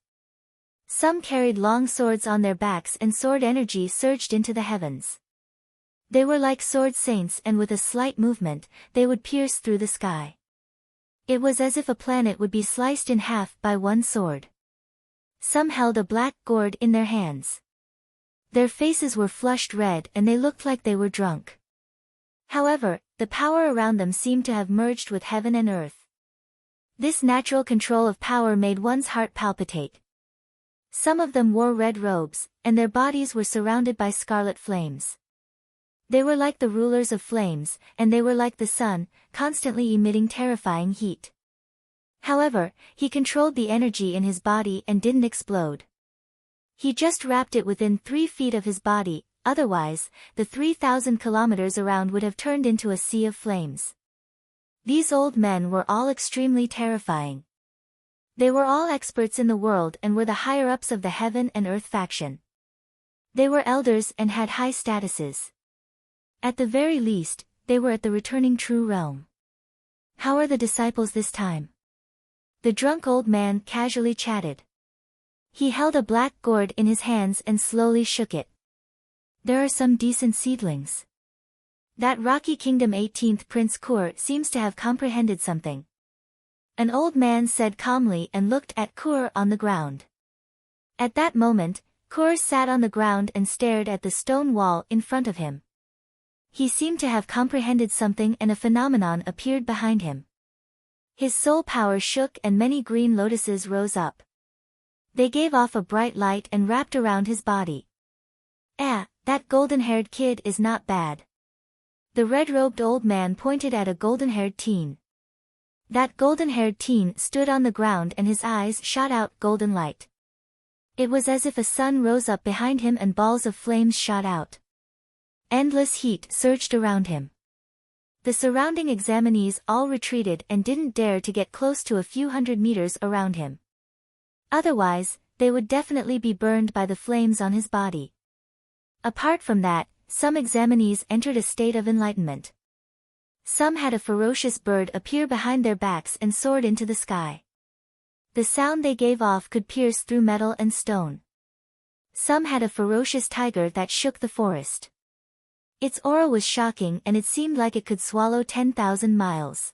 Some carried long swords on their backs and sword energy surged into the heavens. They were like sword saints and with a slight movement, they would pierce through the sky. It was as if a planet would be sliced in half by one sword. Some held a black gourd in their hands. Their faces were flushed red and they looked like they were drunk. However, the power around them seemed to have merged with heaven and earth. This natural control of power made one's heart palpitate. Some of them wore red robes, and their bodies were surrounded by scarlet flames. They were like the rulers of flames, and they were like the sun, constantly emitting terrifying heat. However, he controlled the energy in his body and didn't explode. He just wrapped it within 3 feet of his body, otherwise, the 3,000 kilometers around would have turned into a sea of flames. These old men were all extremely terrifying. They were all experts in the world and were the higher-ups of the heaven and earth faction. They were elders and had high statuses. At the very least, they were at the returning true realm. How are the disciples this time? The drunk old man casually chatted. He held a black gourd in his hands and slowly shook it. There are some decent seedlings. That rocky kingdom 18th Prince Kur seems to have comprehended something. An old man said calmly and looked at Kur on the ground. At that moment, Kur sat on the ground and stared at the stone wall in front of him. He seemed to have comprehended something and a phenomenon appeared behind him. His soul power shook and many green lotuses rose up. They gave off a bright light and wrapped around his body. That golden-haired kid is not bad. The red-robed old man pointed at a golden-haired teen. That golden-haired teen stood on the ground and his eyes shot out golden light. It was as if a sun rose up behind him and balls of flames shot out. Endless heat surged around him. The surrounding examinees all retreated and didn't dare to get close to a few hundred meters around him. Otherwise, they would definitely be burned by the flames on his body. Apart from that, some examinees entered a state of enlightenment. Some had a ferocious bird appear behind their backs and soared into the sky. The sound they gave off could pierce through metal and stone. Some had a ferocious tiger that shook the forest. Its aura was shocking and it seemed like it could swallow 10,000 miles.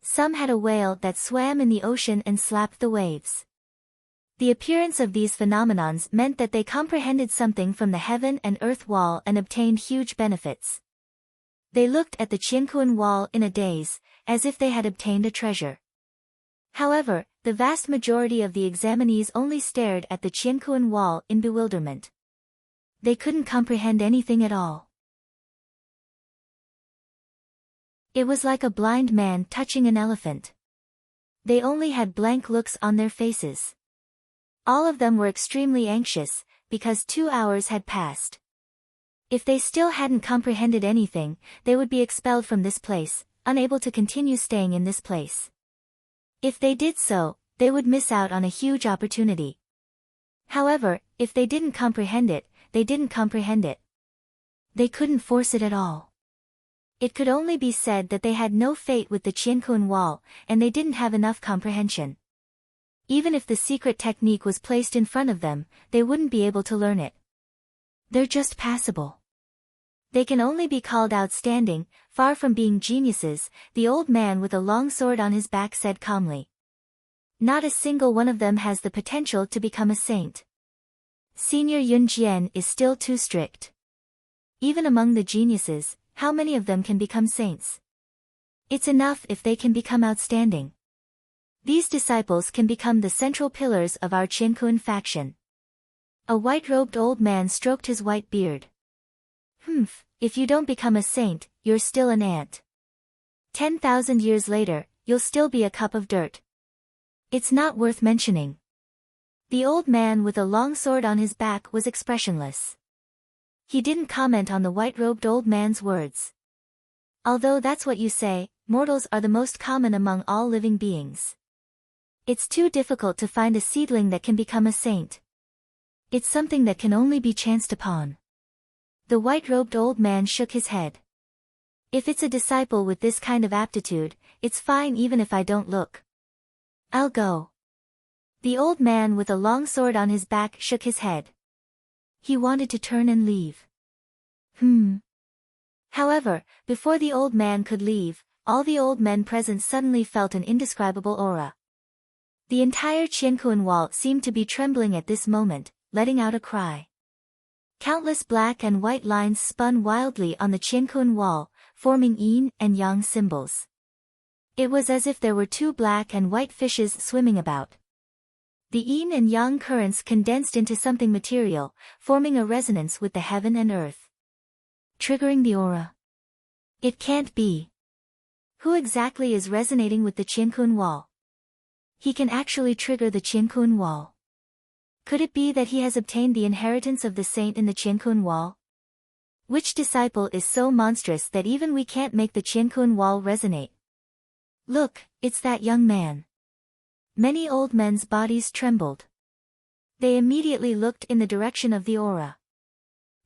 Some had a whale that swam in the ocean and slapped the waves. The appearance of these phenomenons meant that they comprehended something from the heaven and earth wall and obtained huge benefits. They looked at the Qiankuan wall in a daze, as if they had obtained a treasure. However, the vast majority of the examinees only stared at the Qiankuan wall in bewilderment. They couldn't comprehend anything at all. It was like a blind man touching an elephant. They only had blank looks on their faces. All of them were extremely anxious, because 2 hours had passed. If they still hadn't comprehended anything, they would be expelled from this place, unable to continue staying in this place. If they did so, they would miss out on a huge opportunity. However, if they didn't comprehend it, they didn't comprehend it. They couldn't force it at all. It could only be said that they had no fate with the Qiankuan wall, and they didn't have enough comprehension. Even if the secret technique was placed in front of them, they wouldn't be able to learn it. They're just passable. They can only be called outstanding, far from being geniuses, the old man with a long sword on his back said calmly. Not a single one of them has the potential to become a saint. Senior Yun Jian is still too strict. Even among the geniuses, how many of them can become saints? It's enough if they can become outstanding. These disciples can become the central pillars of our Qiankuan faction. A white-robed old man stroked his white beard. If you don't become a saint, you're still an ant. 10,000 years later, you'll still be a cup of dirt. It's not worth mentioning. The old man with a long sword on his back was expressionless. He didn't comment on the white-robed old man's words. Although that's what you say, mortals are the most common among all living beings. It's too difficult to find a seedling that can become a saint. It's something that can only be chanced upon. The white-robed old man shook his head. If it's a disciple with this kind of aptitude, it's fine even if I don't look. I'll go. The old man with a long sword on his back shook his head. He wanted to turn and leave. However, before the old man could leave, all the old men present suddenly felt an indescribable aura. The entire Qiankuan wall seemed to be trembling at this moment, letting out a cry. Countless black and white lines spun wildly on the Qiankuan wall, forming yin and yang symbols. It was as if there were two black and white fishes swimming about. The yin and yang currents condensed into something material, forming a resonance with the heaven and earth. Triggering the aura. It can't be. Who exactly is resonating with the Qiankuan wall? He can actually trigger the Qiankuan wall. Could it be that he has obtained the inheritance of the saint in the Qiankuan wall? Which disciple is so monstrous that even we can't make the Qiankuan wall resonate? Look, it's that young man. Many old men's bodies trembled. They immediately looked in the direction of the aura.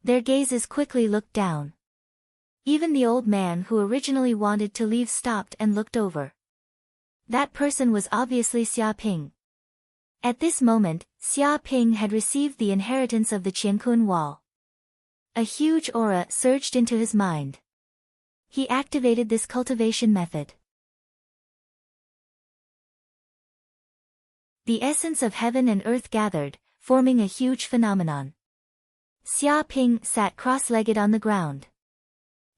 Their gazes quickly looked down. Even the old man who originally wanted to leave stopped and looked over. That person was obviously Xia Ping. At this moment, Xia Ping had received the inheritance of the Qiankuan wall. A huge aura surged into his mind. He activated this cultivation method. The essence of heaven and earth gathered, forming a huge phenomenon. Xia Ping sat cross-legged on the ground.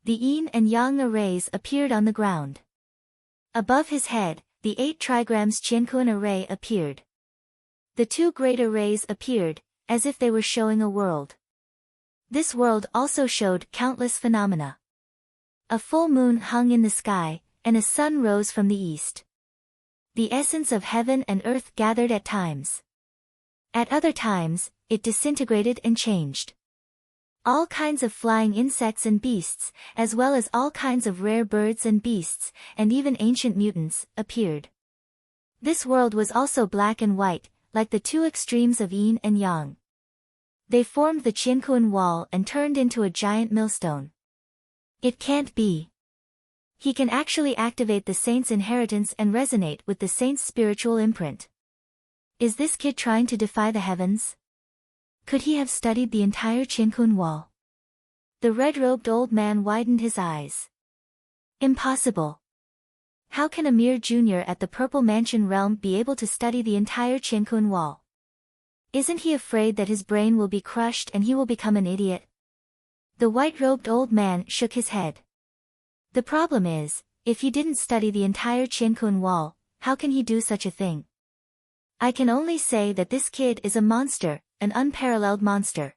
The yin and yang arrays appeared on the ground. Above his head, the 8 trigrams Qiankuan array appeared. The 2 great arrays appeared, as if they were showing a world. This world also showed countless phenomena. A full moon hung in the sky, and a sun rose from the east. The essence of heaven and earth gathered at times. At other times, it disintegrated and changed. All kinds of flying insects and beasts, as well as all kinds of rare birds and beasts, and even ancient mutants, appeared. This world was also black and white, like the 2 extremes of yin and yang. They formed the Qiankuan wall and turned into a giant millstone. It can't be. He can actually activate the saint's inheritance and resonate with the saint's spiritual imprint. Is this kid trying to defy the heavens? Could he have studied the entire Qiankuan wall? The red-robed old man widened his eyes. Impossible. How can a mere junior at the Purple Mansion realm be able to study the entire Qiankuan wall? Isn't he afraid that his brain will be crushed and he will become an idiot? The white-robed old man shook his head. The problem is, if he didn't study the entire Qiankuan wall, how can he do such a thing? I can only say that this kid is a monster, an unparalleled monster.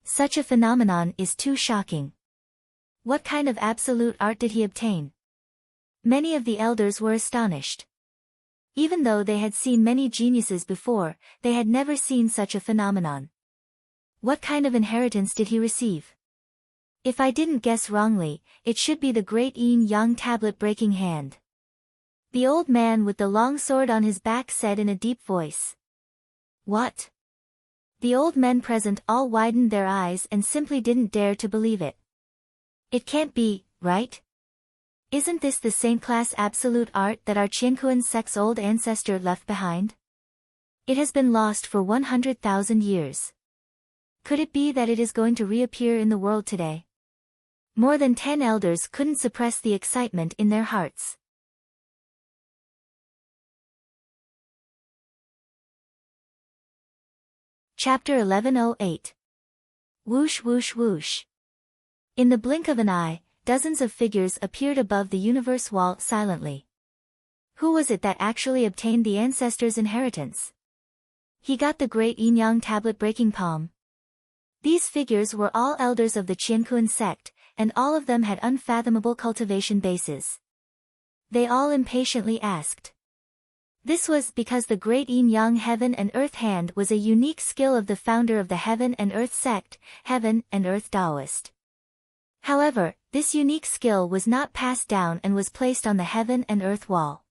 Such a phenomenon is too shocking. What kind of absolute art did he obtain? Many of the elders were astonished. Even though they had seen many geniuses before, they had never seen such a phenomenon. What kind of inheritance did he receive? If I didn't guess wrongly, it should be the great yin-yang tablet-breaking hand. The old man with the long sword on his back said in a deep voice. What? The old men present all widened their eyes and simply didn't dare to believe it. It can't be, right? Isn't this the saint-class absolute art that our Qiankuan sect's old ancestor left behind? It has been lost for 100,000 years. Could it be that it is going to reappear in the world today? More than 10 elders couldn't suppress the excitement in their hearts. Chapter 1108. Whoosh whoosh whoosh. In the blink of an eye, dozens of figures appeared above the universe wall silently. Who was it that actually obtained the ancestors' inheritance? He got the great yin-yang tablet-breaking palm. These figures were all elders of the Qiankuan sect, and all of them had unfathomable cultivation bases. They all impatiently asked. This was because the great yin-yang heaven and earth hand was a unique skill of the founder of the heaven and earth sect, heaven and earth Taoist. However, this unique skill was not passed down and was placed on the heaven and earth wall.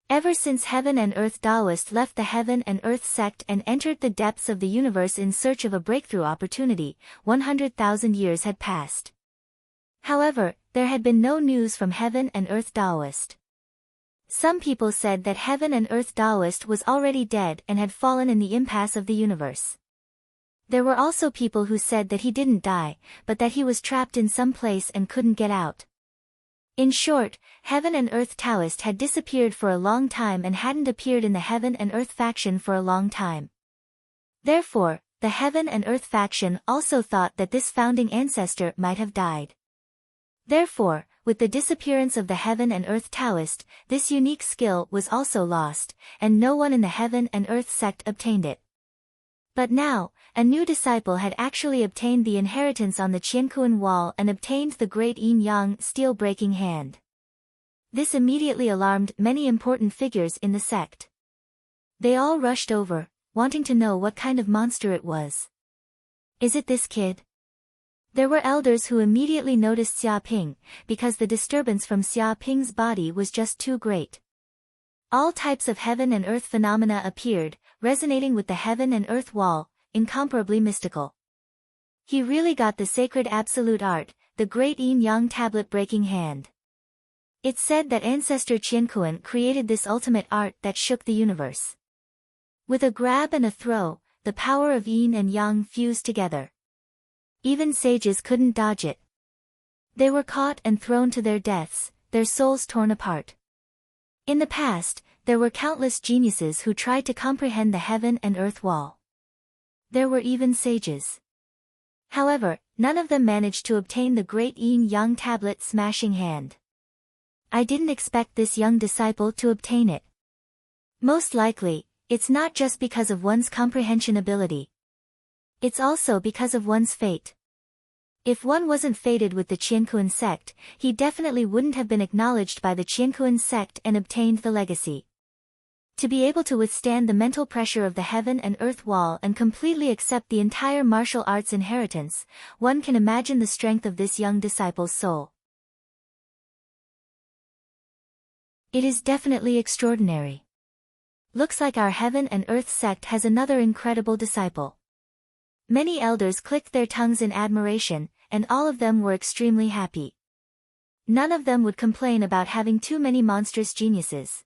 Ever since heaven and earth Taoist left the heaven and earth sect and entered the depths of the universe in search of a breakthrough opportunity, 100,000 years had passed. However, there had been no news from heaven and earth Taoist. Some people said that heaven and earth Taoist was already dead and had fallen in the impasse of the universe. There were also people who said that he didn't die, but that he was trapped in some place and couldn't get out. In short, Heaven and Earth Taoist had disappeared for a long time and hadn't appeared in the Heaven and Earth faction for a long time. Therefore, the Heaven and Earth faction also thought that this founding ancestor might have died. Therefore, with the disappearance of the Heaven and Earth Taoist, this unique skill was also lost, and no one in the Heaven and Earth sect obtained it. But now, a new disciple had actually obtained the inheritance on the Qiankuan wall and obtained the great yin-yang steel-breaking hand. This immediately alarmed many important figures in the sect. They all rushed over, wanting to know what kind of monster it was. Is it this kid? There were elders who immediately noticed Xia Ping, because the disturbance from Xia Ping's body was just too great. All types of heaven and earth phenomena appeared, resonating with the heaven and earth wall, incomparably mystical. He really got the sacred absolute art, the great yin-yang tablet-breaking hand. It's said that ancestor Qiankuan created this ultimate art that shook the universe. With a grab and a throw, the power of yin and yang fused together. Even sages couldn't dodge it. They were caught and thrown to their deaths, their souls torn apart. In the past, there were countless geniuses who tried to comprehend the heaven and earth wall. There were even sages. However, none of them managed to obtain the great yin-yang tablet smashing hand. I didn't expect this young disciple to obtain it. Most likely, it's not just because of one's comprehension ability. It's also because of one's fate. If one wasn't fated with the Qiankuan sect, he definitely wouldn't have been acknowledged by the Qiankuan sect and obtained the legacy. To be able to withstand the mental pressure of the heaven and earth wall and completely accept the entire martial arts inheritance, one can imagine the strength of this young disciple's soul. It is definitely extraordinary. Looks like our heaven and earth sect has another incredible disciple. Many elders clicked their tongues in admiration, and all of them were extremely happy. None of them would complain about having too many monstrous geniuses.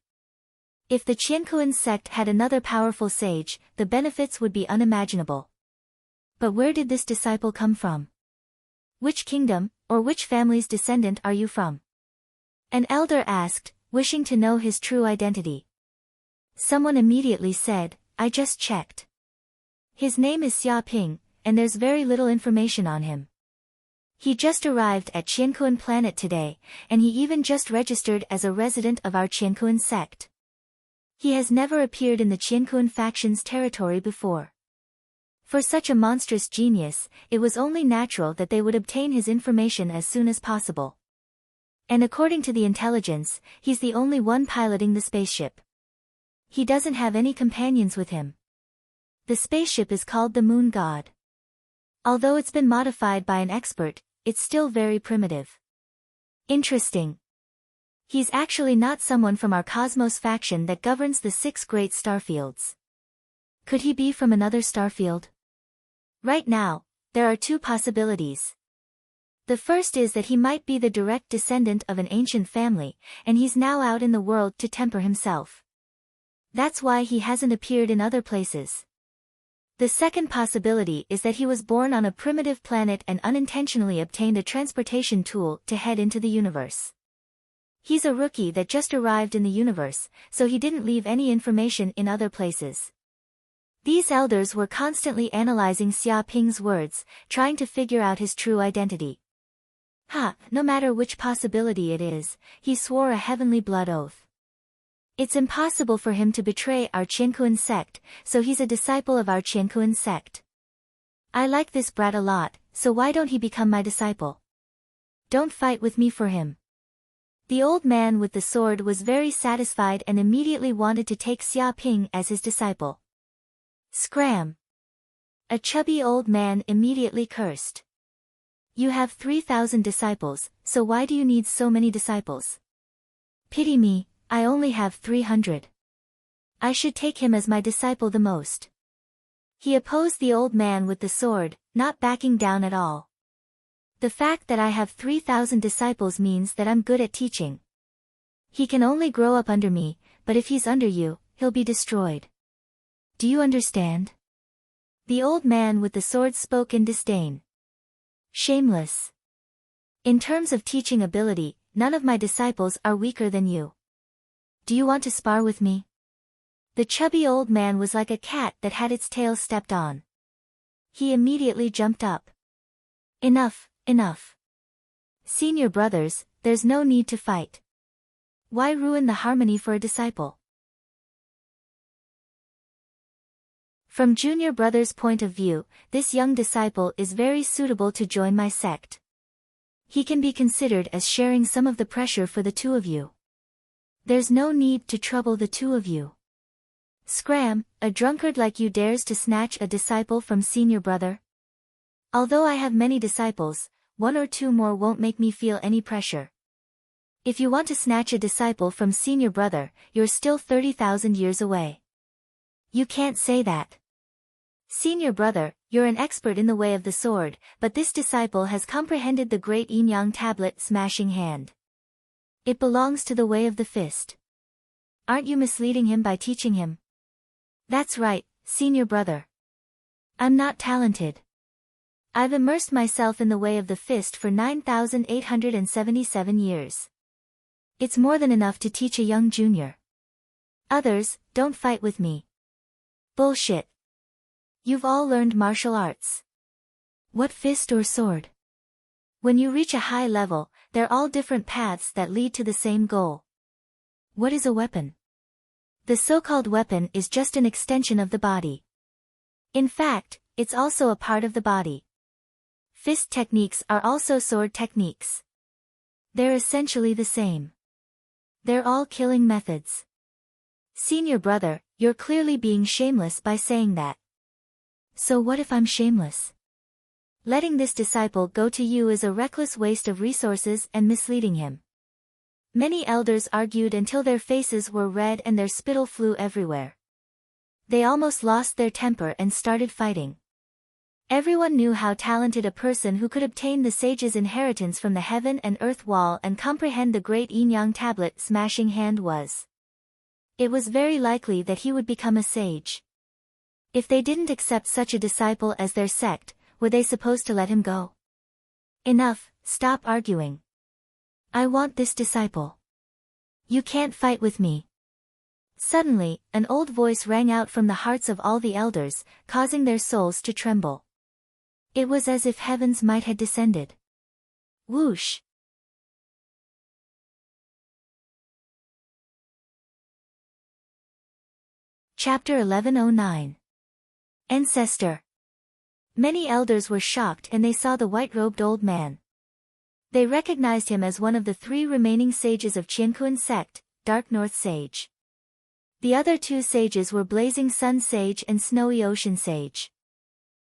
If the Qiankuan sect had another powerful sage, the benefits would be unimaginable. But where did this disciple come from? Which kingdom, or which family's descendant are you from? An elder asked, wishing to know his true identity. Someone immediately said, I just checked. His name is Xia Ping, and there's very little information on him. He just arrived at Qiankuan planet today, and he even just registered as a resident of our Qiankuan sect. He has never appeared in the Qiankuan faction's territory before. For such a monstrous genius, it was only natural that they would obtain his information as soon as possible. And according to the intelligence, he's the only one piloting the spaceship. He doesn't have any companions with him. The spaceship is called the Moon God. Although it's been modified by an expert, it's still very primitive. Interesting. He's actually not someone from our Cosmos faction that governs the 6 great starfields. Could he be from another starfield? Right now, there are 2 possibilities. The first is that he might be the direct descendant of an ancient family, and he's now out in the world to temper himself. That's why he hasn't appeared in other places. The second possibility is that he was born on a primitive planet and unintentionally obtained a transportation tool to head into the universe. He's a rookie that just arrived in the universe, so he didn't leave any information in other places. These elders were constantly analyzing Xia Ping's words, trying to figure out his true identity. No matter which possibility it is, he swore a heavenly blood oath. It's impossible for him to betray our Qiankuan sect, so he's a disciple of our Qiankuan sect. I like this brat a lot, so why don't he become my disciple? Don't fight with me for him. The old man with the sword was very satisfied and immediately wanted to take Xia Ping as his disciple. Scram! A chubby old man immediately cursed. You have 3,000 disciples, so why do you need so many disciples? Pity me, I only have 300. I should take him as my disciple the most. He opposed the old man with the sword, not backing down at all. The fact that I have 3,000 disciples means that I'm good at teaching. He can only grow up under me, but if he's under you, he'll be destroyed. Do you understand? The old man with the sword spoke in disdain. Shameless. In terms of teaching ability, none of my disciples are weaker than you. Do you want to spar with me? The chubby old man was like a cat that had its tail stepped on. He immediately jumped up. Enough, enough. Senior brothers, there's no need to fight. Why ruin the harmony for a disciple? From junior brother's point of view, this young disciple is very suitable to join my sect. He can be considered as sharing some of the pressure for the two of you. There's no need to trouble the two of you. Scram, a drunkard like you dares to snatch a disciple from senior brother? Although I have many disciples, 1 or 2 more won't make me feel any pressure. If you want to snatch a disciple from senior brother, you're still 30,000 years away. You can't say that. Senior brother, you're an expert in the way of the sword, but this disciple has comprehended the great yin-yang tablet smashing hand. It belongs to the way of the fist. Aren't you misleading him by teaching him? That's right, senior brother. I'm not talented. I've immersed myself in the way of the fist for 9,877 years. It's more than enough to teach a young junior. Others, don't fight with me. Bullshit. You've all learned martial arts. What fist or sword? When you reach a high level, they're all different paths that lead to the same goal. What is a weapon? The so-called weapon is just an extension of the body. In fact, it's also a part of the body. Fist techniques are also sword techniques. They're essentially the same. They're all killing methods. Senior brother, you're clearly being shameless by saying that. So what if I'm shameless? Letting this disciple go to you is a reckless waste of resources and misleading him. Many elders argued until their faces were red and their spittle flew everywhere. They almost lost their temper and started fighting. Everyone knew how talented a person who could obtain the sage's inheritance from the heaven and earth wall and comprehend the great yin-yang tablet smashing hand was. It was very likely that he would become a sage. If they didn't accept such a disciple as their sect, were they supposed to let him go? Enough, stop arguing. I want this disciple. You can't fight with me. Suddenly, an old voice rang out from the hearts of all the elders, causing their souls to tremble. It was as if heaven's might had descended. Whoosh! Chapter 1109. Ancestor. Many elders were shocked and they saw the white-robed old man. They recognized him as one of the 3 remaining sages of Qiankuan sect, Dark North Sage. The other 2 sages were Blazing Sun Sage and Snowy Ocean Sage.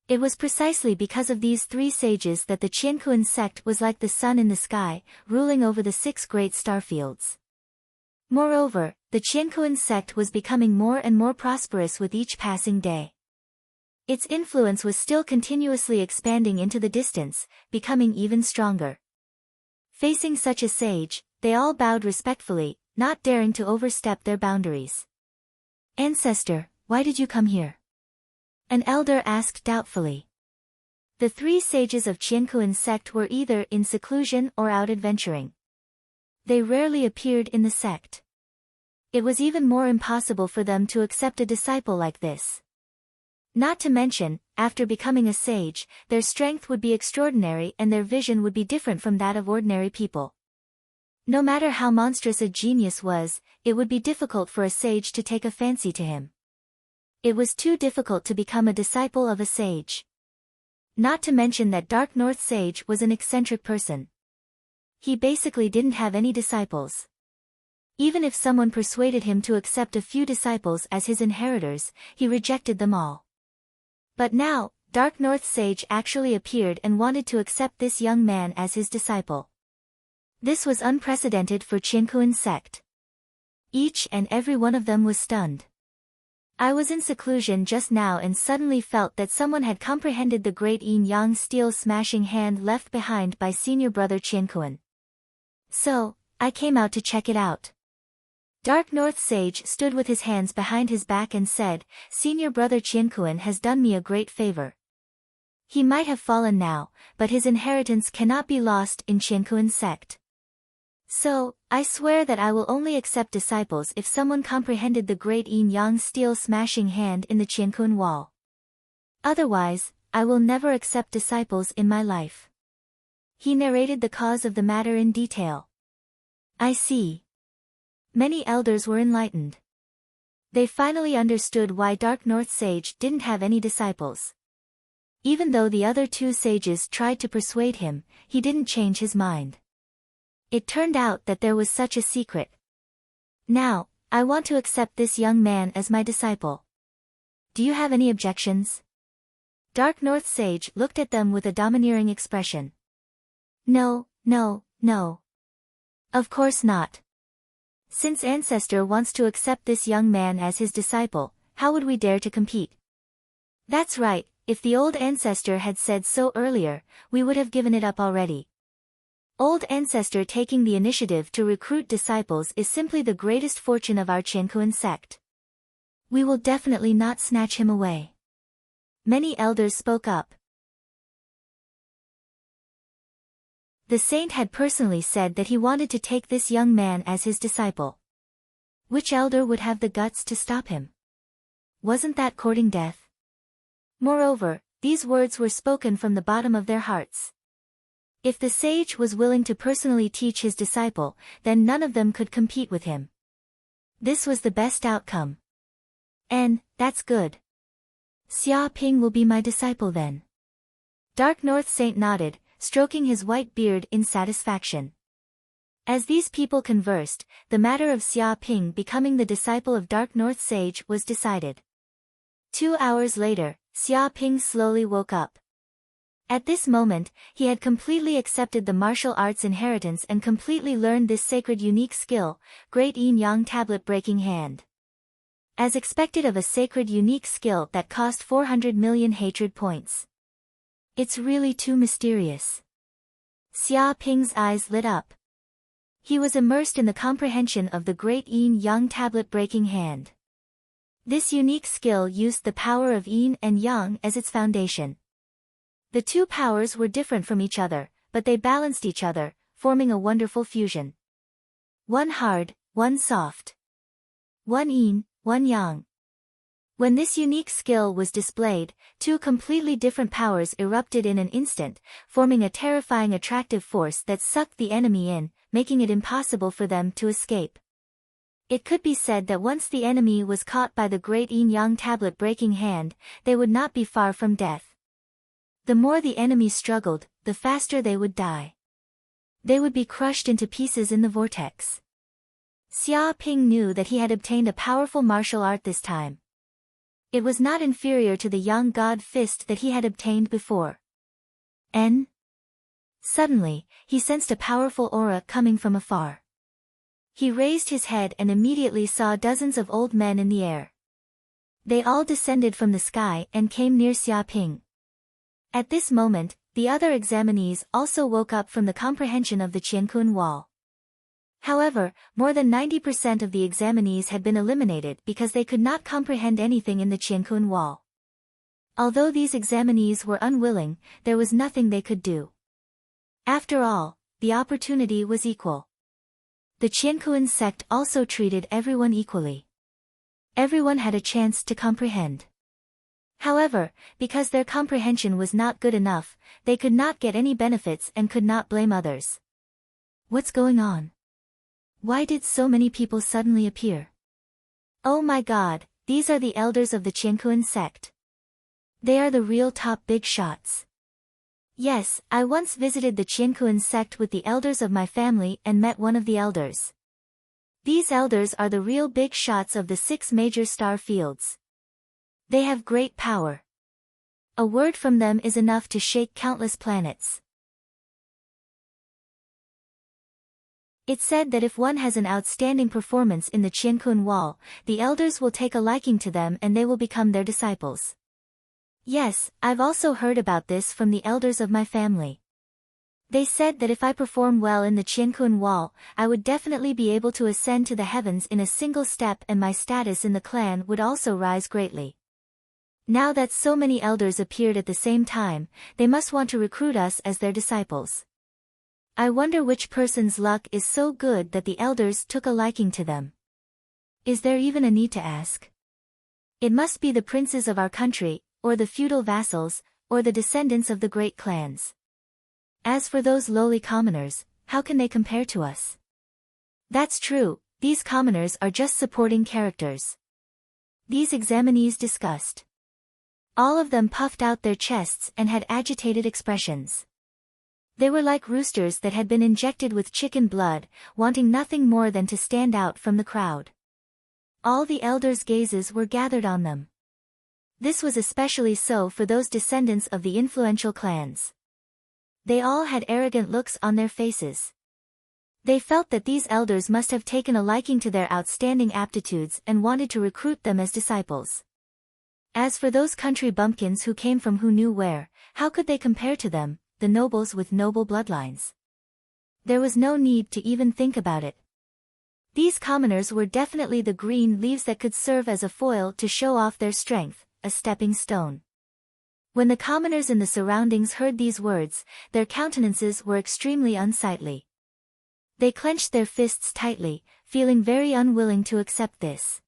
It was precisely because of these 3 sages that the Qiankuan sect was like the sun in the sky, ruling over the 6 great starfields. Moreover, the Qiankuan sect was becoming more and more prosperous with each passing day. Its influence was still continuously expanding into the distance, becoming even stronger. Facing such a sage, they all bowed respectfully, not daring to overstep their boundaries. Ancestor, why did you come here? An elder asked doubtfully. The 3 sages of Qiankuan sect were either in seclusion or out adventuring. They rarely appeared in the sect. It was even more impossible for them to accept a disciple like this. Not to mention, after becoming a sage, their strength would be extraordinary and their vision would be different from that of ordinary people. No matter how monstrous a genius was, it would be difficult for a sage to take a fancy to him. It was too difficult to become a disciple of a sage. Not to mention that Dark North Sage was an eccentric person. He basically didn't have any disciples. Even if someone persuaded him to accept a few disciples as his inheritors, he rejected them all. But now, Dark North Sage actually appeared and wanted to accept this young man as his disciple. This was unprecedented for Qiankuan sect. Each and every one of them was stunned. I was in seclusion just now and suddenly felt that someone had comprehended the great yin-yang steel smashing hand left behind by senior brother Qiankuan. So, I came out to check it out. Dark North Sage stood with his hands behind his back and said, Senior brother Qiankuan has done me a great favor. He might have fallen now, but his inheritance cannot be lost in Qiankuan sect. So, I swear that I will only accept disciples if someone comprehended the great yin yang steel smashing hand in the Qiankun wall. Otherwise, I will never accept disciples in my life. He narrated the cause of the matter in detail. I see. Many elders were enlightened. They finally understood why Dark North Sage didn't have any disciples. Even though the other two sages tried to persuade him, he didn't change his mind. It turned out that there was such a secret. Now, I want to accept this young man as my disciple. Do you have any objections? Dark North Sage looked at them with a domineering expression. No, no, no. Of course not. Since Ancestor wants to accept this young man as his disciple, how would we dare to compete? That's right, if the old Ancestor had said so earlier, we would have given it up already. Old Ancestor taking the initiative to recruit disciples is simply the greatest fortune of our Qiankun sect. We will definitely not snatch him away. Many elders spoke up. The saint had personally said that he wanted to take this young man as his disciple. Which elder would have the guts to stop him? Wasn't that courting death? Moreover, these words were spoken from the bottom of their hearts. If the sage was willing to personally teach his disciple, then none of them could compete with him. This was the best outcome. And, that's good. Xia Ping will be my disciple then. Dark North Saint nodded, stroking his white beard in satisfaction. As these people conversed, the matter of Xia Ping becoming the disciple of Dark North Sage was decided. 2 hours later, Xia Ping slowly woke up. At this moment, he had completely accepted the martial arts inheritance and completely learned this sacred unique skill, Great Yin-Yang Tablet Breaking Hand. As expected of a sacred unique skill that cost 400 million hatred points. It's really too mysterious. Xia Ping's eyes lit up. He was immersed in the comprehension of the Great Yin-Yang Tablet Breaking Hand. This unique skill used the power of Yin and Yang as its foundation. The two powers were different from each other, but they balanced each other, forming a wonderful fusion. One hard, one soft. One Yin, one Yang. When this unique skill was displayed, two completely different powers erupted in an instant, forming a terrifying attractive force that sucked the enemy in, making it impossible for them to escape. It could be said that once the enemy was caught by the Great Yin-Yang Tablet Breaking Hand, they would not be far from death. The more the enemy struggled, the faster they would die. They would be crushed into pieces in the vortex. Xia Ping knew that he had obtained a powerful martial art this time. It was not inferior to the Yang God Fist that he had obtained before. Suddenly, he sensed a powerful aura coming from afar. He raised his head and immediately saw dozens of old men in the air. They all descended from the sky and came near Xia Ping. At this moment, the other examinees also woke up from the comprehension of the Qiankun wall. However, more than 90% of the examinees had been eliminated because they could not comprehend anything in the Qiankun wall. Although these examinees were unwilling, there was nothing they could do. After all, the opportunity was equal. The Qiankun sect also treated everyone equally. Everyone had a chance to comprehend. However, because their comprehension was not good enough, they could not get any benefits and could not blame others. What's going on? Why did so many people suddenly appear? Oh my God, these are the elders of the Qiankun sect. They are the real top big shots. Yes, I once visited the Qiankun sect with the elders of my family and met one of the elders. These elders are the real big shots of the 6 major star fields. They have great power. A word from them is enough to shake countless planets. It's said that if one has an outstanding performance in the Qiankun wall, the elders will take a liking to them and they will become their disciples. Yes, I've also heard about this from the elders of my family. They said that if I perform well in the Qiankun wall, I would definitely be able to ascend to the heavens in a single step and my status in the clan would also rise greatly. Now that so many elders appeared at the same time, they must want to recruit us as their disciples. I wonder which person's luck is so good that the elders took a liking to them. Is there even a need to ask? It must be the princes of our country, or the feudal vassals, or the descendants of the great clans. As for those lowly commoners, how can they compare to us? That's true, these commoners are just supporting characters. These examinees discussed. All of them puffed out their chests and had agitated expressions. They were like roosters that had been injected with chicken blood, wanting nothing more than to stand out from the crowd. All the elders' gazes were gathered on them. This was especially so for those descendants of the influential clans. They all had arrogant looks on their faces. They felt that these elders must have taken a liking to their outstanding aptitudes and wanted to recruit them as disciples. As for those country bumpkins who came from who knew where, how could they compare to them, the nobles with noble bloodlines? There was no need to even think about it. These commoners were definitely the green leaves that could serve as a foil to show off their strength, a stepping stone. When the commoners in the surroundings heard these words, their countenances were extremely unsightly. They clenched their fists tightly, feeling very unwilling to accept this.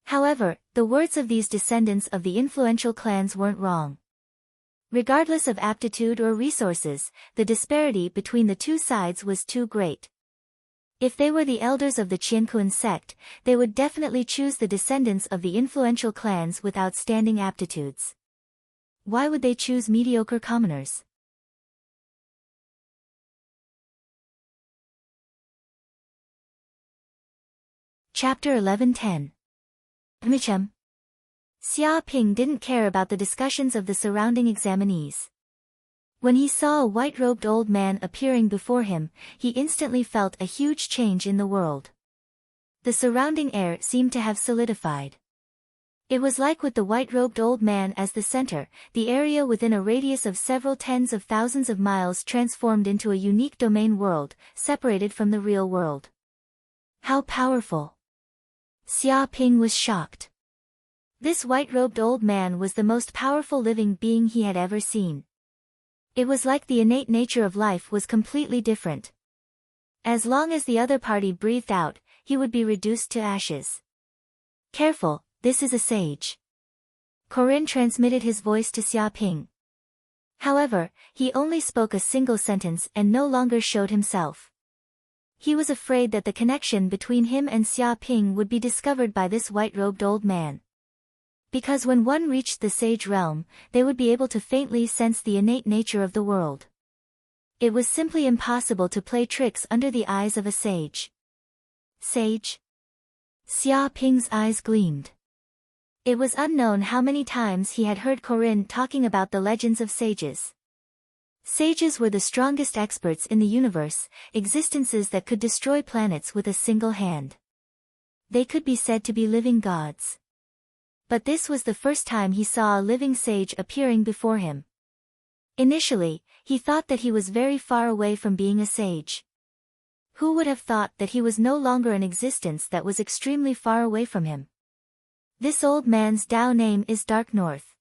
However, the words of these descendants of the influential clans weren't wrong. Regardless of aptitude or resources, the disparity between the two sides was too great. If they were the elders of the Qianquan sect, they would definitely choose the descendants of the influential clans with outstanding aptitudes. Why would they choose mediocre commoners? Chapter 11:10. Michem. Xia Ping didn't care about the discussions of the surrounding examinees. When he saw a white-robed old man appearing before him, he instantly felt a huge change in the world. The surrounding air seemed to have solidified. It was like with the white-robed old man as the center, the area within a radius of several tens of thousands of miles transformed into a unique domain world, separated from the real world. How powerful! Xia Ping was shocked. This white-robed old man was the most powerful living being he had ever seen. It was like the innate nature of life was completely different. As long as the other party breathed out, he would be reduced to ashes. Careful, this is a sage. Corinne transmitted his voice to Xia Ping. However, he only spoke a single sentence and no longer showed himself. He was afraid that the connection between him and Xia Ping would be discovered by this white-robed old man. Because when one reached the sage realm, they would be able to faintly sense the innate nature of the world. It was simply impossible to play tricks under the eyes of a sage. Sage? Xia Ping's eyes gleamed. It was unknown how many times he had heard Corinne talking about the legends of sages. Sages were the strongest experts in the universe, existences that could destroy planets with a single hand. They could be said to be living gods. But this was the first time he saw a living sage appearing before him. Initially, he thought that he was very far away from being a sage. Who would have thought that he was no longer an existence that was extremely far away from him? This old man's Dao name is Dark North.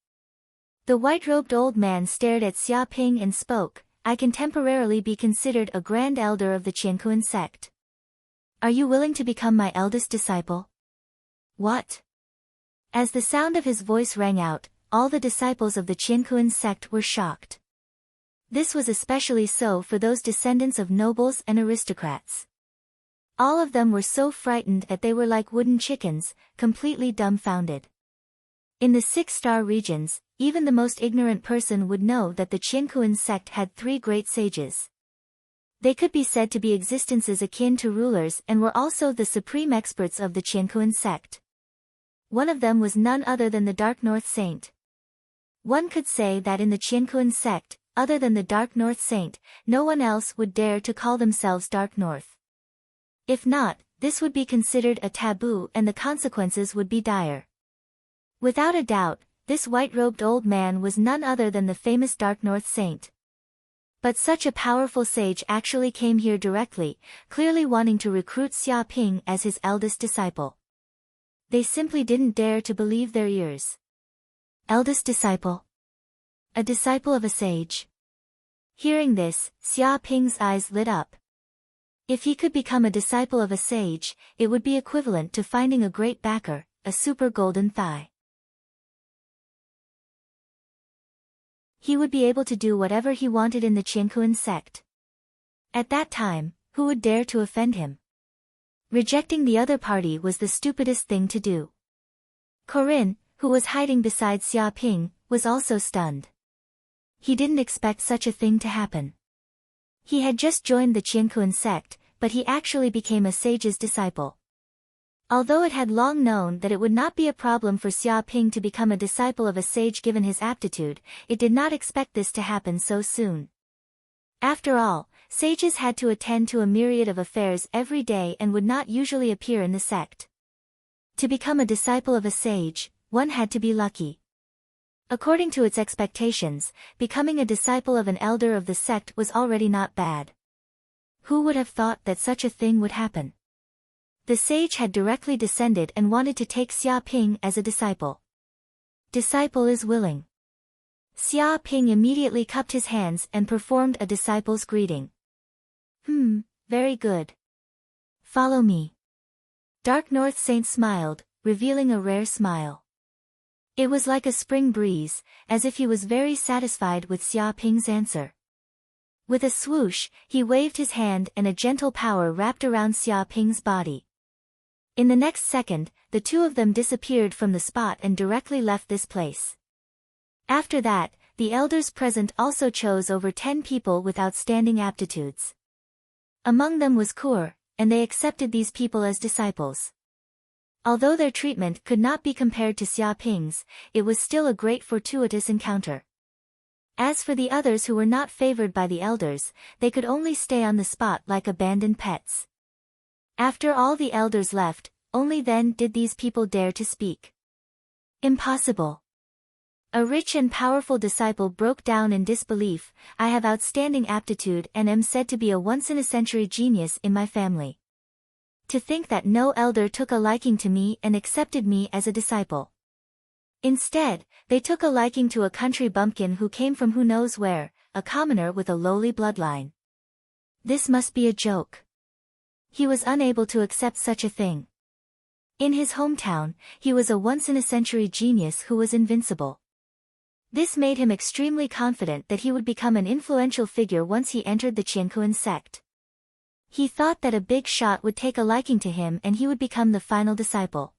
The white-robed old man stared at Xia Ping and spoke, I can temporarily be considered a grand elder of the Qianquan sect. Are you willing to become my eldest disciple? What? As the sound of his voice rang out, all the disciples of the Qianquan sect were shocked. This was especially so for those descendants of nobles and aristocrats. All of them were so frightened that they were like wooden chickens, completely dumbfounded. In the 6-star regions, even the most ignorant person would know that the Qianquan sect had 3 great sages. They could be said to be existences akin to rulers and were also the supreme experts of the Qianquan sect. One of them was none other than the Dark North Saint. One could say that in the Qianquan sect, other than the Dark North Saint, no one else would dare to call themselves Dark North. If not, this would be considered a taboo and the consequences would be dire. Without a doubt, this white-robed old man was none other than the famous Dark North Saint. But such a powerful sage actually came here directly, clearly wanting to recruit Xia Ping as his eldest disciple. They simply didn't dare to believe their ears. Eldest disciple? A disciple of a sage? Hearing this, Xia Ping's eyes lit up. If he could become a disciple of a sage, it would be equivalent to finding a great backer, a super golden thigh. He would be able to do whatever he wanted in the Qiankuan sect. At that time, who would dare to offend him? Rejecting the other party was the stupidest thing to do. Corinne, who was hiding beside Xia Ping, was also stunned. He didn't expect such a thing to happen. He had just joined the Qiankuan sect, but he actually became a sage's disciple. Although it had long known that it would not be a problem for Xia Ping to become a disciple of a sage given his aptitude, it did not expect this to happen so soon. After all, sages had to attend to a myriad of affairs every day and would not usually appear in the sect. To become a disciple of a sage, one had to be lucky. According to its expectations, becoming a disciple of an elder of the sect was already not bad. Who would have thought that such a thing would happen? The sage had directly descended and wanted to take Xia Ping as a disciple. Disciple is willing. Xia Ping immediately cupped his hands and performed a disciple's greeting. Very good. Follow me. Dark North Saint smiled, revealing a rare smile. It was like a spring breeze, as if he was very satisfied with Xia Ping's answer. With a swoosh, he waved his hand and a gentle power wrapped around Xia Ping's body. In the next second, the two of them disappeared from the spot and directly left this place. After that, the elders present also chose over 10 people with outstanding aptitudes. Among them was Kur, and they accepted these people as disciples. Although their treatment could not be compared to Xia Ping's, it was still a great fortuitous encounter. As for the others who were not favored by the elders, they could only stay on the spot like abandoned pets. After all the elders left, only then did these people dare to speak. Impossible. A rich and powerful disciple broke down in disbelief. I have outstanding aptitude and am said to be a once-in-a-century genius in my family. To think that no elder took a liking to me and accepted me as a disciple. Instead, they took a liking to a country bumpkin who came from who knows where, a commoner with a lowly bloodline. This must be a joke. He was unable to accept such a thing. In his hometown, he was a once-in-a-century genius who was invincible. This made him extremely confident that he would become an influential figure once he entered the Qiankuan sect. He thought that a big shot would take a liking to him and he would become the final disciple.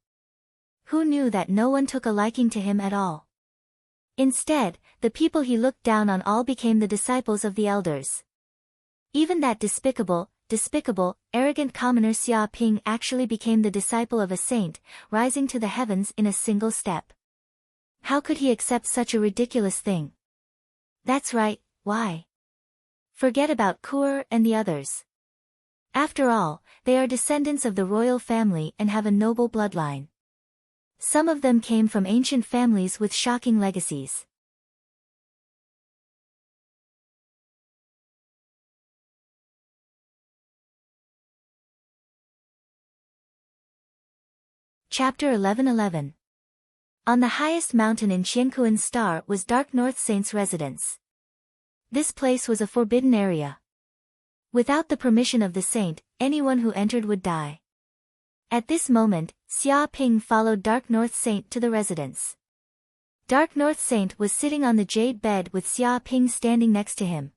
Who knew that no one took a liking to him at all? Instead, the people he looked down on all became the disciples of the elders. Even that despicable, arrogant commoner Xia Ping actually became the disciple of a saint, rising to the heavens in a single step. How could he accept such a ridiculous thing? That's right, why? Forget about Kur and the others. After all, they are descendants of the royal family and have a noble bloodline. Some of them came from ancient families with shocking legacies. Chapter 11:11. On the highest mountain in Qiankuan's star was Dark North Saint's residence. This place was a forbidden area. Without the permission of the saint, anyone who entered would die. At this moment, Xia Ping followed Dark North Saint to the residence. Dark North Saint was sitting on the jade bed with Xia Ping standing next to him.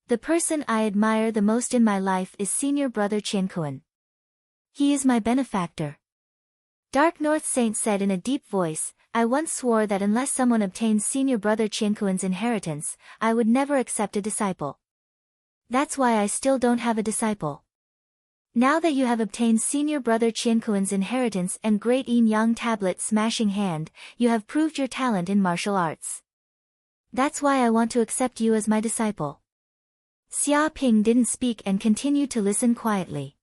The person I admire the most in my life is Senior Brother Qiankuan. He is my benefactor. Dark North Saint said in a deep voice, I once swore that unless someone obtains Senior Brother Qiankuan's inheritance, I would never accept a disciple. That's why I still don't have a disciple. Now that you have obtained Senior Brother Qiankuan's inheritance and Great Yin Yang Tablet Smashing Hand, you have proved your talent in martial arts. That's why I want to accept you as my disciple. Xia Ping didn't speak and continued to listen quietly.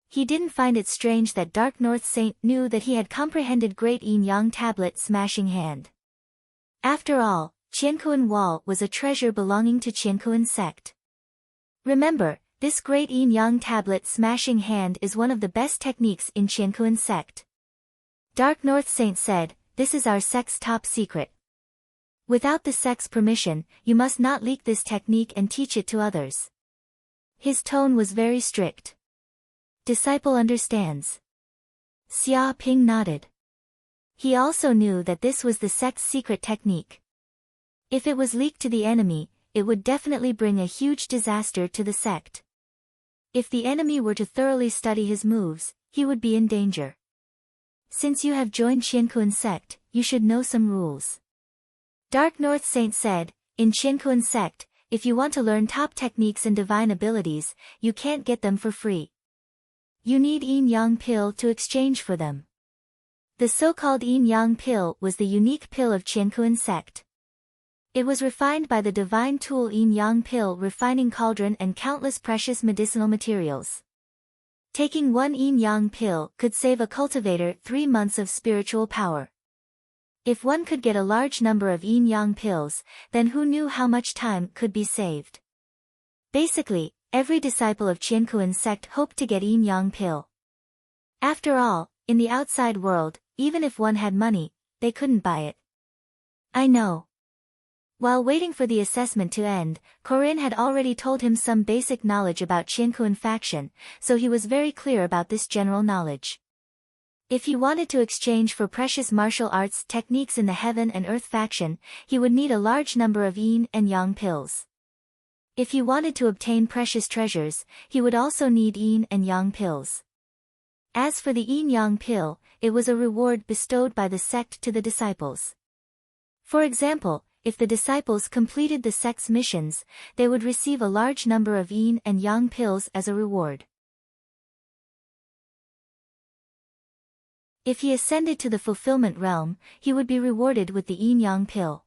He didn't find it strange that Dark North Saint knew that he had comprehended Great Yin Yang Tablet Smashing Hand. After all, Qiankuan Wall was a treasure belonging to Qiankuan sect. Remember, this Great Yin Yang Tablet Smashing Hand is one of the best techniques in Qiankuan sect. Dark North Saint said, this is our sect's top secret. Without the sect's permission, you must not leak this technique and teach it to others. His tone was very strict. Disciple understands. Xia Ping nodded. He also knew that this was the sect's secret technique. If it was leaked to the enemy, it would definitely bring a huge disaster to the sect. If the enemy were to thoroughly study his moves, he would be in danger. Since you have joined Qiankuan sect, you should know some rules. Dark North Saint said, in Qiankuan sect, if you want to learn top techniques and divine abilities, you can't get them for free. You need yin-yang pill to exchange for them. The so-called yin-yang pill was the unique pill of Qiankuan sect. It was refined by the divine tool yin-yang pill refining cauldron and countless precious medicinal materials. Taking one yin-yang pill could save a cultivator 3 months of spiritual power. If one could get a large number of yin-yang pills, then who knew how much time could be saved? Basically, every disciple of Qiankuan sect hoped to get yin-yang pill. After all, in the outside world, even if one had money, they couldn't buy it. I know. While waiting for the assessment to end, Corinne had already told him some basic knowledge about Qiankuan faction, so he was very clear about this general knowledge. If he wanted to exchange for precious martial arts techniques in the Heaven and Earth faction, he would need a large number of yin and yang pills. If he wanted to obtain precious treasures, he would also need yin and yang pills. As for the yin-yang pill, it was a reward bestowed by the sect to the disciples. For example, if the disciples completed the sect's missions, they would receive a large number of yin and yang pills as a reward. If he ascended to the fulfillment realm, he would be rewarded with the yin-yang pill.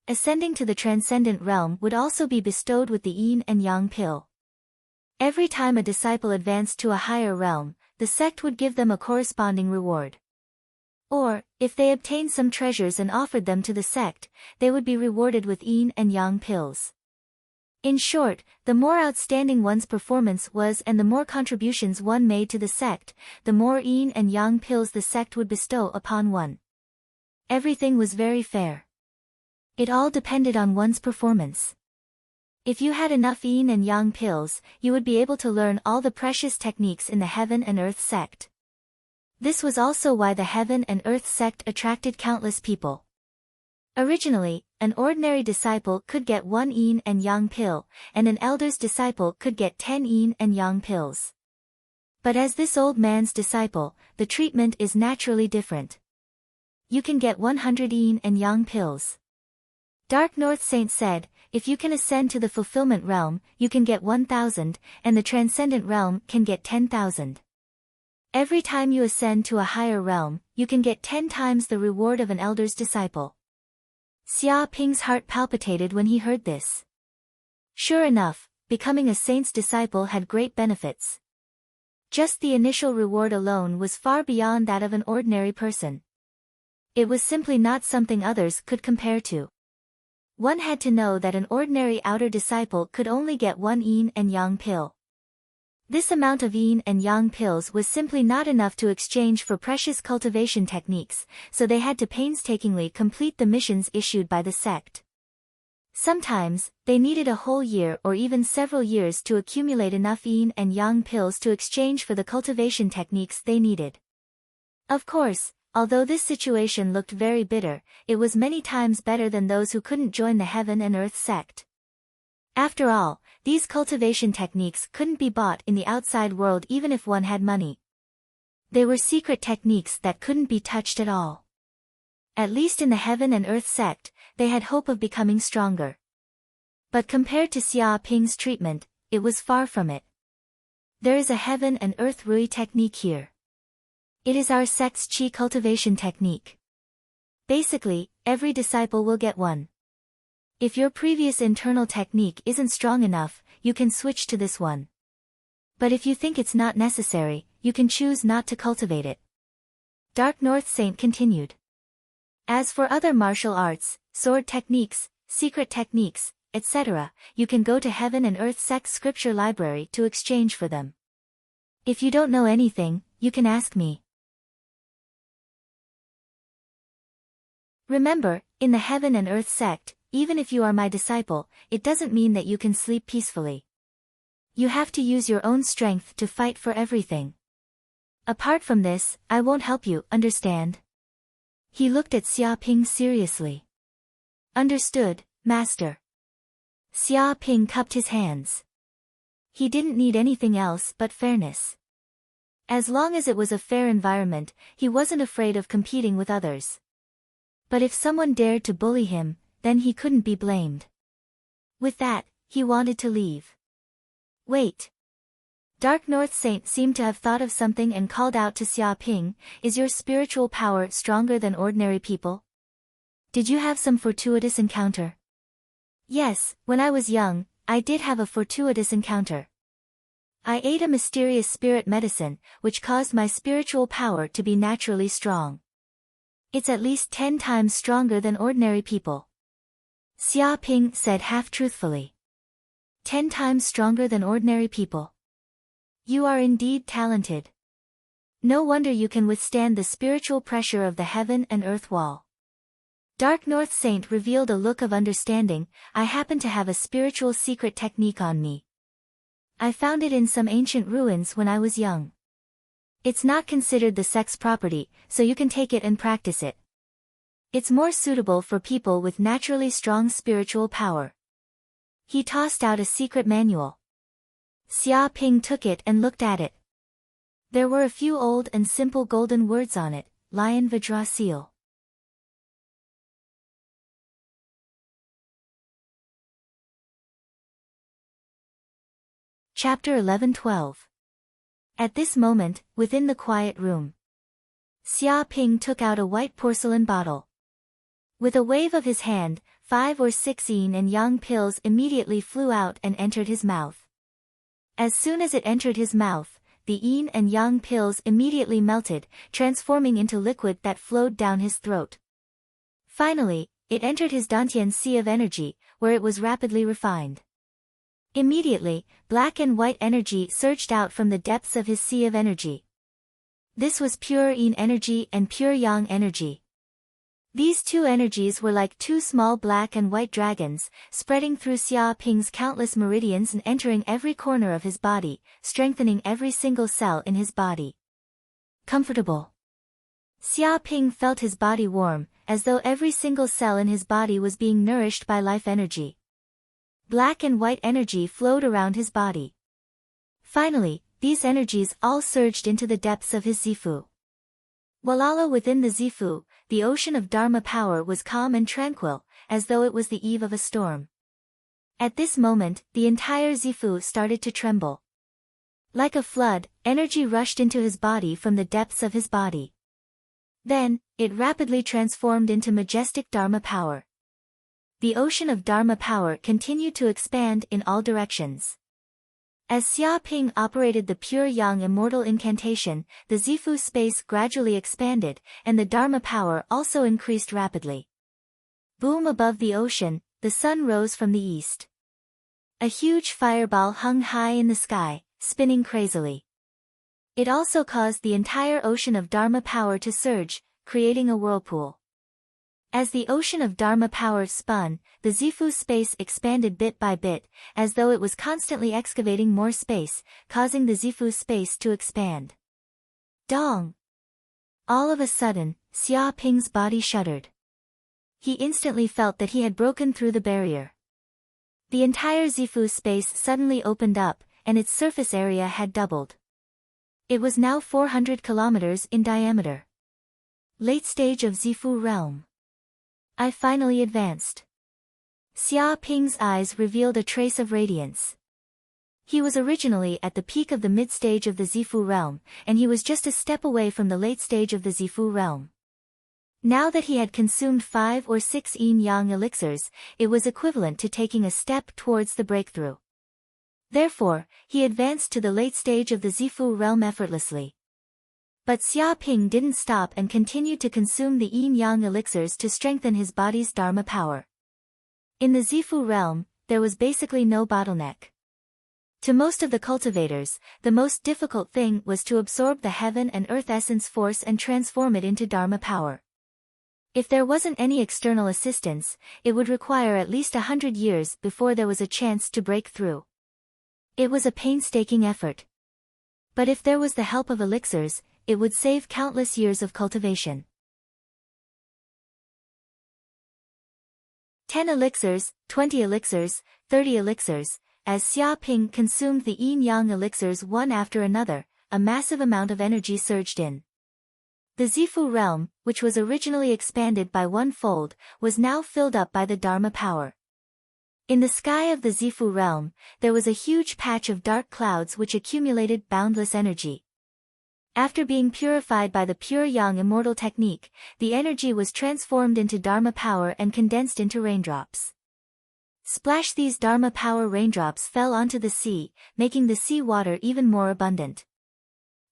Ascending to the transcendent realm would also be bestowed with the yin and yang pill. Every time a disciple advanced to a higher realm, the sect would give them a corresponding reward. Or, if they obtained some treasures and offered them to the sect, they would be rewarded with yin and yang pills. In short, the more outstanding one's performance was and the more contributions one made to the sect, the more yin and yang pills the sect would bestow upon one. Everything was very fair. It all depended on one's performance. If you had enough yin and yang pills, you would be able to learn all the precious techniques in the Heaven and Earth sect. This was also why the Heaven and Earth sect attracted countless people. Originally, an ordinary disciple could get 1 yin and yang pill, and an elder's disciple could get 10 yin and yang pills. But as this old man's disciple, the treatment is naturally different. You can get 100 yin and yang pills. Dark North Saint said, if you can ascend to the fulfillment realm, you can get 1,000, and the transcendent realm can get 10,000. Every time you ascend to a higher realm, you can get 10 times the reward of an elder's disciple. Xia Ping's heart palpitated when he heard this. Sure enough, becoming a saint's disciple had great benefits. Just the initial reward alone was far beyond that of an ordinary person. It was simply not something others could compare to. One had to know that an ordinary outer disciple could only get 1 yin and yang pill. This amount of yin and yang pills was simply not enough to exchange for precious cultivation techniques, so they had to painstakingly complete the missions issued by the sect. Sometimes, they needed a whole year or even several years to accumulate enough yin and yang pills to exchange for the cultivation techniques they needed. Of course, although this situation looked very bitter, it was many times better than those who couldn't join the Heaven and Earth sect. After all, these cultivation techniques couldn't be bought in the outside world even if one had money. They were secret techniques that couldn't be touched at all. At least in the Heaven and Earth sect, they had hope of becoming stronger. But compared to Xia Ping's treatment, it was far from it. There is a Heaven and Earth Rui technique here. It is our sect's qi cultivation technique. Basically, every disciple will get one. If your previous internal technique isn't strong enough, you can switch to this one. But if you think it's not necessary, you can choose not to cultivate it. Dark North Saint continued. As for other martial arts, sword techniques, secret techniques, etc., you can go to Heaven and Earth sect scripture library to exchange for them. If you don't know anything, you can ask me. Remember, in the heaven and earth sect, even if you are my disciple, it doesn't mean that you can sleep peacefully. You have to use your own strength to fight for everything. Apart from this, I won't help you, understand? He looked at Xia Ping seriously. Understood, master. Xia Ping cupped his hands. He didn't need anything else but fairness. As long as it was a fair environment, he wasn't afraid of competing with others. But if someone dared to bully him, then he couldn't be blamed. With that, he wanted to leave. Wait. Dark North Saint seemed to have thought of something and called out to Xia Ping, is your spiritual power stronger than ordinary people? Did you have some fortuitous encounter? Yes, when I was young, I did have a fortuitous encounter. I ate a mysterious spirit medicine, which caused my spiritual power to be naturally strong. It's at least 10 times stronger than ordinary people. Xia Ping said half-truthfully. 10 times stronger than ordinary people. You are indeed talented. No wonder you can withstand the spiritual pressure of the heaven and earth wall. Dark North Saint revealed a look of understanding. I happen to have a spiritual secret technique on me. I found it in some ancient ruins when I was young. It's not considered the sex property, so you can take it and practice it. It's more suitable for people with naturally strong spiritual power. He tossed out a secret manual. Xia Ping took it and looked at it. There were a few old and simple golden words on it, Lion Vajrasil. Chapter 11-12. At this moment, within the quiet room, Xia Ping took out a white porcelain bottle. With a wave of his hand, 5 or 6 yin and yang pills immediately flew out and entered his mouth. As soon as it entered his mouth, the yin and yang pills immediately melted, transforming into liquid that flowed down his throat. Finally, it entered his Dantian sea of energy, where it was rapidly refined. Immediately, black and white energy surged out from the depths of his sea of energy. This was pure yin energy and pure yang energy. These two energies were like two small black and white dragons, spreading through Xia Ping's countless meridians and entering every corner of his body, strengthening every single cell in his body. Comfortable. Xia Ping felt his body warm, as though every single cell in his body was being nourished by life energy. Black and white energy flowed around his body. Finally, these energies all surged into the depths of his Zifu. Walala within the Zifu, the ocean of Dharma power was calm and tranquil, as though it was the eve of a storm. At this moment, the entire Zifu started to tremble. Like a flood, energy rushed into his body from the depths of his body. Then, it rapidly transformed into majestic Dharma power. The ocean of Dharma power continued to expand in all directions. As Xia Ping operated the pure yang immortal incantation, the Zifu space gradually expanded, and the Dharma power also increased rapidly. Boom above the ocean, the sun rose from the east. A huge fireball hung high in the sky, spinning crazily. It also caused the entire ocean of Dharma power to surge, creating a whirlpool. As the ocean of Dharma power spun, the Zifu space expanded bit by bit, as though it was constantly excavating more space, causing the Zifu space to expand. Dong! All of a sudden, Xia Ping's body shuddered. He instantly felt that he had broken through the barrier. The entire Zifu space suddenly opened up, and its surface area had doubled. It was now 400 kilometers in diameter. Late stage of Zifu realm. I finally advanced. Xia Ping's eyes revealed a trace of radiance. He was originally at the peak of the mid-stage of the Zifu realm, and he was just a step away from the late stage of the Zifu realm. Now that he had consumed 5 or 6 yin-yang elixirs, it was equivalent to taking a step towards the breakthrough. Therefore, he advanced to the late stage of the Zifu realm effortlessly. But Xia Ping didn't stop and continued to consume the yin-yang elixirs to strengthen his body's Dharma power. In the Zifu realm, there was basically no bottleneck. To most of the cultivators, the most difficult thing was to absorb the heaven and earth essence force and transform it into Dharma power. If there wasn't any external assistance, it would require at least 100 years before there was a chance to break through. It was a painstaking effort. But if there was the help of elixirs, it would save countless years of cultivation. 10 elixirs, 20 elixirs, 30 elixirs. As Xia Ping consumed the yin-yang elixirs one after another, a massive amount of energy surged in. The Zifu realm, which was originally expanded by one-fold, was now filled up by the Dharma power. In the sky of the Zifu realm, there was a huge patch of dark clouds which accumulated boundless energy. After being purified by the pure yang immortal technique, the energy was transformed into Dharma power and condensed into raindrops. Splash! These Dharma power raindrops fell onto the sea, making the sea water even more abundant.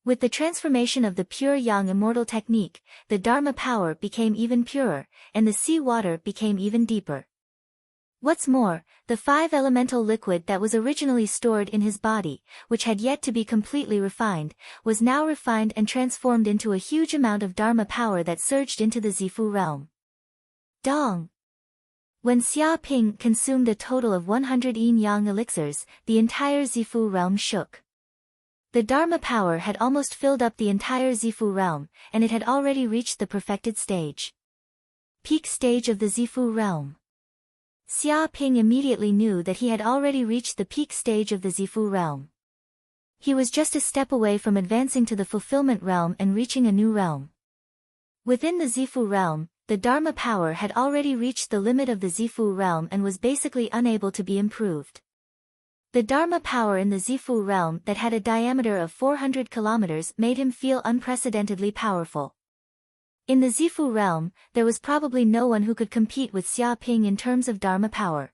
With the transformation of the pure yang immortal technique, the Dharma power became even purer, and the sea water became even deeper. What's more, the 5 elemental liquid that was originally stored in his body, which had yet to be completely refined, was now refined and transformed into a huge amount of Dharma power that surged into the Zifu realm. Dong! When Xia Ping consumed a total of 100 yin-yang elixirs, the entire Zifu realm shook. The Dharma power had almost filled up the entire Zifu realm, and it had already reached the perfected stage. Peak stage of the Zifu realm. Xia Ping immediately knew that he had already reached the peak stage of the Zifu realm. He was just a step away from advancing to the fulfillment realm and reaching a new realm. Within the Zifu realm, the Dharma power had already reached the limit of the Zifu realm and was basically unable to be improved. The Dharma power in the Zifu realm that had a diameter of 400 kilometers made him feel unprecedentedly powerful. In the Zifu realm, there was probably no one who could compete with Xia Ping in terms of Dharma power.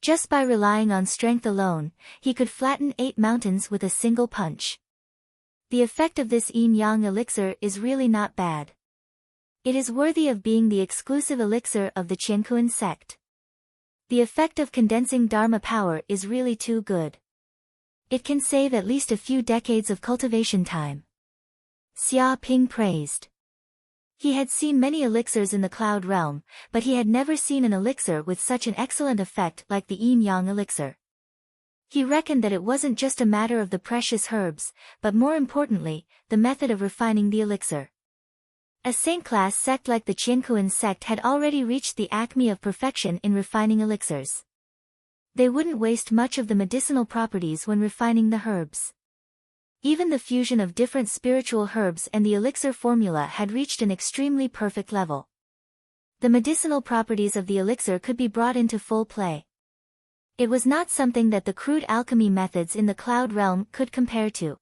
Just by relying on strength alone, he could flatten 8 mountains with a single punch. The effect of this yin-yang elixir is really not bad. It is worthy of being the exclusive elixir of the Qiankuan sect. The effect of condensing Dharma power is really too good. It can save at least a few decades of cultivation time. Xia Ping praised. He had seen many elixirs in the cloud realm, but he had never seen an elixir with such an excellent effect like the yin-yang elixir. He reckoned that it wasn't just a matter of the precious herbs, but more importantly, the method of refining the elixir. A saint-class sect like the Qiankuan sect had already reached the acme of perfection in refining elixirs. They wouldn't waste much of the medicinal properties when refining the herbs. Even the fusion of different spiritual herbs and the elixir formula had reached an extremely perfect level. The medicinal properties of the elixir could be brought into full play. It was not something that the crude alchemy methods in the cloud realm could compare to.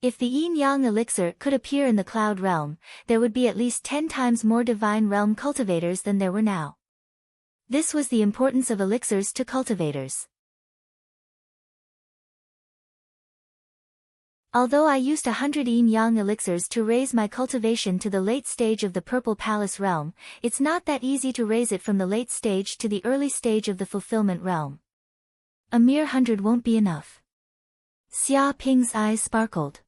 If the yin-yang elixir could appear in the cloud realm, there would be at least 10 times more divine realm cultivators than there were now. This was the importance of elixirs to cultivators. Although I used 100 yin-yang elixirs to raise my cultivation to the late stage of the Purple Palace realm, it's not that easy to raise it from the late stage to the early stage of the fulfillment realm. A mere 100 won't be enough. Xia Ping's eyes sparkled.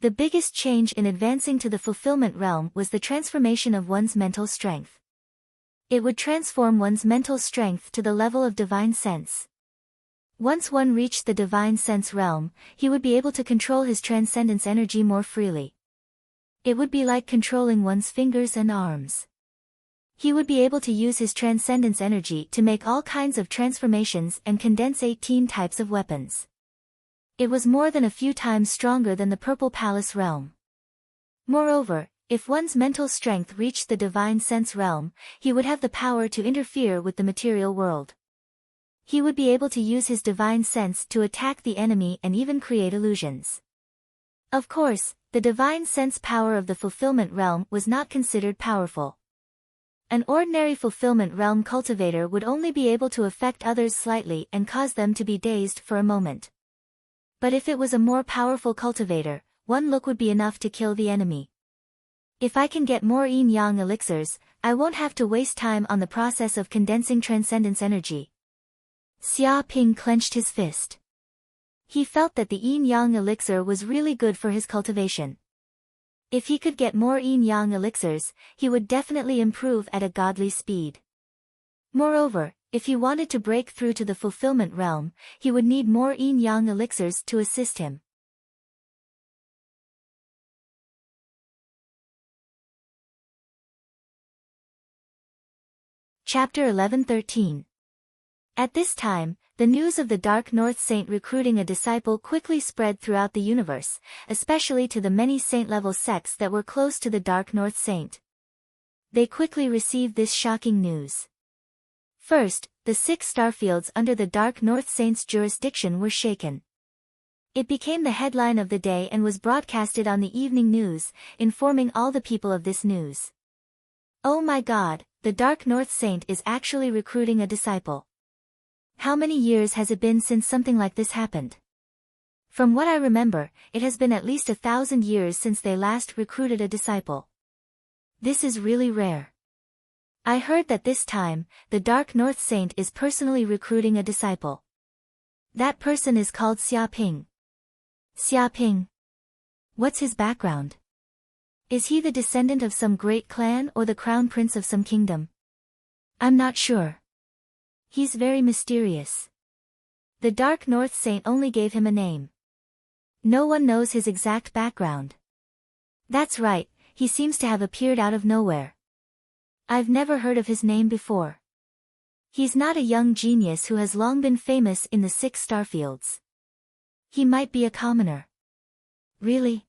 The biggest change in advancing to the fulfillment realm was the transformation of one's mental strength. It would transform one's mental strength to the level of divine sense. Once one reached the divine sense realm, he would be able to control his transcendence energy more freely. It would be like controlling one's fingers and arms. He would be able to use his transcendence energy to make all kinds of transformations and condense 18 types of weapons. It was more than a few times stronger than the Purple Palace realm. Moreover, if one's mental strength reached the divine sense realm, he would have the power to interfere with the material world. He would be able to use his divine sense to attack the enemy and even create illusions. Of course, the divine sense power of the fulfillment realm was not considered powerful. An ordinary fulfillment realm cultivator would only be able to affect others slightly and cause them to be dazed for a moment. But if it was a more powerful cultivator, one look would be enough to kill the enemy. If I can get more yin-yang elixirs, I won't have to waste time on the process of condensing transcendence energy. Xia Ping clenched his fist. He felt that the yin-yang elixir was really good for his cultivation. If he could get more yin-yang elixirs, he would definitely improve at a godly speed. Moreover, if he wanted to break through to the fulfillment realm, he would need more yin-yang elixirs to assist him. Chapter 11-13. At this time, the news of the Dark North Saint recruiting a disciple quickly spread throughout the universe, especially to the many saint-level sects that were close to the Dark North Saint. They quickly received this shocking news. First, the 6 starfields under the Dark North Saint's jurisdiction were shaken. It became the headline of the day and was broadcasted on the evening news, informing all the people of this news. Oh my God, the Dark North Saint is actually recruiting a disciple. How many years has it been since something like this happened? From what I remember, it has been at least 1,000 years since they last recruited a disciple. This is really rare. I heard that this time, the Dark North Saint is personally recruiting a disciple. That person is called Xia Ping. Xia Ping. What's his background? Is he the descendant of some great clan or the crown prince of some kingdom? I'm not sure. He's very mysterious. The Dark North Saint only gave him a name. No one knows his exact background. That's right, he seems to have appeared out of nowhere. I've never heard of his name before. He's not a young genius who has long been famous in the 6 starfields. He might be a commoner. Really?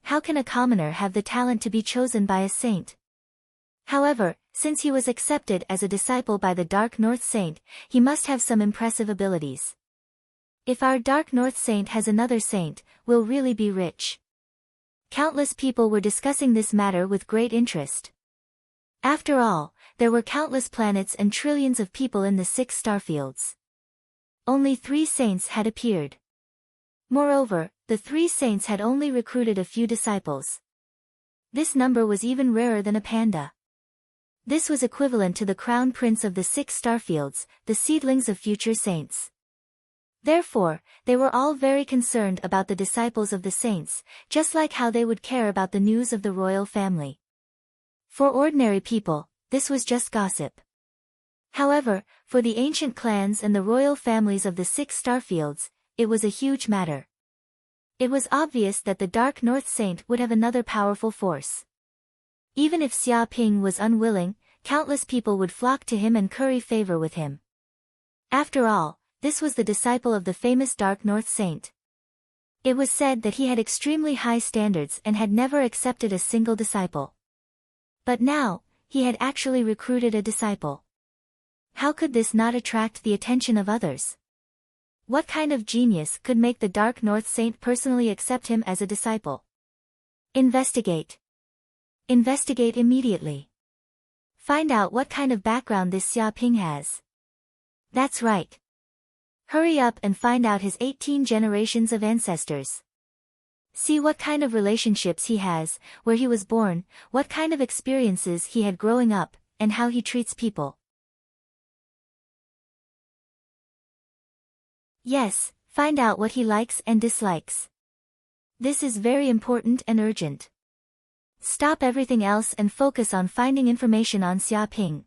How can a commoner have the talent to be chosen by a saint? However, since he was accepted as a disciple by the Dark North Saint, he must have some impressive abilities. If our Dark North Saint has another saint, we'll really be rich. Countless people were discussing this matter with great interest. After all, there were countless planets and trillions of people in the 6 starfields. Only 3 saints had appeared. Moreover, the 3 saints had only recruited a few disciples. This number was even rarer than a panda. This was equivalent to the crown prince of the 6 starfields, the seedlings of future saints. Therefore, they were all very concerned about the disciples of the saints, just like how they would care about the news of the royal family. For ordinary people, this was just gossip. However, for the ancient clans and the royal families of the 6 starfields, it was a huge matter. It was obvious that the Dark North Saint would have another powerful force. Even if Xia Ping was unwilling, countless people would flock to him and curry favor with him. After all, this was the disciple of the famous Dark North Saint. It was said that he had extremely high standards and had never accepted a single disciple. But now, he had actually recruited a disciple. How could this not attract the attention of others? What kind of genius could make the Dark North Saint personally accept him as a disciple? Investigate. Investigate immediately. Find out what kind of background this Xia Ping has. That's right. Hurry up and find out his 18 generations of ancestors. See what kind of relationships he has, where he was born, what kind of experiences he had growing up, and how he treats people. Yes, find out what he likes and dislikes. This is very important and urgent. Stop everything else and focus on finding information on Xia Ping.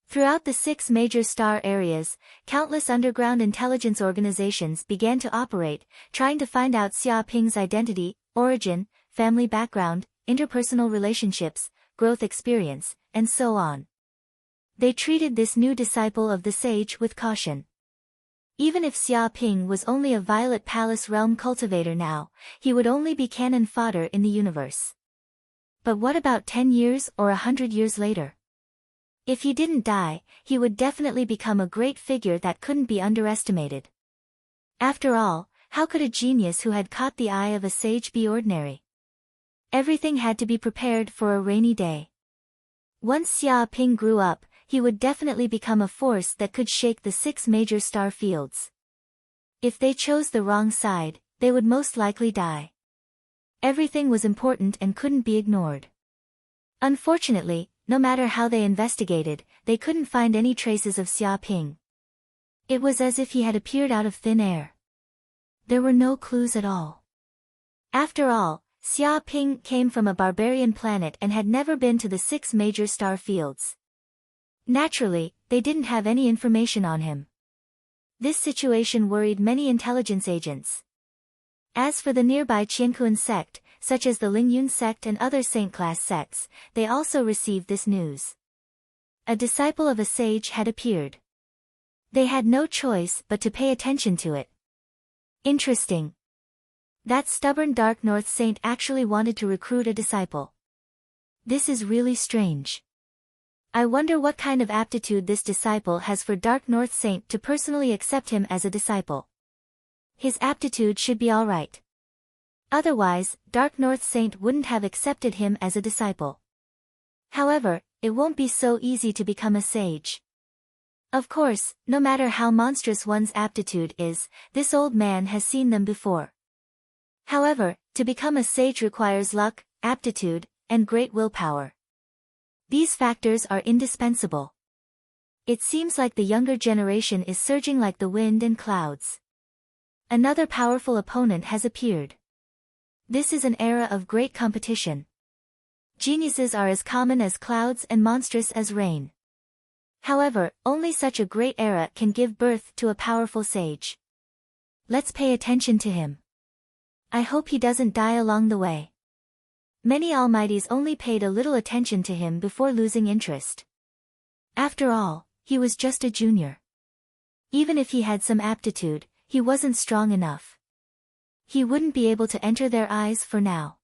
Throughout the 6 major star areas, countless underground intelligence organizations began to operate, trying to find out Xia Ping's identity, origin, family background, interpersonal relationships, growth experience, and so on. They treated this new disciple of the sage with caution. Even if Xia Ping was only a Violet Palace realm cultivator now, he would only be cannon fodder in the universe. But what about 10 years or 100 years later? If he didn't die, he would definitely become a great figure that couldn't be underestimated. After all, how could a genius who had caught the eye of a sage be ordinary? Everything had to be prepared for a rainy day. Once Xia Ping grew up, he would definitely become a force that could shake the 6 major star fields. If they chose the wrong side, they would most likely die. Everything was important and couldn't be ignored. Unfortunately, no matter how they investigated, they couldn't find any traces of Xia Ping. It was as if he had appeared out of thin air. There were no clues at all. After all, Xia Ping came from a barbarian planet and had never been to the 6 major star fields. Naturally, they didn't have any information on him. This situation worried many intelligence agents. As for the nearby Qiankuan sect, such as the Lingyun sect and other saint-class sects, they also received this news. A disciple of a sage had appeared. They had no choice but to pay attention to it. Interesting. That stubborn Dark North saint actually wanted to recruit a disciple. This is really strange. I wonder what kind of aptitude this disciple has for Dark North Saint to personally accept him as a disciple. His aptitude should be alright. Otherwise, Dark North Saint wouldn't have accepted him as a disciple. However, it won't be so easy to become a sage. Of course, no matter how monstrous one's aptitude is, this old man has seen them before. However, to become a sage requires luck, aptitude, and great willpower. These factors are indispensable. It seems like the younger generation is surging like the wind and clouds. Another powerful opponent has appeared. This is an era of great competition. Geniuses are as common as clouds and monstrous as rain. However, only such a great era can give birth to a powerful sage. Let's pay attention to him. I hope he doesn't die along the way. Many almighties only paid a little attention to him before losing interest. After all, he was just a junior. Even if he had some aptitude, he wasn't strong enough. He wouldn't be able to enter their eyes for now.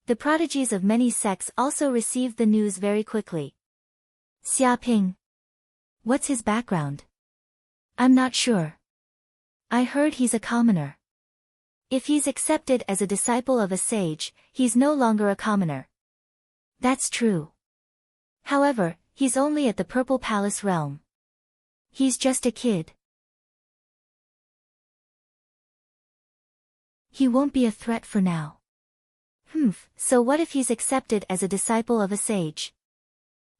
The prodigies of many sects also received the news very quickly. Xia Ping. What's his background? I'm not sure. I heard he's a commoner. If he's accepted as a disciple of a sage, he's no longer a commoner. That's true. However, he's only at the Purple Palace realm. He's just a kid. He won't be a threat for now. So what if he's accepted as a disciple of a sage?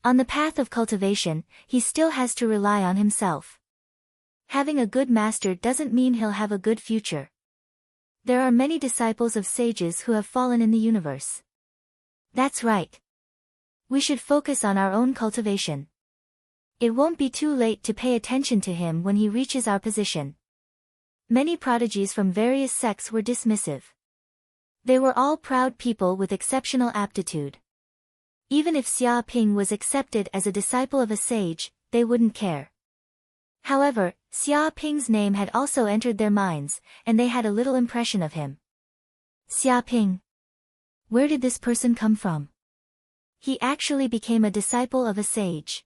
On the path of cultivation, he still has to rely on himself. Having a good master doesn't mean he'll have a good future. There are many disciples of sages who have fallen in the universe. That's right. We should focus on our own cultivation. It won't be too late to pay attention to him when he reaches our position. Many prodigies from various sects were dismissive. They were all proud people with exceptional aptitude. Even if Xia Ping was accepted as a disciple of a sage, they wouldn't care. However, Xia Ping's name had also entered their minds, and they had a little impression of him. Xia Ping. Where did this person come from? He actually became a disciple of a sage.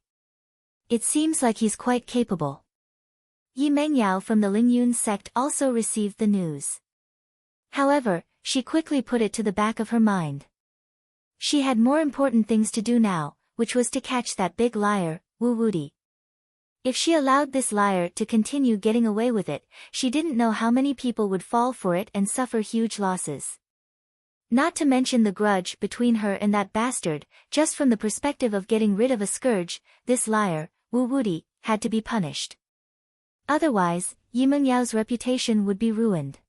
It seems like he's quite capable. Yi Mengyao from the Lingyun sect also received the news. However, she quickly put it to the back of her mind. She had more important things to do now, which was to catch that big liar, Wu Wudi. If she allowed this liar to continue getting away with it, she didn't know how many people would fall for it and suffer huge losses. Not to mention the grudge between her and that bastard, just from the perspective of getting rid of a scourge, this liar, Wu Wudi, had to be punished. Otherwise, Yi Mengyao's reputation would be ruined.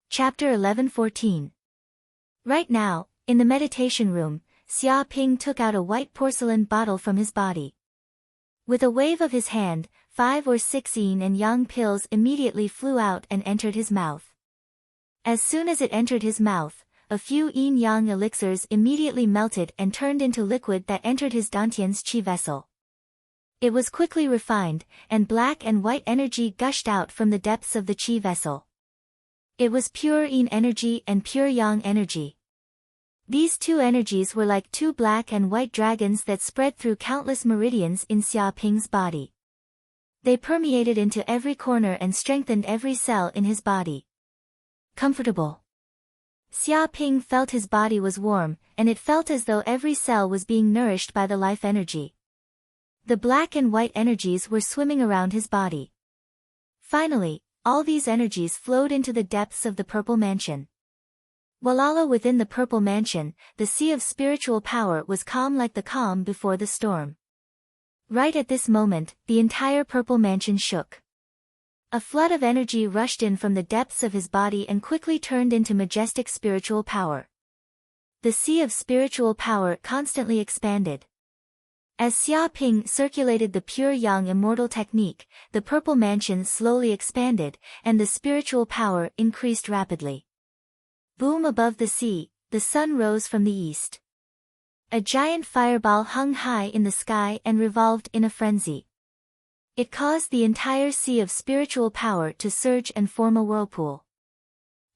Chapter 11-14. Right now, in the meditation room, Xia Ping took out a white porcelain bottle from his body. With a wave of his hand, 5 or 6 yin and yang pills immediately flew out and entered his mouth. As soon as it entered his mouth, a few yin-yang elixirs immediately melted and turned into liquid that entered his dantian's qi vessel. It was quickly refined, and black and white energy gushed out from the depths of the qi vessel. It was pure yin energy and pure yang energy. These two energies were like 2 black and white dragons that spread through countless meridians in Xia Ping's body. They permeated into every corner and strengthened every cell in his body. Comfortable. Xia Ping felt his body was warm, and it felt as though every cell was being nourished by the life energy. The black and white energies were swimming around his body. Finally, all these energies flowed into the depths of the Purple Mansion. Walala within the Purple Mansion, the sea of spiritual power was calm like the calm before the storm. Right at this moment, the entire purple mansion shook. A flood of energy rushed in from the depths of his body and quickly turned into majestic spiritual power. The sea of spiritual power constantly expanded. As Xia Ping circulated the pure yang immortal technique, the purple mansion slowly expanded, and the spiritual power increased rapidly. Boom! Above the sea, the sun rose from the east. A giant fireball hung high in the sky and revolved in a frenzy. It caused the entire sea of spiritual power to surge and form a whirlpool.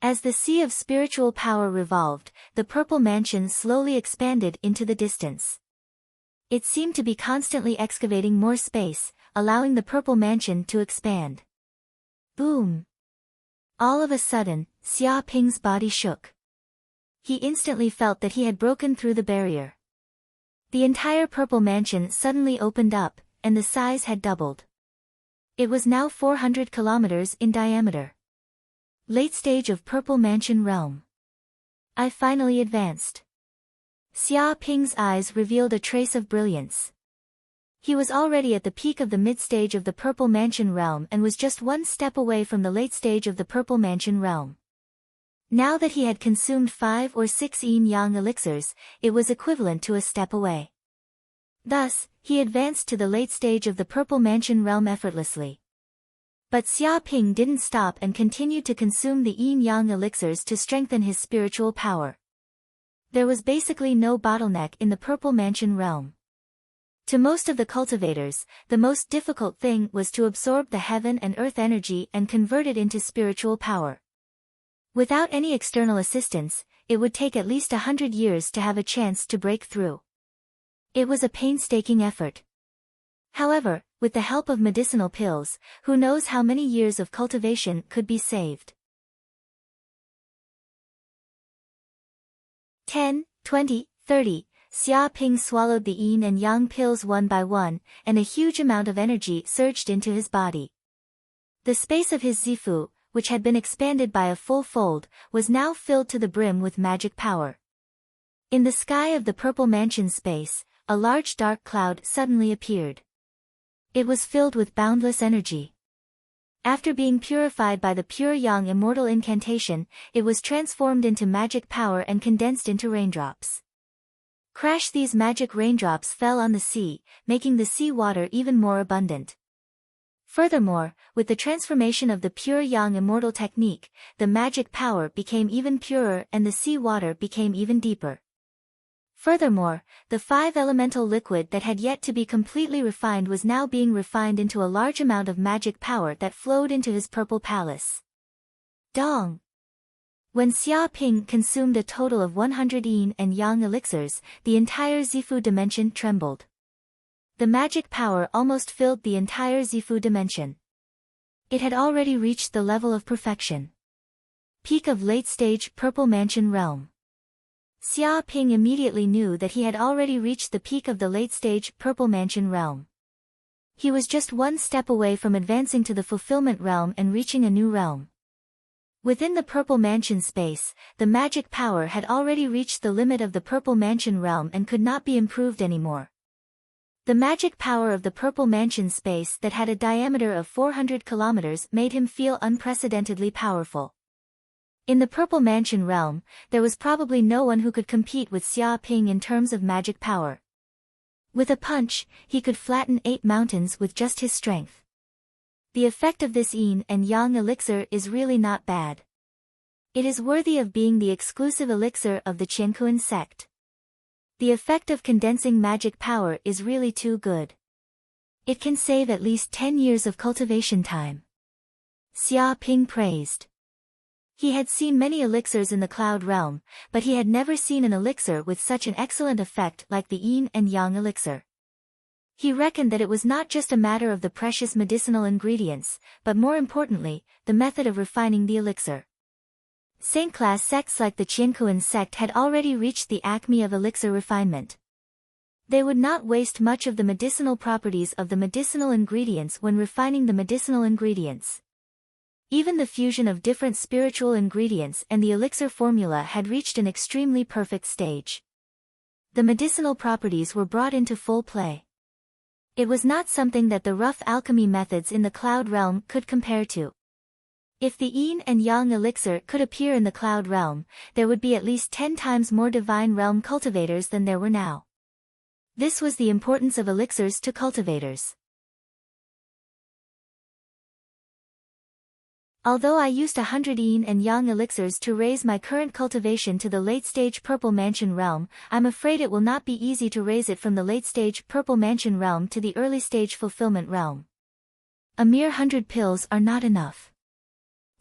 As the sea of spiritual power revolved, the purple mansion slowly expanded into the distance. It seemed to be constantly excavating more space, allowing the purple mansion to expand. Boom! All of a sudden, Xia Ping's body shook. He instantly felt that he had broken through the barrier. The entire purple mansion suddenly opened up, and the size had doubled. It was now 400 kilometers in diameter. Late stage of purple mansion realm. I finally advanced. Xia Ping's eyes revealed a trace of brilliance. He was already at the peak of the mid-stage of the purple mansion realm and was just one step away from the late stage of the purple mansion realm. Now that he had consumed 5 or 6 yin-yang elixirs, it was equivalent to a step away. Thus, he advanced to the late stage of the purple mansion realm effortlessly. But Xia Ping didn't stop and continued to consume the yin-yang elixirs to strengthen his spiritual power. There was basically no bottleneck in the purple mansion realm. To most of the cultivators, the most difficult thing was to absorb the heaven and earth energy and convert it into spiritual power. Without any external assistance, it would take at least 100 years to have a chance to break through. It was a painstaking effort. However, with the help of medicinal pills, who knows how many years of cultivation could be saved. 10, 20, 30, Xia Ping swallowed the yin and yang pills one by one, and a huge amount of energy surged into his body. The space of his zifu, which had been expanded by a full fold, was now filled to the brim with magic power. In the sky of the purple mansion space, a large dark cloud suddenly appeared. It was filled with boundless energy. After being purified by the pure yang immortal incantation, it was transformed into magic power and condensed into raindrops. Crash! These magic raindrops fell on the sea, making the sea water even more abundant. Furthermore, with the transformation of the pure yang immortal technique, the magic power became even purer and the sea water became even deeper. Furthermore, the 5-elemental liquid that had yet to be completely refined was now being refined into a large amount of magic power that flowed into his purple palace. Dong! When Xia Ping consumed a total of 100 yin and yang elixirs, the entire Zifu dimension trembled. The magic power almost filled the entire Zifu dimension. It had already reached the level of perfection. Peak of late-stage purple mansion realm. Xia Ping immediately knew that he had already reached the peak of the late-stage purple mansion realm. He was just one step away from advancing to the fulfillment realm and reaching a new realm. Within the purple mansion space, the magic power had already reached the limit of the purple mansion realm and could not be improved anymore. The magic power of the purple mansion space that had a diameter of 400 kilometers made him feel unprecedentedly powerful. In the purple mansion realm, there was probably no one who could compete with Xia Ping in terms of magic power. With a punch, he could flatten 8 mountains with just his strength. The effect of this yin and yang elixir is really not bad. It is worthy of being the exclusive elixir of the Qiankuan sect. The effect of condensing magic power is really too good. It can save at least 10 years of cultivation time. Xia Ping praised. He had seen many elixirs in the cloud realm, but he had never seen an elixir with such an excellent effect like the yin and yang elixir. He reckoned that it was not just a matter of the precious medicinal ingredients, but more importantly, the method of refining the elixir. Saint-class sects like the Qiankuan sect had already reached the acme of elixir refinement. They would not waste much of the medicinal properties of the medicinal ingredients when refining the medicinal ingredients. Even the fusion of different spiritual ingredients and the elixir formula had reached an extremely perfect stage. The medicinal properties were brought into full play. It was not something that the rough alchemy methods in the Cloud Realm could compare to. If the yin and yang elixir could appear in the Cloud Realm, there would be at least 10 times more Divine Realm cultivators than there were now. This was the importance of elixirs to cultivators. Although I used 100 yin and yang elixirs to raise my current cultivation to the late-stage Purple Mansion realm, I'm afraid it will not be easy to raise it from the late-stage Purple Mansion realm to the early-stage Fulfillment realm. A mere 100 pills are not enough.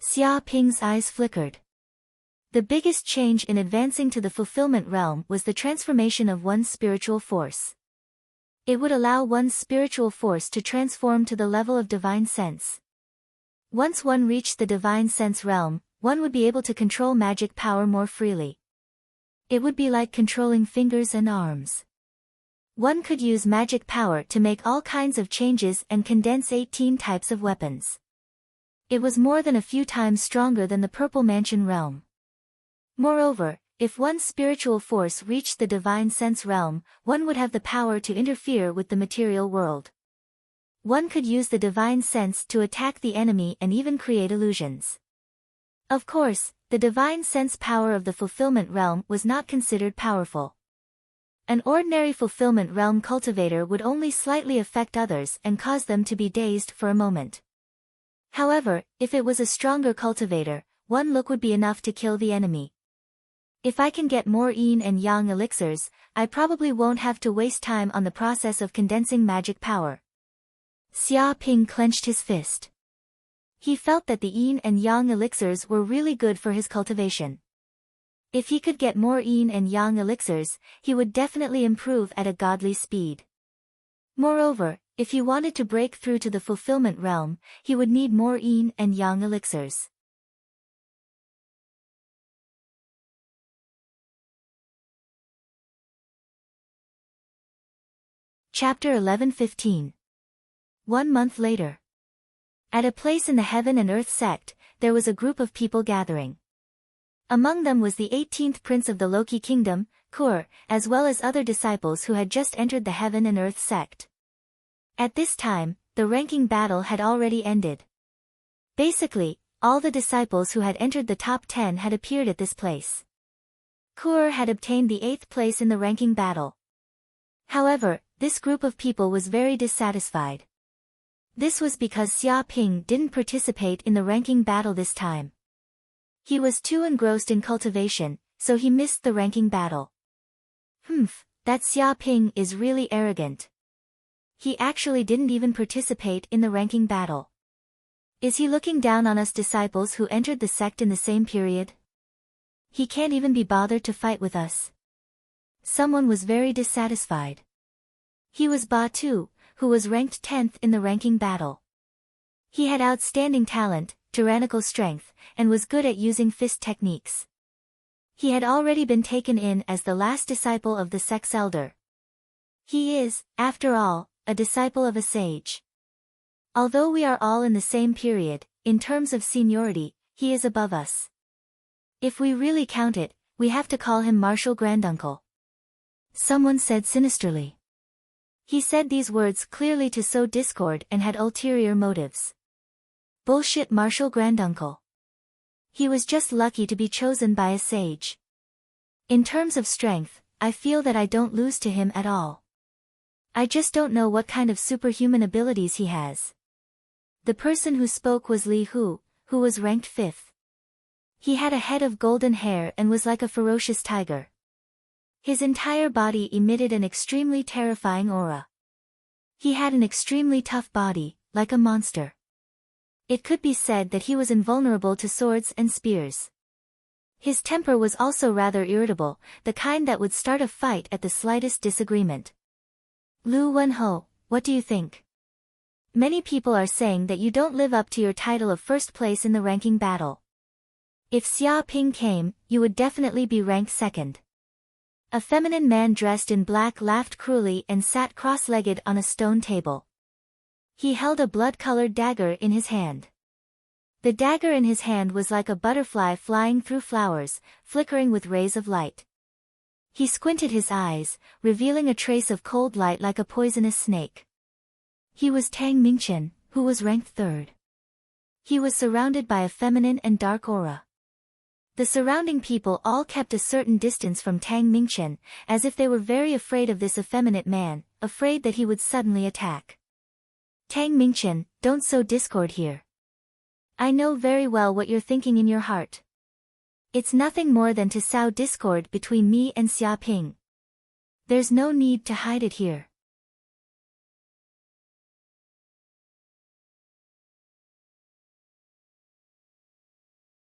Xia Ping's eyes flickered. The biggest change in advancing to the Fulfillment realm was the transformation of one's spiritual force. It would allow one's spiritual force to transform to the level of divine sense. Once one reached the divine sense realm, one would be able to control magic power more freely. It would be like controlling fingers and arms. One could use magic power to make all kinds of changes and condense 18 types of weapons. It was more than a few times stronger than the Purple Mansion realm. Moreover, if one's spiritual force reached the divine sense realm, one would have the power to interfere with the material world. One could use the divine sense to attack the enemy and even create illusions. Of course, the divine sense power of the Fulfillment realm was not considered powerful. An ordinary Fulfillment realm cultivator would only slightly affect others and cause them to be dazed for a moment. However, if it was a stronger cultivator, one look would be enough to kill the enemy. If I can get more yin and yang elixirs, I probably won't have to waste time on the process of condensing magic power. Xia Ping clenched his fist. He felt that the yin and yang elixirs were really good for his cultivation. If he could get more yin and yang elixirs, he would definitely improve at a godly speed. Moreover, if he wanted to break through to the Fulfillment realm, he would need more yin and yang elixirs. Chapter 11:15. 1 month later. At a place in the Heaven and Earth sect, there was a group of people gathering. Among them was the 18th prince of the Loki kingdom, Kur, as well as other disciples who had just entered the Heaven and Earth sect. At this time, the ranking battle had already ended. Basically, all the disciples who had entered the top 10 had appeared at this place. Kur had obtained the 8th place in the ranking battle. However, this group of people was very dissatisfied. This was because Xia Ping didn't participate in the ranking battle this time. He was too engrossed in cultivation, so he missed the ranking battle. That Xia Ping is really arrogant. He actually didn't even participate in the ranking battle. Is he looking down on us disciples who entered the sect in the same period? He can't even be bothered to fight with us. Someone was very dissatisfied. He was Ba too, who was ranked 10th in the ranking battle. He had outstanding talent, tyrannical strength, and was good at using fist techniques. He had already been taken in as the last disciple of the sect's elder. He is, after all, a disciple of a sage. Although we are all in the same period, in terms of seniority, he is above us. If we really count it, we have to call him Martial Granduncle. Someone said sinisterly. He said these words clearly to sow discord and had ulterior motives. Bullshit Martial Granduncle. He was just lucky to be chosen by a sage. In terms of strength, I feel that I don't lose to him at all. I just don't know what kind of superhuman abilities he has. The person who spoke was Li Hu, who was ranked 5th. He had a head of golden hair and was like a ferocious tiger. His entire body emitted an extremely terrifying aura. He had an extremely tough body, like a monster. It could be said that he was invulnerable to swords and spears. His temper was also rather irritable, the kind that would start a fight at the slightest disagreement. Lu Wenho, what do you think? Many people are saying that you don't live up to your title of first place in the ranking battle. If Xia Ping came, you would definitely be ranked 2nd. A feminine man dressed in black laughed cruelly and sat cross-legged on a stone table. He held a blood-colored dagger in his hand. The dagger in his hand was like a butterfly flying through flowers, flickering with rays of light. He squinted his eyes, revealing a trace of cold light like a poisonous snake. He was Tang Mingchen, who was ranked third. He was surrounded by a feminine and dark aura. The surrounding people all kept a certain distance from Tang Mingchen, as if they were very afraid of this effeminate man, afraid that he would suddenly attack. Tang Mingchen, don't sow discord here. I know very well what you're thinking in your heart. It's nothing more than to sow discord between me and Xia Ping. There's no need to hide it here.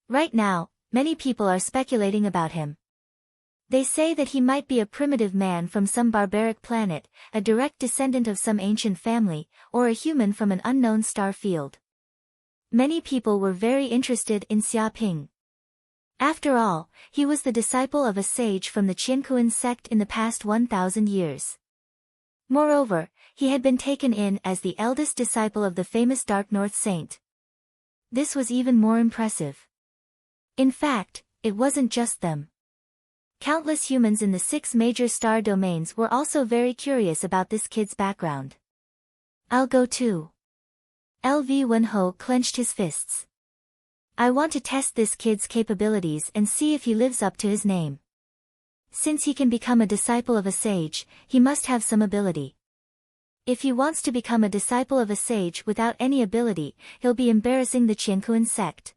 Right now, many people are speculating about him. They say that he might be a primitive man from some barbaric planet, a direct descendant of some ancient family, or a human from an unknown star field. Many people were very interested in Xia Ping. After all, he was the disciple of a sage from the Qiankuan sect in the past 1,000 years. Moreover, he had been taken in as the eldest disciple of the famous Dark North Saint. This was even more impressive. In fact, it wasn't just them. Countless humans in the 6 major star domains were also very curious about this kid's background. I'll go too. LV Wenho clenched his fists. I want to test this kid's capabilities and see if he lives up to his name. Since he can become a disciple of a sage, he must have some ability. If he wants to become a disciple of a sage without any ability, he'll be embarrassing the Qiankuan sect.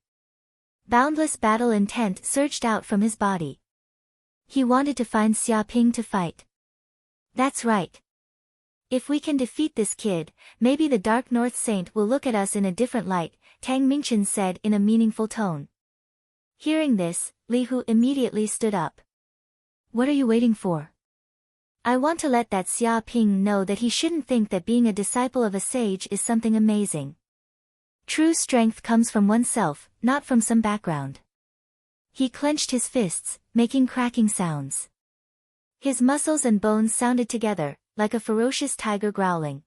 Boundless battle intent surged out from his body. He wanted to find Xia Ping to fight. That's right. If we can defeat this kid, maybe the Dark North Saint will look at us in a different light, Tang Mingchen said in a meaningful tone. Hearing this, Li Hu immediately stood up. What are you waiting for? I want to let that Xia Ping know that he shouldn't think that being a disciple of a sage is something amazing. True strength comes from oneself, not from some background. He clenched his fists, making cracking sounds. His muscles and bones sounded together, like a ferocious tiger growling.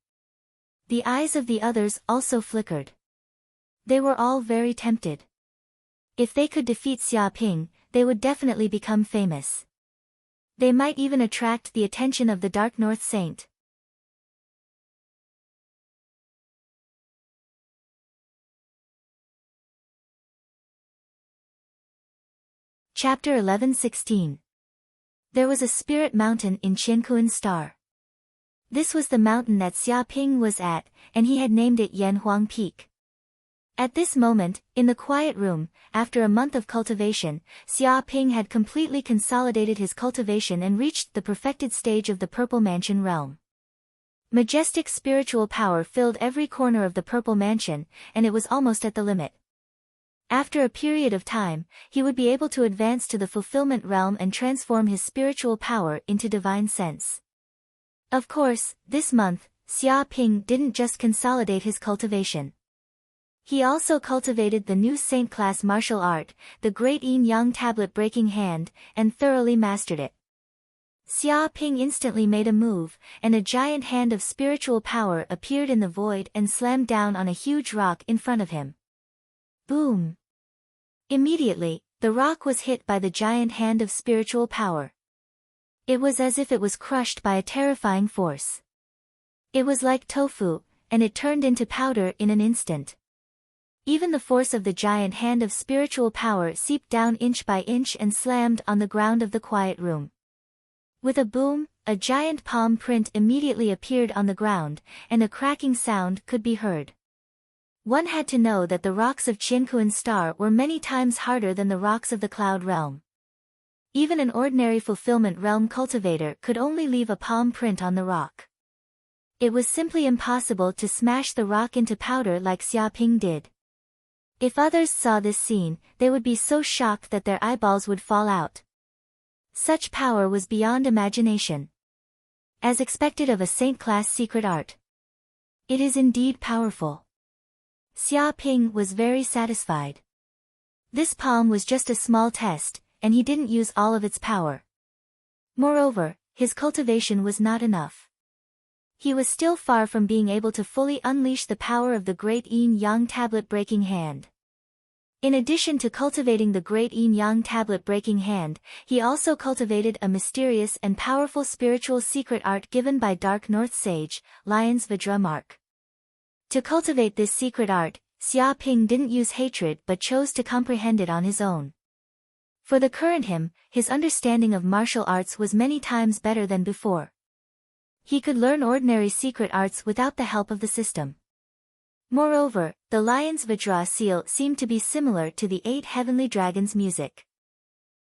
The eyes of the others also flickered. They were all very tempted. If they could defeat Xia Ping, they would definitely become famous. They might even attract the attention of the Dark North Saint. Chapter 11:16. There was a spirit mountain in Qiankuan Star. This was the mountain that Xia Ping was at, and he had named it Yanhuang Peak. At this moment, in the quiet room, after a month of cultivation, Xia Ping had completely consolidated his cultivation and reached the perfected stage of the Purple Mansion realm. Majestic spiritual power filled every corner of the Purple Mansion, and it was almost at the limit. After a period of time, he would be able to advance to the fulfillment realm and transform his spiritual power into divine sense. Of course, this month, Xia Ping didn't just consolidate his cultivation. He also cultivated the new saint-class martial art, the Great Yin-Yang Tablet Breaking Hand, and thoroughly mastered it. Xia Ping instantly made a move, and a giant hand of spiritual power appeared in the void and slammed down on a huge rock in front of him. Boom! Immediately, the rock was hit by the giant hand of spiritual power. It was as if it was crushed by a terrifying force. It was like tofu, and it turned into powder in an instant. Even the force of the giant hand of spiritual power seeped down inch by inch and slammed on the ground of the quiet room. With a boom, a giant palm print immediately appeared on the ground, and a cracking sound could be heard. One had to know that the rocks of Qiankuan Star were many times harder than the rocks of the Cloud Realm. Even an ordinary fulfillment realm cultivator could only leave a palm print on the rock. It was simply impossible to smash the rock into powder like Xia Ping did. If others saw this scene, they would be so shocked that their eyeballs would fall out. Such power was beyond imagination. As expected of a saint-class secret art. It is indeed powerful. Xia Ping was very satisfied. This palm was just a small test, and he didn't use all of its power. Moreover, his cultivation was not enough. He was still far from being able to fully unleash the power of the Great Yin-Yang Tablet Breaking Hand. In addition to cultivating the Great Yin-Yang Tablet Breaking Hand, he also cultivated a mysterious and powerful spiritual secret art given by Dark North Sage, Lion's Vajra Mark. To cultivate this secret art, Xia Ping didn't use hatred but chose to comprehend it on his own. For the current him, his understanding of martial arts was many times better than before. He could learn ordinary secret arts without the help of the system. Moreover, the lion's Vajra seal seemed to be similar to the 8 heavenly dragons' music.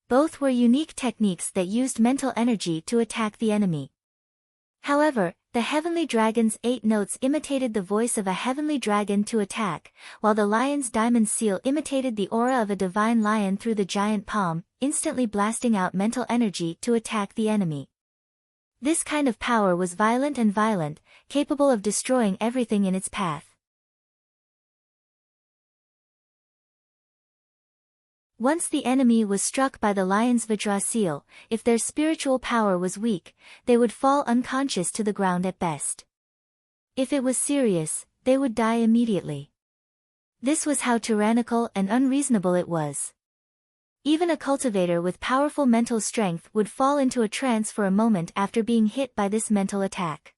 Both were unique techniques that used mental energy to attack the enemy. However, the heavenly dragon's 8 notes imitated the voice of a heavenly dragon to attack, while the lion's diamond seal imitated the aura of a divine lion through the giant palm, instantly blasting out mental energy to attack the enemy. This kind of power was violent, capable of destroying everything in its path. Once the enemy was struck by the lion's Vajra seal, if their spiritual power was weak, they would fall unconscious to the ground at best. If it was serious, they would die immediately. This was how tyrannical and unreasonable it was. Even a cultivator with powerful mental strength would fall into a trance for a moment after being hit by this mental attack.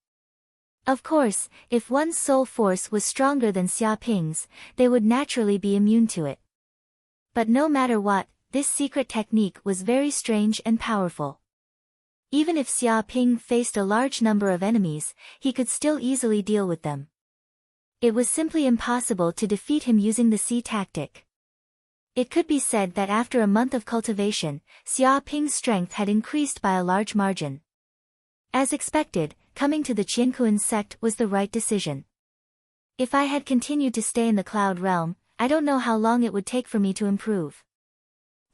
Of course, if one's soul force was stronger than Xia Ping's, they would naturally be immune to it. But no matter what, this secret technique was very strange and powerful. Even if Xia Ping faced a large number of enemies, he could still easily deal with them. It was simply impossible to defeat him using the C tactic. It could be said that after a month of cultivation, Xia Ping's strength had increased by a large margin. As expected, coming to the Qiankuan sect was the right decision. If I had continued to stay in the cloud realm, I don't know how long it would take for me to improve.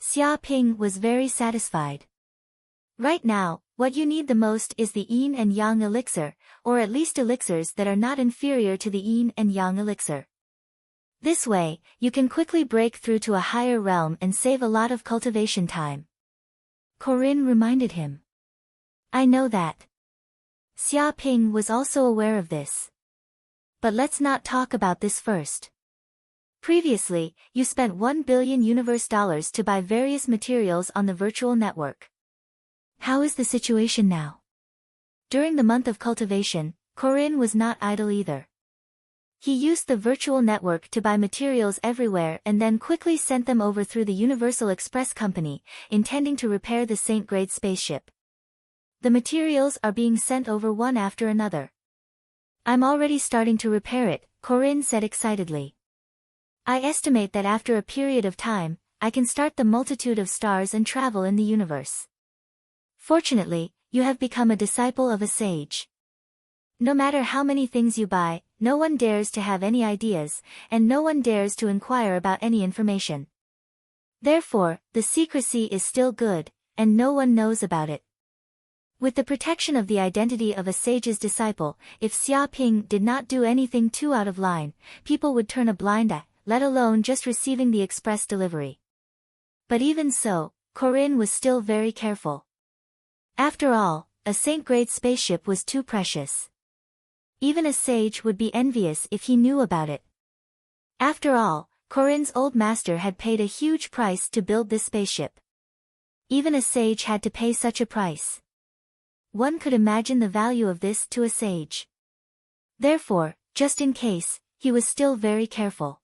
Xia Ping was very satisfied. Right now, what you need the most is the yin and yang elixir, or at least elixirs that are not inferior to the yin and yang elixir. This way, you can quickly break through to a higher realm and save a lot of cultivation time. Corinne reminded him. I know that. Xia Ping was also aware of this. But let's not talk about this first. Previously, you spent $1 billion universe dollars to buy various materials on the virtual network. How is the situation now? During the month of cultivation, Corinne was not idle either. He used the virtual network to buy materials everywhere and then quickly sent them over through the Universal Express Company, intending to repair the Saint-grade spaceship. The materials are being sent over one after another. I'm already starting to repair it, Corinne said excitedly. I estimate that after a period of time, I can start the multitude of stars and travel in the universe. Fortunately, you have become a disciple of a sage. No matter how many things you buy, no one dares to have any ideas, and no one dares to inquire about any information. Therefore, the secrecy is still good, and no one knows about it. With the protection of the identity of a sage's disciple, if Xia Ping did not do anything too out of line, people would turn a blind eye, let alone just receiving the express delivery. But even so, Corinne was still very careful. After all, a Saint-grade spaceship was too precious. Even a sage would be envious if he knew about it. After all, Corinne's old master had paid a huge price to build this spaceship. Even a sage had to pay such a price. One could imagine the value of this to a sage. Therefore, just in case, he was still very careful.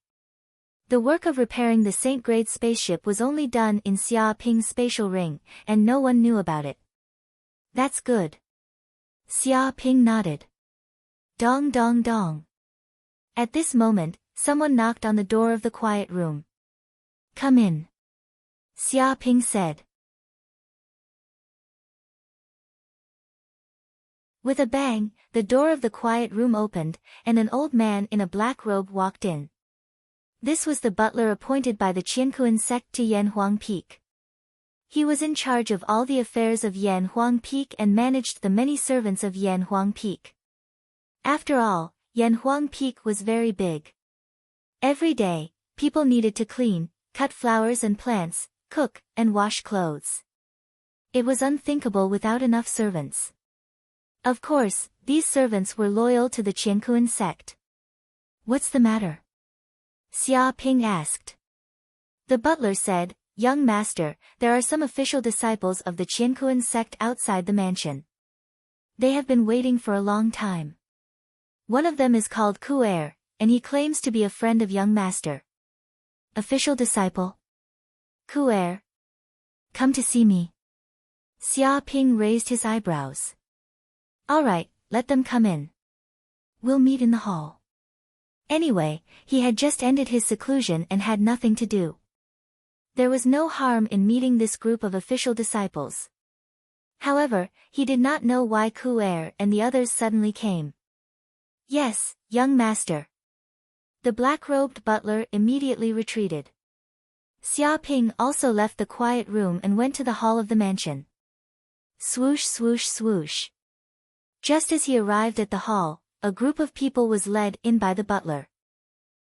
The work of repairing the Saint-grade spaceship was only done in Xia Ping's spatial ring, and no one knew about it. That's good. Xia Ping nodded. Dong dong dong. At this moment, someone knocked on the door of the quiet room. Come in. Xia Ping said. With a bang, the door of the quiet room opened, and an old man in a black robe walked in. This was the butler appointed by the Qiankuan sect to Yanhuang Peak. He was in charge of all the affairs of Yanhuang Peak and managed the many servants of Yanhuang Peak. After all, Yanhuang Peak was very big. Every day, people needed to clean, cut flowers and plants, cook, and wash clothes. It was unthinkable without enough servants. Of course, these servants were loyal to the Qiankuan sect. What's the matter? Xia Ping asked. The butler said, Young master, there are some official disciples of the Qiankuan sect outside the mansion. They have been waiting for a long time. One of them is called Kuer. and he claims to be a friend of young master. Official disciple? Ku'er. Come to see me. Xia Ping raised his eyebrows. All right, let them come in. We'll meet in the hall. Anyway, he had just ended his seclusion and had nothing to do. There was no harm in meeting this group of official disciples. However, he did not know why Ku'er and the others suddenly came. Yes, young master. The black-robed butler immediately retreated. Xia Ping also left the quiet room and went to the hall of the mansion. Swoosh swoosh swoosh. Just as he arrived at the hall, a group of people was led in by the butler.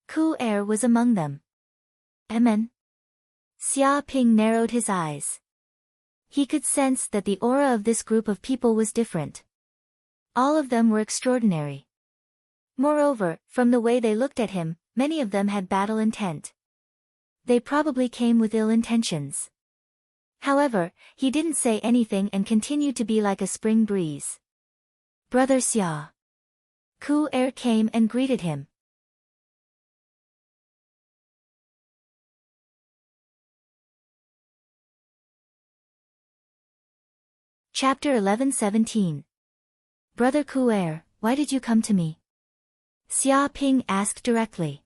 Ku'er was among them. Amen. Xia Ping narrowed his eyes. He could sense that the aura of this group of people was different. All of them were extraordinary. Moreover, from the way they looked at him, many of them had battle intent. They probably came with ill intentions. However, he didn't say anything and continued to be like a spring breeze. Brother Xia. Ku'er came and greeted him. Chapter 11:17. Brother Ku'er, why did you come to me? Xia Ping asked directly.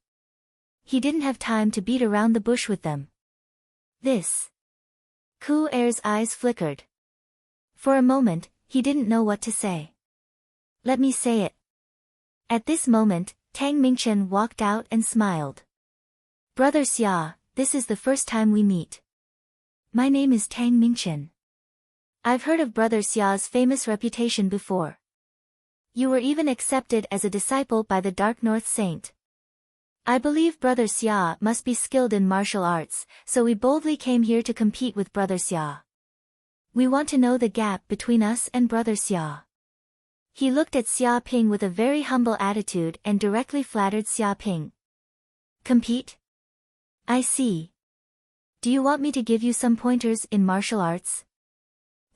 He didn't have time to beat around the bush with them. This. Ku'er's eyes flickered. For a moment, he didn't know what to say. Let me say it. At this moment, Tang Mingchen walked out and smiled. Brother Xia, this is the first time we meet. My name is Tang Mingchen. I've heard of Brother Xia's famous reputation before. You were even accepted as a disciple by the Dark North Saint. I believe Brother Xia must be skilled in martial arts, so we boldly came here to compete with Brother Xia. We want to know the gap between us and Brother Xia. He looked at Xia Ping with a very humble attitude and directly flattered Xia Ping. Compete? I see. Do you want me to give you some pointers in martial arts?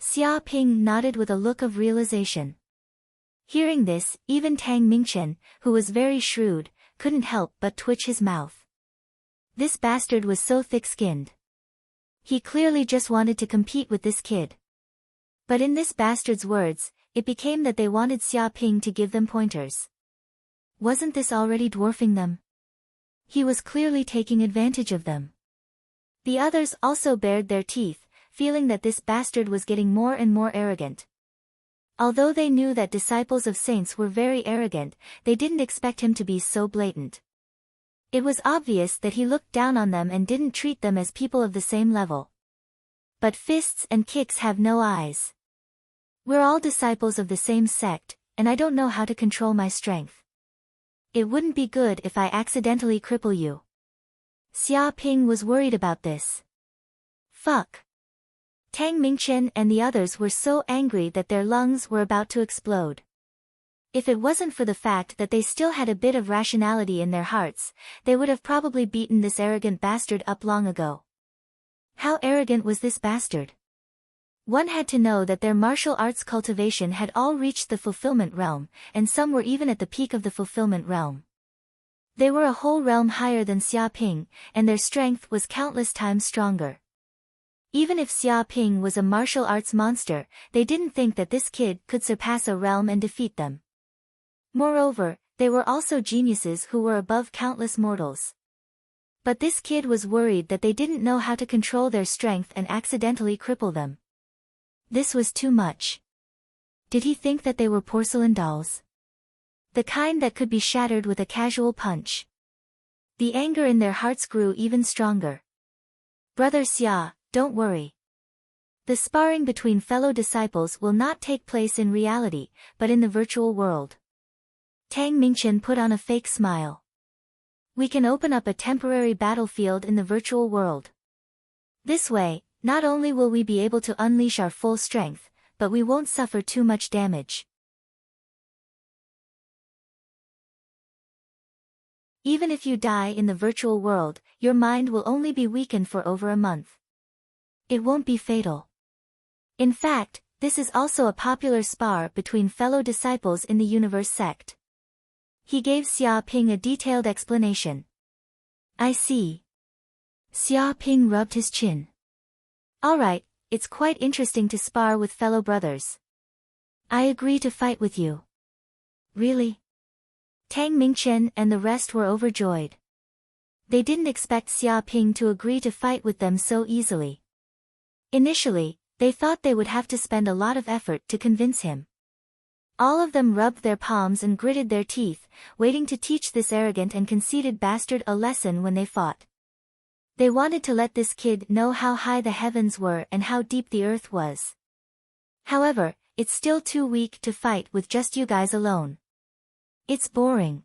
Xia Ping nodded with a look of realization. Hearing this, even Tang Mingchen, who was very shrewd, couldn't help but twitch his mouth. This bastard was so thick-skinned. He clearly just wanted to compete with this kid. But in this bastard's words, it became that they wanted Xia Ping to give them pointers. Wasn't this already dwarfing them? He was clearly taking advantage of them. The others also bared their teeth, feeling that this bastard was getting more and more arrogant. Although they knew that disciples of saints were very arrogant, they didn't expect him to be so blatant. It was obvious that he looked down on them and didn't treat them as people of the same level. But fists and kicks have no eyes. We're all disciples of the same sect, and I don't know how to control my strength. It wouldn't be good if I accidentally cripple you. Xia Ping was worried about this. Fuck. Tang Mingchen and the others were so angry that their lungs were about to explode. If it wasn't for the fact that they still had a bit of rationality in their hearts, they would have probably beaten this arrogant bastard up long ago. How arrogant was this bastard? One had to know that their martial arts cultivation had all reached the fulfillment realm, and some were even at the peak of the fulfillment realm. They were a whole realm higher than Xia Ping, and their strength was countless times stronger. Even if Xia Ping was a martial arts monster, they didn't think that this kid could surpass a realm and defeat them. Moreover, they were also geniuses who were above countless mortals. But this kid was worried that they didn't know how to control their strength and accidentally cripple them. This was too much. Did he think that they were porcelain dolls? The kind that could be shattered with a casual punch. The anger in their hearts grew even stronger. Brother Xia, don't worry. The sparring between fellow disciples will not take place in reality, but in the virtual world. Tang Mingchen put on a fake smile. We can open up a temporary battlefield in the virtual world. This way, not only will we be able to unleash our full strength, but we won't suffer too much damage. Even if you die in the virtual world, your mind will only be weakened for over a month. It won't be fatal. In fact, this is also a popular spar between fellow disciples in the universe sect. He gave Xia Ping a detailed explanation. I see. Xia Ping rubbed his chin. Alright, it's quite interesting to spar with fellow brothers. I agree to fight with you. Really? Tang Mingchen and the rest were overjoyed. They didn't expect Xia Ping to agree to fight with them so easily. Initially, they thought they would have to spend a lot of effort to convince him. All of them rubbed their palms and gritted their teeth, waiting to teach this arrogant and conceited bastard a lesson when they fought. They wanted to let this kid know how high the heavens were and how deep the earth was. However, it's still too weak to fight with just you guys alone. It's boring.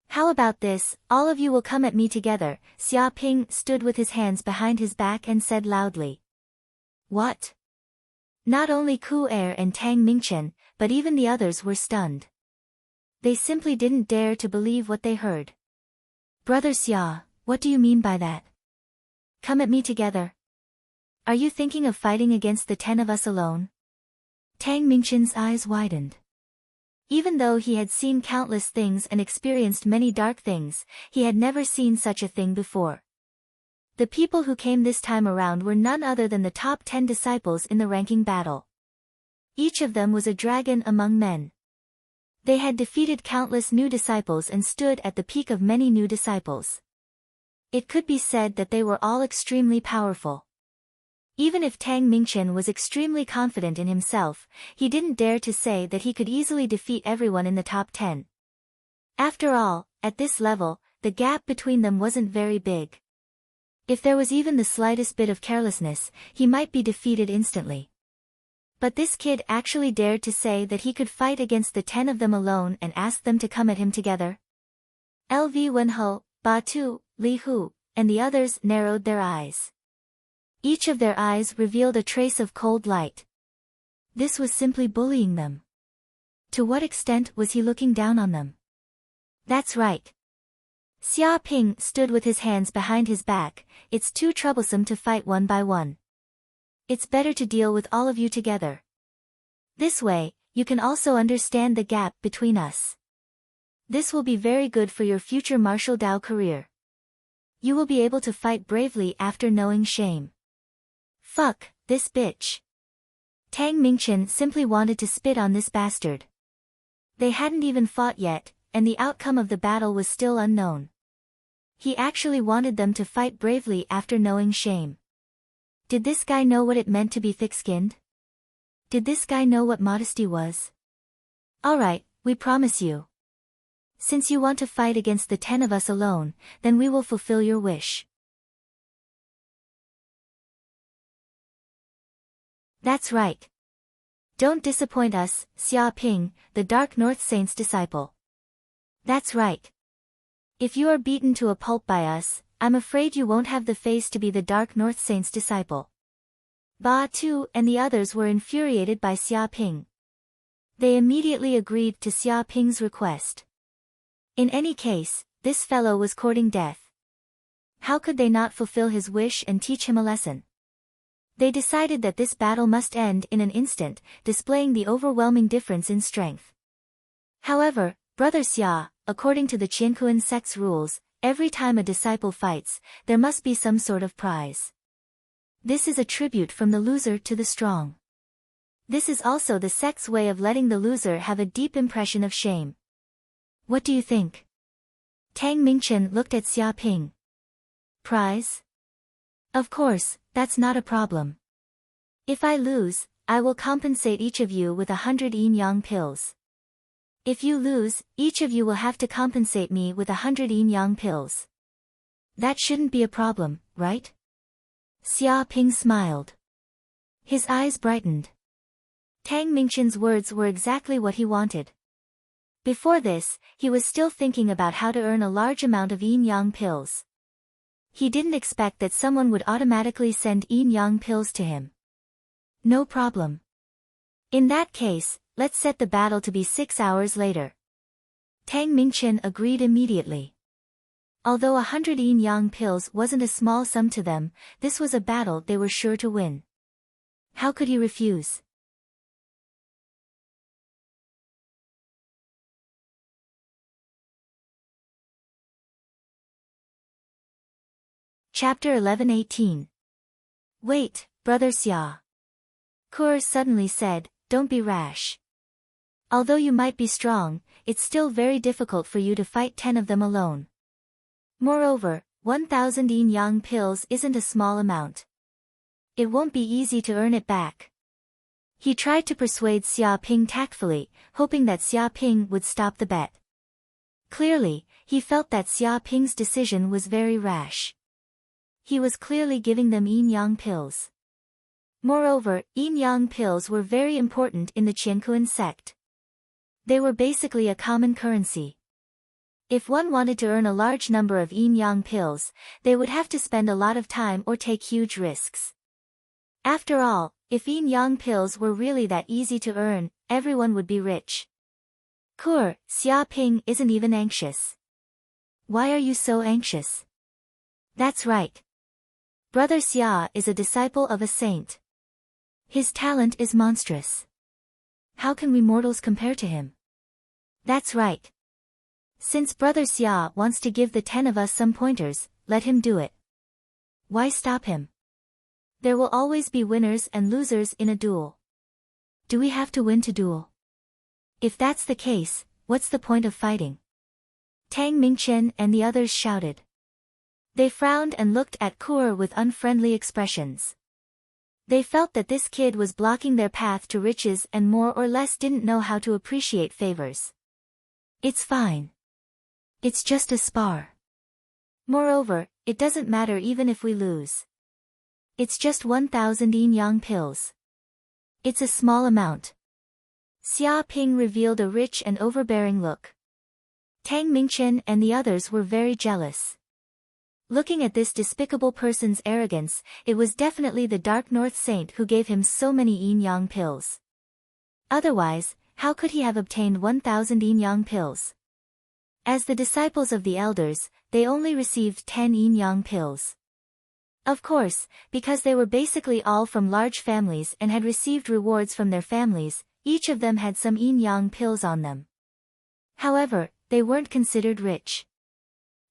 How about this, all of you will come at me together. Xia Ping stood with his hands behind his back and said loudly. What? Not only Ku Er and Tang Mingchen, but even the others were stunned. They simply didn't dare to believe what they heard. Brother Xia, what do you mean by that? Come at me together. Are you thinking of fighting against the 10 of us alone? Tang Mingchen's eyes widened. Even though he had seen countless things and experienced many dark things, he had never seen such a thing before. The people who came this time around were none other than the top 10 disciples in the ranking battle. Each of them was a dragon among men. They had defeated countless new disciples and stood at the peak of many new disciples. It could be said that they were all extremely powerful. Even if Tang Mingchen was extremely confident in himself, he didn't dare to say that he could easily defeat everyone in the top 10. After all, at this level, the gap between them wasn't very big. If there was even the slightest bit of carelessness, he might be defeated instantly. But this kid actually dared to say that he could fight against the 10 of them alone and ask them to come at him together. LV Wenho, Ba Tu, Li Hu, and the others narrowed their eyes. Each of their eyes revealed a trace of cold light. This was simply bullying them. To what extent was he looking down on them? That's right. Xia Ping stood with his hands behind his back. It's too troublesome to fight one by one. It's better to deal with all of you together. This way, you can also understand the gap between us. This will be very good for your future martial Dao career. You will be able to fight bravely after knowing shame. Fuck, this bitch. Tang Mingchen simply wanted to spit on this bastard. They hadn't even fought yet, and the outcome of the battle was still unknown. He actually wanted them to fight bravely after knowing shame. Did this guy know what it meant to be thick-skinned? Did this guy know what modesty was? Alright, we promise you. Since you want to fight against the 10 of us alone, then we will fulfill your wish. That's right. Don't disappoint us, Xia Ping, the Dark North Saint's disciple. That's right. If you are beaten to a pulp by us, I'm afraid you won't have the face to be the Dark North Saint's disciple. Ba Tu and the others were infuriated by Xia Ping. They immediately agreed to Xia Ping's request. In any case, this fellow was courting death. How could they not fulfill his wish and teach him a lesson? They decided that this battle must end in an instant, displaying the overwhelming difference in strength. However, Brother Xia, according to the Qiankuan sect's rules, every time a disciple fights, there must be some sort of prize. This is a tribute from the loser to the strong. This is also the sect's way of letting the loser have a deep impression of shame. What do you think? Tang Mingchen looked at Xia Ping. Prize? Of course, that's not a problem. If I lose, I will compensate each of you with 100 yin-yang pills. If you lose, each of you will have to compensate me with 100 yin-yang pills. That shouldn't be a problem, right? Xia Ping smiled. His eyes brightened. Tang Mingchen's words were exactly what he wanted. Before this, he was still thinking about how to earn a large amount of yin-yang pills. He didn't expect that someone would automatically send yin-yang pills to him. No problem. In that case, let's set the battle to be 6 hours later. Tang Mingchen agreed immediately. Although 100 yin-yang pills wasn't a small sum to them, this was a battle they were sure to win. How could he refuse? Chapter 11:18. Wait, Brother Xia. Kur suddenly said, don't be rash. Although you might be strong, it's still very difficult for you to fight 10 of them alone. Moreover, 1,000 yin-yang pills isn't a small amount. It won't be easy to earn it back. He tried to persuade Xia Ping tactfully, hoping that Xia Ping would stop the bet. Clearly, he felt that Xia Ping's decision was very rash. He was clearly giving them yin-yang pills. Moreover, yin-yang pills were very important in the Qiankuan sect. They were basically a common currency. If one wanted to earn a large number of yin-yang pills, they would have to spend a lot of time or take huge risks. After all, if yin-yang pills were really that easy to earn, everyone would be rich. Kur, Xia Ping isn't even anxious. Why are you so anxious? That's right. Brother Xia is a disciple of a saint. His talent is monstrous. How can we mortals compare to him? That's right. Since Brother Xia wants to give the 10 of us some pointers, let him do it. Why stop him? There will always be winners and losers in a duel. Do we have to win to duel? If that's the case, what's the point of fighting? Tang Mingchen and the others shouted. They frowned and looked at Kur with unfriendly expressions. They felt that this kid was blocking their path to riches and more or less didn't know how to appreciate favors. It's fine. It's just a spar. Moreover, it doesn't matter even if we lose. It's just 1,000 yin-yang pills. It's a small amount. Xia Ping revealed a rich and overbearing look. Tang Mingchen and the others were very jealous. Looking at this despicable person's arrogance, it was definitely the Dark North Saint who gave him so many yin-yang pills. Otherwise, how could he have obtained 1,000 yin-yang pills? As the disciples of the elders, they only received 10 yin-yang pills. Of course, because they were basically all from large families and had received rewards from their families, each of them had some yin-yang pills on them. However, they weren't considered rich.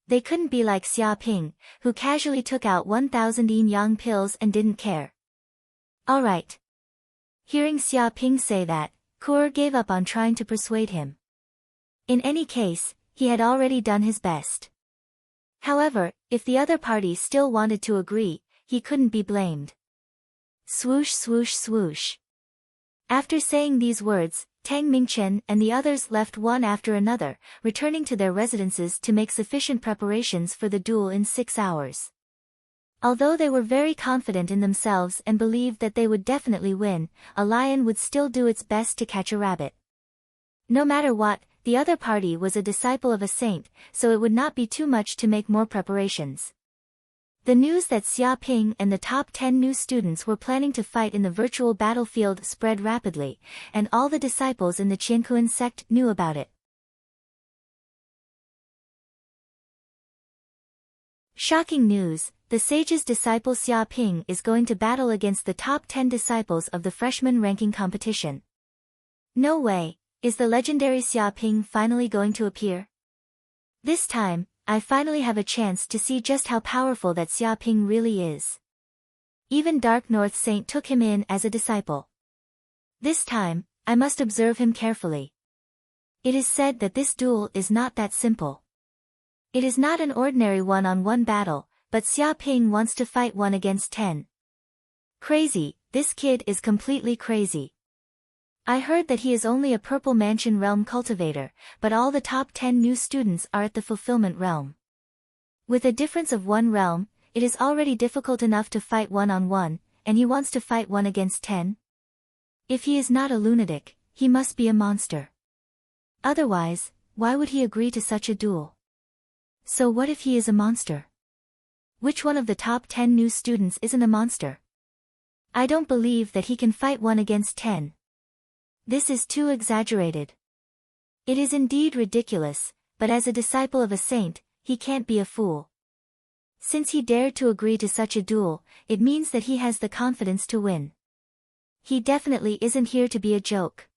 They couldn't be like Xia Ping, who casually took out 1,000 yin-yang pills and didn't care. Alright. Hearing Xia Ping say that, Kur gave up on trying to persuade him. In any case, he had already done his best. However, if the other party still wanted to agree, he couldn't be blamed. Swoosh swoosh swoosh. After saying these words, Tang Mingchen and the others left one after another, returning to their residences to make sufficient preparations for the duel in 6 hours. Although they were very confident in themselves and believed that they would definitely win, a lion would still do its best to catch a rabbit. No matter what, the other party was a disciple of a saint, so it would not be too much to make more preparations. The news that Xia Ping and the top 10 new students were planning to fight in the virtual battlefield spread rapidly, and all the disciples in the Qiankuan sect knew about it. Shocking news, the sage's disciple Xia Ping is going to battle against the top 10 disciples of the freshman ranking competition. No way, is the legendary Xia Ping finally going to appear? This time, I finally have a chance to see just how powerful that Xia Ping really is. Even Dark North Saint took him in as a disciple. This time, I must observe him carefully. It is said that this duel is not that simple. It is not an ordinary one-on-one battle, but Xia Ping wants to fight 1 against 10. Crazy, this kid is completely crazy. I heard that he is only a Purple Mansion realm cultivator, but all the top 10 new students are at the fulfillment realm. With a difference of 1 realm, it is already difficult enough to fight one-on-one, and he wants to fight 1 against 10? If he is not a lunatic, he must be a monster. Otherwise, why would he agree to such a duel? So what if he is a monster? Which one of the top 10 new students isn't a monster? I don't believe that he can fight 1 against 10. This is too exaggerated. It is indeed ridiculous, but as a disciple of a saint, he can't be a fool. Since he dared to agree to such a duel, it means that he has the confidence to win. He definitely isn't here to be a joke.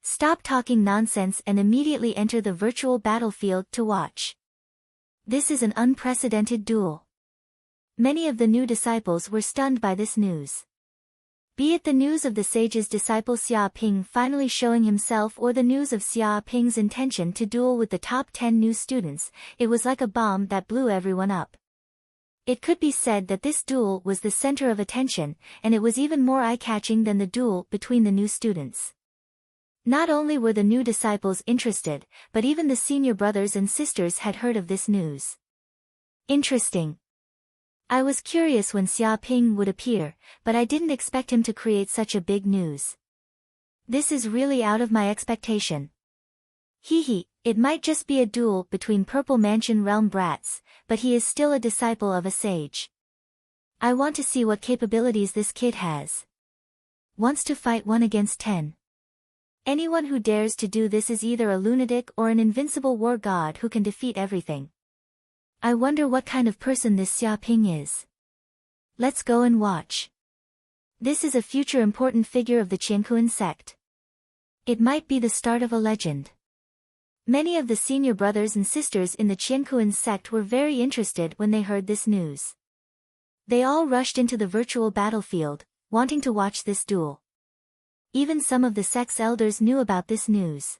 Stop talking nonsense and immediately enter the virtual battlefield to watch. This is an unprecedented duel. Many of the new disciples were stunned by this news. Be it the news of the sage's disciple Xia Ping finally showing himself or the news of Xia Ping's intention to duel with the top 10 new students, it was like a bomb that blew everyone up. It could be said that this duel was the center of attention, and it was even more eye-catching than the duel between the new students. Not only were the new disciples interested, but even the senior brothers and sisters had heard of this news. Interesting. I was curious when Xia Ping would appear, but I didn't expect him to create such a big news. This is really out of my expectation. Hee, it might just be a duel between Purple Mansion realm brats, but he is still a disciple of a sage. I want to see what capabilities this kid has. Wants to fight 1 against 10. Anyone who dares to do this is either a lunatic or an invincible war god who can defeat everything. I wonder what kind of person this Xia Ping is. Let's go and watch. This is a future important figure of the Qiankuan sect. It might be the start of a legend. Many of the senior brothers and sisters in the Qiankuan sect were very interested when they heard this news. They all rushed into the virtual battlefield, wanting to watch this duel. Even some of the sect's elders knew about this news.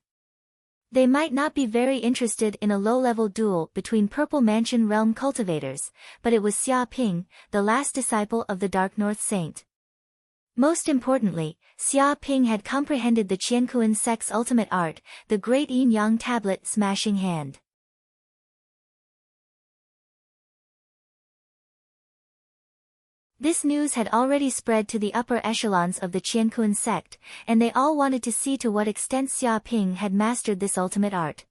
They might not be very interested in a low-level duel between Purple Mansion realm cultivators, but it was Xia Ping, the last disciple of the Dark North Saint. Most importantly, Xia Ping had comprehended the Qiankuan sect's ultimate art, the Great Yin-Yang Tablet Smashing Hand. This news had already spread to the upper echelons of the Qiankuan sect, and they all wanted to see to what extent Xia Ping had mastered this ultimate art.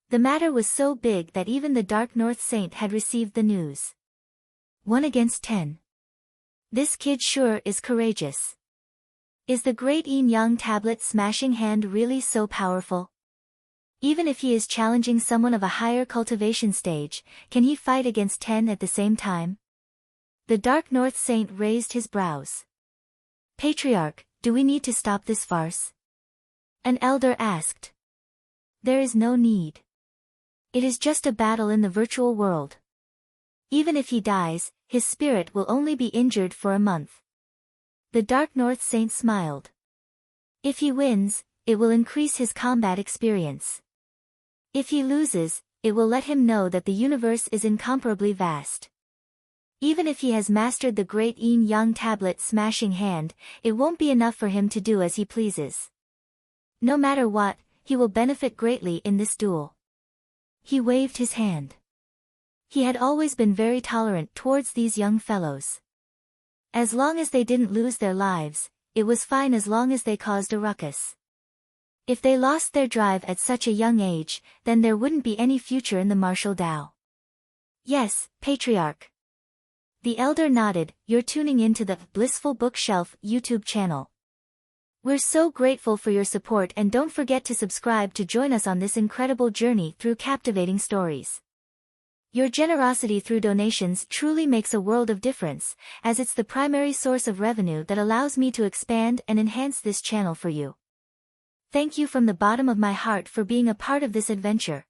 The matter was so big that even the Dark North Saint had received the news. 1 against 10. This kid sure is courageous. Is the Great Yin-Yang Tablet Smashing Hand really so powerful? Even if he is challenging someone of a higher cultivation stage, can he fight against 10 at the same time? The Dark North Saint raised his brows. Patriarch, do we need to stop this farce? An elder asked. There is no need. It is just a battle in the virtual world. Even if he dies, his spirit will only be injured for a month. The Dark North Saint smiled. If he wins, it will increase his combat experience. If he loses, it will let him know that the universe is incomparably vast. Even if he has mastered the Great Yin-Yang Tablet Smashing Hand, it won't be enough for him to do as he pleases. No matter what, he will benefit greatly in this duel. He waved his hand. He had always been very tolerant towards these young fellows. As long as they didn't lose their lives, it was fine as long as they caused a ruckus. If they lost their drive at such a young age, then there wouldn't be any future in the martial Tao. Yes, Patriarch. The elder nodded. You're tuning into the Blissful Bookshelf YouTube channel. We're so grateful for your support, and don't forget to subscribe to join us on this incredible journey through captivating stories. Your generosity through donations truly makes a world of difference, as it's the primary source of revenue that allows me to expand and enhance this channel for you. Thank you from the bottom of my heart for being a part of this adventure.